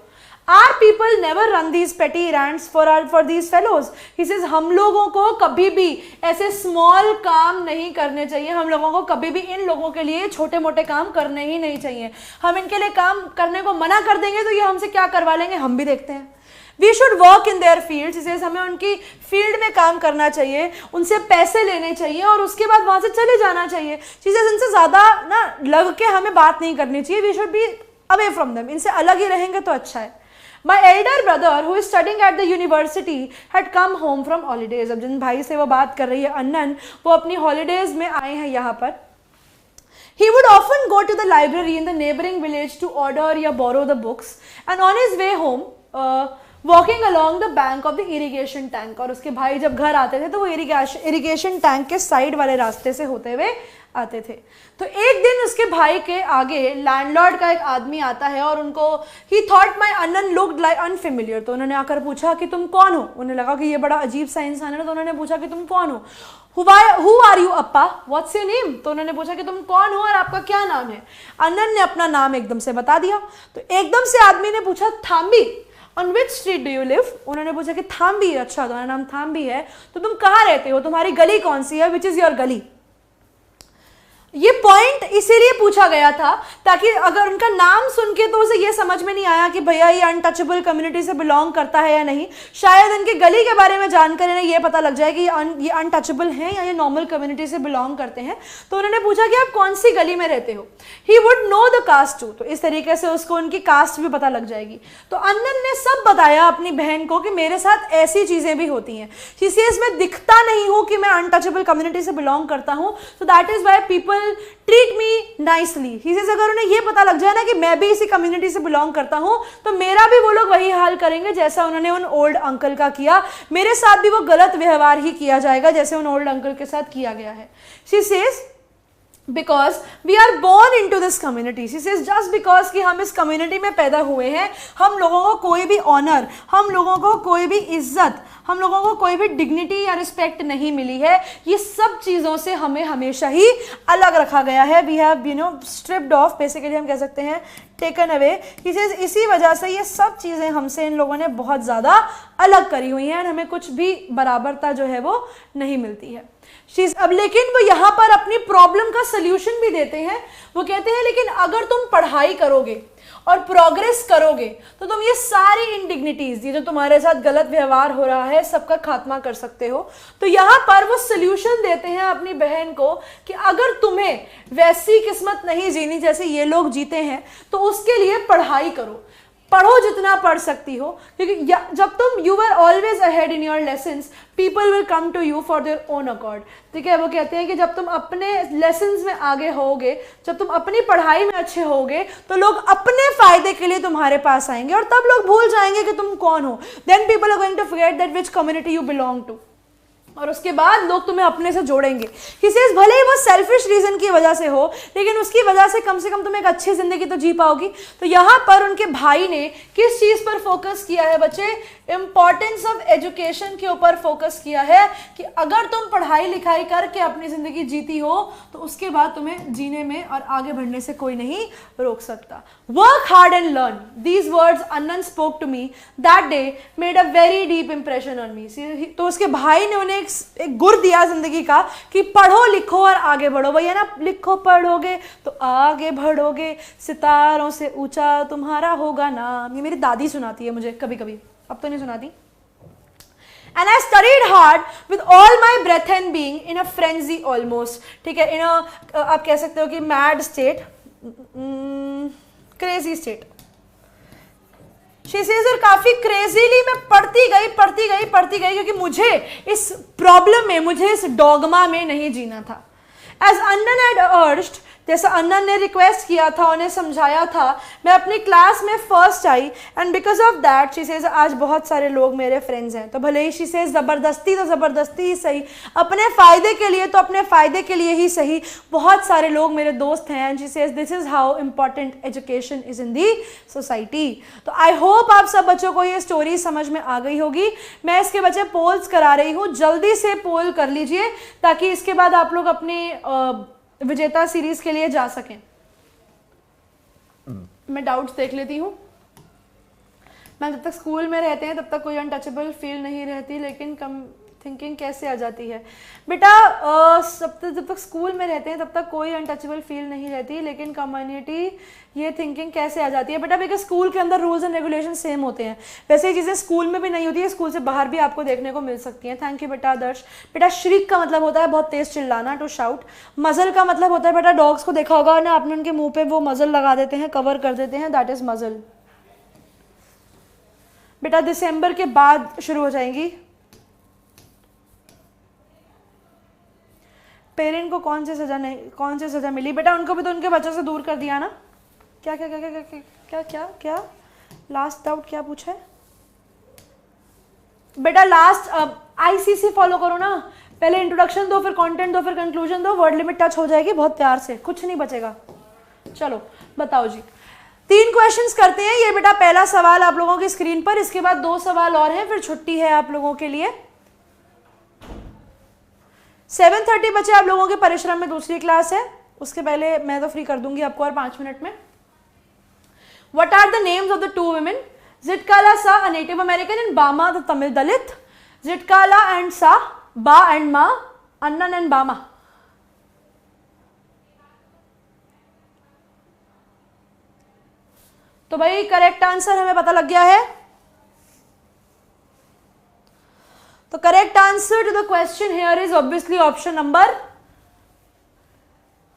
Our people never run these petty errands for these fellows. He says हम लोगों को कभी भी ऐसे small काम नहीं करने चाहिए. हम लोगों को कभी भी इन लोगों के लिए छोटे मोटे काम करने ही नहीं चाहिए. हम इनके लिए काम करने को मना कर देंगे तो ये हमसे क्या करवा लेंगे हम भी देखते हैं. We should work in their fields. He says हमें उनकी फील्ड में काम करना चाहिए, उनसे पैसे लेने चाहिए और उसके बाद वहां से चले जाना चाहिए. चीजें इनसे ज्यादा ना लग के हमें बात नहीं करनी चाहिए. We should be away from them. इनसे अलग ही रहेंगे तो अच्छा है. My elder brother, who is studying at the university, had come home from holidays. अब जिन भाई से वो बात कर रही है अन्नन, वो अपनी holidays में आए हैं यहाँ पर. He would often go to the library in the neighboring village to order or borrow the books, and on his way home, walking along the bank of the irrigation tank. और उसके भाई जब घर आते थे तो वो irrigation tank के साइड वाले रास्ते से होते हुए आते थे. तो एक दिन उसके भाई के आगे लैंडलॉर्ड का एक आदमी आता है और उनको ही thought my Annan looked like unfamiliar. तो उन्होंने आकर पूछा कि तुम कौन हो. उन्हें लगा कि ये बड़ा अजीब सा इंसान है, तो उन्होंने पूछा कि तुम कौन हो. हु आर यू अप्पा, व्हाट्स योर नेम. तो उन्होंने पूछा कि तुम कौन हो और आपका क्या नाम है. अनन ने अपना नाम एकदम से बता दिया. तो एकदम से आदमी ने पूछा thambi, on which street do you live. उन्होंने पूछा कि थाम्बी. अच्छा तुम्हारा नाम थाम्बी है, तो तुम कहाँ रहते हो, तुम्हारी गली कौन सी है, विच इज योर गली. ये पॉइंट इसीलिए पूछा गया था ताकि अगर उनका नाम सुन के तो उसे ये समझ में नहीं आया कि भैया ये अनटचेबल कम्युनिटी से बिलोंग करता है या नहीं. शायद इनके गली के बारे में जानकर इन्हें ये पता लग जाए कि ये अनटचेबल हैं या ये नॉर्मल कम्युनिटी से बिलोंग करते हैं. तो उन्होंने पूछा कि आप कौन सी गली में रहते हो. He would know the caste too. तो इस तरीके से उसको उनकी कास्ट भी पता लग जाएगी. तो अन्नन ने सब बताया अपनी बहन को कि मेरे साथ ऐसी चीजें भी होती हैं. मैं दिखता नहीं हूं कि मैं अनटचेबल कम्युनिटी से बिलोंग करता हूं, so that is why people treat me nicely. He says अगर उन्हें ये पता लग जाए ना कि मैं भी इसी कम्युनिटी से बिलोंग करता हूं तो मेरा भी वो लोग वही हाल करेंगे जैसा उन्होंने उन ओल्ड अंकल का किया. मेरे साथ भी वो गलत व्यवहार ही किया जाएगा जैसे उन ओल्ड अंकल के साथ किया गया है. She says because we are born into this community, she says just because कि हम इस कम्युनिटी में पैदा हुए हैं, हम लोगों को कोई भी ऑनर, हम लोगों को कोई भी इज्जत, हम लोगों को कोई भी डिग्निटी या रिस्पेक्ट नहीं मिली है, ये सब चीज़ों से हमें हमेशा ही अलग रखा गया है, we have stripped off, basically हम कह सकते हैं टेकन अवे, इसी वजह से ये सब चीज़ें हमसे इन लोगों ने बहुत ज़्यादा अलग करी हुई हैं, हमें कुछ भी बराबरता जो है वो नहीं मिलती है। अब लेकिन वो यहाँ पर अपनी प्रॉब्लम का सल्यूशन भी देते हैं, वो कहते हैं लेकिन अगर तुम पढ़ाई करोगे और प्रोग्रेस करोगे तो तुम ये सारी इंडिग्निटीज, ये जो तुम्हारे साथ गलत व्यवहार हो रहा है, सबका खात्मा कर सकते हो। तो यहाँ पर वो सल्यूशन देते हैं अपनी बहन को कि अगर तुम्हें वैसी किस्मत नहीं जीनी जैसे ये लोग जीते हैं तो उसके लिए पढ़ाई करो, पढ़ो जितना पढ़ सकती हो, क्योंकि जब तुम you are always ahead in your lessons, people will come to you for their own accord. ठीक है, वो कहते हैं कि जब तुम अपने लेसन्स में आगे होगे, जब तुम अपनी पढ़ाई में अच्छे होगे, तो लोग अपने फायदे के लिए तुम्हारे पास आएंगे और तब लोग भूल जाएंगे कि तुम कौन हो। Then people are going to forget that which community you belong to, और उसके बाद लोग तुम्हें अपने से जोड़ेंगे। किसी भले ही वो सेल्फिश रीजन की वजह से हो, लेकिन उसकी वजह से कम तुम एक अच्छी जिंदगी तो जी पाओगी। तो यहाँ पर उनके भाई ने किस चीज पर फोकस किया है बच्चे? इंपॉर्टेंस ऑफ एजुकेशन के ऊपर फोकस किया है कि अगर तुम पढ़ाई लिखाई करके अपनी जिंदगी जीती हो तो उसके बाद तुम्हें जीने में और आगे बढ़ने से कोई नहीं रोक सकता। Work hard and learn, these words Annan spoke to me that day, made a very deep impression on me. तो उसके भाई ने उन्हें एक गुर दिया जिंदगी का कि पढ़ो लिखो और आगे बढ़ो। वही है ना, लिखो पढ़ोगे तो आगे बढ़ोगे, सितारों से ऊंचा तुम्हारा होगा नाम। ये मेरी दादी सुनाती है मुझे कभी कभी, अब तो नहीं सुनाती। And I studied hard with all my breath and being in a frenzy almost, ठीक है, in a आप कह सकते हो कि mad state, crazy state। She says, और काफी क्रेजीली मैं पढ़ती गई क्योंकि मुझे इस प्रॉब्लम में, मुझे इस डॉगमा में नहीं जीना था। As Annan had urged, जैसा अन्नन ने रिक्वेस्ट किया था, उन्हें समझाया था, मैं अपनी क्लास में first I and because of that she says आज बहुत सारे लोग मेरे फ्रेंड्स हैं। तो भले ही शी सेज ज़बरदस्ती तो ज़बरदस्ती ही सही, अपने फ़ायदे के लिए तो अपने फ़ायदे के लिए ही सही, बहुत सारे लोग मेरे दोस्त हैं। And she says this is how important education is in the society. तो आई होप आप सब बच्चों को ये स्टोरी समझ में आ गई होगी। मैं इसके बच्चे पोल्स करा रही हूँ, जल्दी से पोल कर लीजिए ताकि इसके बाद आप लोग अपनी विजेता सीरीज के लिए जा सकें। मैं डाउट्स देख लेती हूँ। मैम जब तक स्कूल में रहते हैं तब तक कोई अनटचेबल फील नहीं रहती, लेकिन कम थिंकिंग कैसे आ जाती है? बेटा जब तक स्कूल में रहते हैं तब तक कोई अनटचेबल फील नहीं रहती, लेकिन कम्युनिटी ये थिंकिंग कैसे आ जाती है? बेटा बिकॉज स्कूल के अंदर रूल्स एंड रेगुलेशन सेम होते हैं, वैसे ही चीज़ें स्कूल में भी नहीं होती है, स्कूल से बाहर भी आपको देखने को मिल सकती हैं। थैंक यू बेटा आदर्श। बेटा श्रीक का मतलब होता है बहुत तेज चिल्लाना, टू शाउट। मजल का मतलब होता है, बेटा डॉग्स को देखा होगा ना आपने, उनके मुंह पे वो मजल लगा देते हैं, कवर कर देते हैं, दैट इज मजल। बेटा दिसंबर के बाद शुरू हो जाएंगी। पेरेंट को कौन सी सजा मिली? बेटा उनको भी तो उनके बच्चों से दूर कर दिया ना। क्या क्या क्या क्या क्या क्या क्या क्या लास्ट डाउट क्या पूछा है बेटा? लास्ट आईसीसी फॉलो करो ना, पहले इंट्रोडक्शन दो, फिर कंटेंट दो, फिर कंक्लूजन दो, वर्ड लिमिट टच हो जाएगी बहुत प्यार से, कुछ नहीं बचेगा। चलो बताओ जी, 3 क्वेश्चंस करते हैं। ये बेटा पहला सवाल आप लोगों की स्क्रीन पर, इसके बाद 2 सवाल और हैं, फिर छुट्टी है आप लोगों के लिए। 7:30 बचे आप लोगों के परिश्रम में दूसरी क्लास है, उसके पहले मैं तो फ्री कर दूंगी आपको और 5 मिनट में। What are the names of the 2 women? Zitkala Sa, a Native American, and Bama, the Tamil Dalit. Zitkala and Sa, Ba and Ma, Annan and Bama. तो भाई करेक्ट आंसर हमें पता लग गया है। तो correct answer to the question here is obviously option number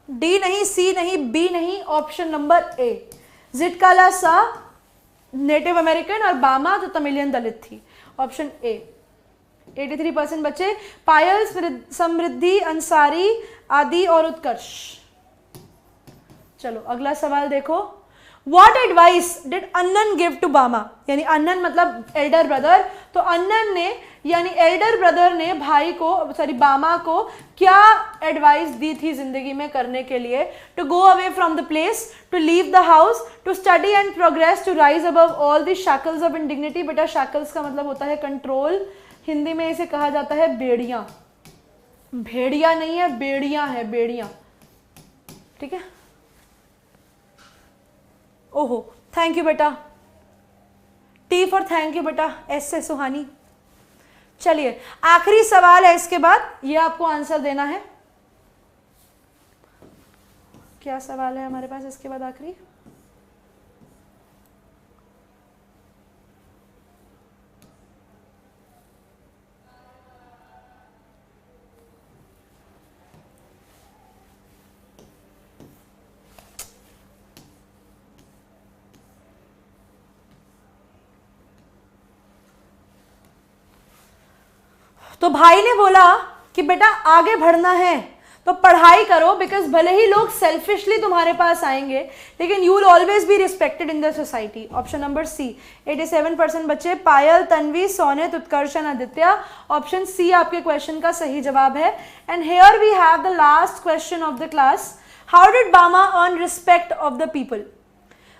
D, नहीं C नहीं बी नहीं, ऑप्शन नंबर ए। जिटकाला सा नेटिव अमेरिकन और बामा जो तमिलियन दलित थी, ऑप्शन ए। 83% बच्चे। पायल, समृद्धि, अंसारी, आदि और उत्कर्ष। चलो अगला सवाल देखो। What advice did अन्नन give to बामा? यानी अन्नन मतलब एल्डर ब्रदर, तो अन्नन ने यानी एल्डर ब्रदर ने भाई को, सॉरी बामा को क्या एडवाइस दी थी जिंदगी में करने के लिए? To go away from the place, to leave the house, to study and progress, to rise above all the shackles of indignity. बेटा शैकल्स का मतलब होता है कंट्रोल, हिंदी में इसे कहा जाता है बेड़ियां। भेड़िया नहीं है, बेड़ियां है, बेड़ियां, ठीक है। ओहो, थैंक यू बेटा, टी फॉर थैंक यू बेटा, एस से सुहानी। चलिए आखिरी सवाल है इसके बाद, ये आपको आंसर देना है। क्या सवाल है हमारे पास इसके बाद आखिरी? तो भाई ने बोला कि बेटा आगे बढ़ना है तो पढ़ाई करो, बिकॉज भले ही लोग सेल्फिशली तुम्हारे पास आएंगे लेकिन you will always be respected in the society. Option number C, 87% बच्चे, पायल, तन्वी, सोनित, उत्कर्षण, आदित्य। ऑप्शन सी आपके क्वेश्चन का सही जवाब है। And here we have the last question of the class, how did Bama earn respect of the people?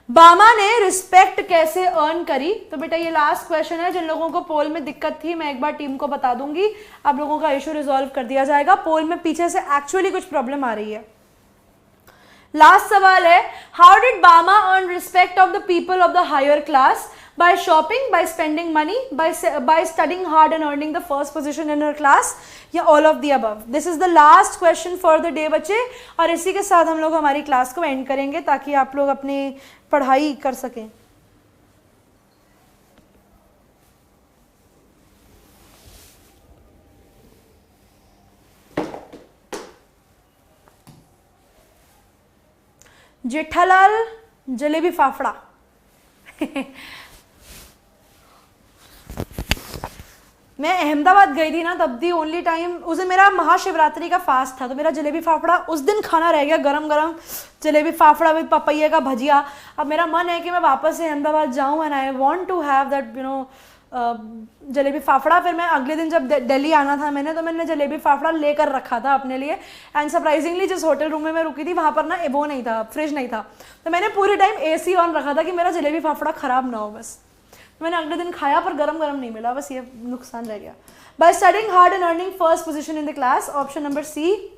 Bama ने respect कैसे earn करी? तो बेटा ये लास्ट क्वेश्चन है। जिन लोगों को पोल में दिक्कत थी मैं एक बार टीम को बता दूंगी, आप लोगों का इशू रिजॉल्व कर दिया जाएगा। पोल में पीछे से एक्चुअली कुछ प्रॉब्लम आ रही है। लास्ट सवाल है, how did Bama earn respect of the people of the higher class? By shopping, by spending money, by studying hard and earning the first position in her class, या all of the above? This is the last question for the day बच्चे, और इसी के साथ हम लोग हमारी class को एंड करेंगे ताकि आप लोग अपनी पढ़ाई कर सकें। जेठालाल जलेबी फाफड़ा मैं अहमदाबाद गई थी ना, तब दी ओनली टाइम, उस दिन मेरा महाशिवरात्रि का फास्ट था तो मेरा जलेबी फाफड़ा उस दिन खाना रह गया, गरम गरम जलेबी फाफड़ा विद पपैये का भजिया। अब मेरा मन है कि मैं वापस से अहमदाबाद जाऊं and I want to have that jalebi fafda. फिर मैं अगले दिन जब दिल्ली आना था तो मैंने जलेबी फाफड़ा लेकर रखा था अपने लिए। एंड सरप्राइजिंगली जिस होटल रूम में मैं रुकी थी वहाँ पर ना वो नहीं था, फ्रिज नहीं था, तो मैंने पूरे टाइम AC ऑन रखा था कि मेरा जलेबी फाफड़ा खराब ना हो। बस मैंने अगले दिन खाया पर गरम गरम नहीं मिला, बस ये नुकसान रह गया। By studying hard and earning first position in the class, option number C,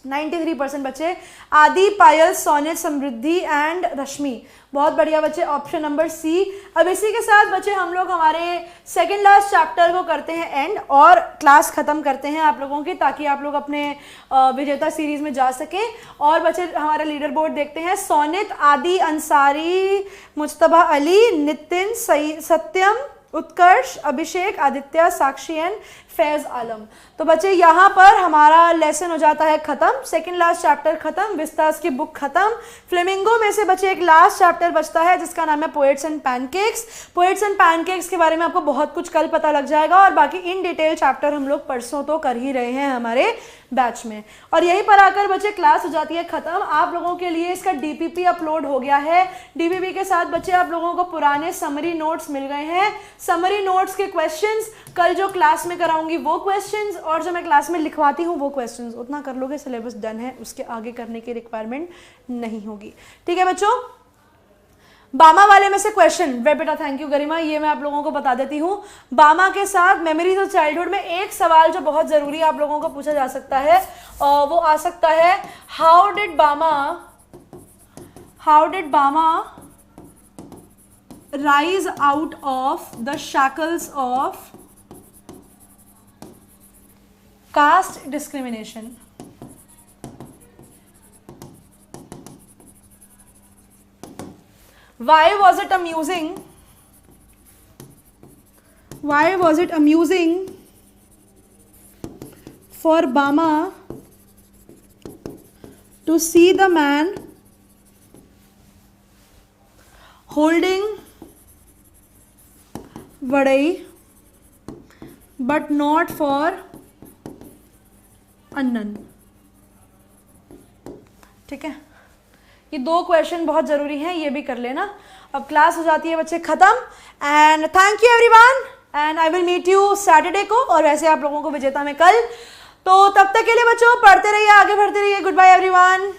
93% बच्चे, आदि, पायल, सोनित, समृद्धि एंड रश्मि। बहुत बढ़िया बच्चे, ऑप्शन नंबर सी। अब इसी के साथ बच्चे हम लोग हमारे सेकंड लास्ट चैप्टर को करते हैं एंड और क्लास खत्म करते हैं आप लोगों की, ताकि आप लोग अपने विजेता सीरीज में जा सकें। और बच्चे हमारा लीडर बोर्ड देखते हैं, सोनित, आदि, अंसारी, मुज्तबा अली, नितिन, सत्यम, उत्कर्ष, अभिषेक, आदित्य, साक्षी एंड फैज आलम। तो बच्चे यहाँ पर हमारा लेसन हो जाता है खत्म, सेकंड लास्ट चैप्टर खत्म, विस्तास की बुक खत्म। फ्लेमिंगो में से बच्चे एक लास्ट चैप्टर बचता है जिसका नाम है poets and pancakes. Poets and pancakes के बारे में आपको बहुत कुछ कल पता लग जाएगा, और बाकी इन डिटेल चैप्टर हम लोग परसों तो कर ही रहे हैं हमारे बैच में। और यहीं पर आकर बच्चे क्लास हो जाती है खत्म। आप लोगों के लिए इसका DPP अपलोड हो गया है। DPP के साथ बच्चे आप लोगों को पुराने समरी नोट्स मिल गए हैं। समरी नोट्स के क्वेश्चंस कल जो क्लास में कराऊंगी वो क्वेश्चंस, और जो मैं क्लास में लिखवाती हूँ वो क्वेश्चंस, उतना कर लोगे, सिलेबस डन है, उसके आगे करने की रिक्वायरमेंट नहीं होगी। ठीक है बच्चों, बामा वाले में से क्वेश्चन, वे बेटा थैंक यू गरिमा, ये मैं आप लोगों को बता देती हूँ। बामा के साथ मेमोरीज ऑफ चाइल्डहुड में एक सवाल जो बहुत जरूरी आप लोगों को पूछा जा सकता है, वो आ सकता है, हाउ डिड बामा rise out of the shackles of caste discrimination? Why was it amusing for Bama to see the man holding vadai but not for Annan? ठीक है, ये दो क्वेश्चन बहुत जरूरी हैं, ये भी कर लेना। अब क्लास हो जाती है बच्चे खत्म, and thank you everyone and I will meet you Saturday को, और वैसे आप लोगों को विजेता में कल। तो तब तक के लिए बच्चों पढ़ते रहिए, आगे बढ़ते रहिए। Goodbye everyone.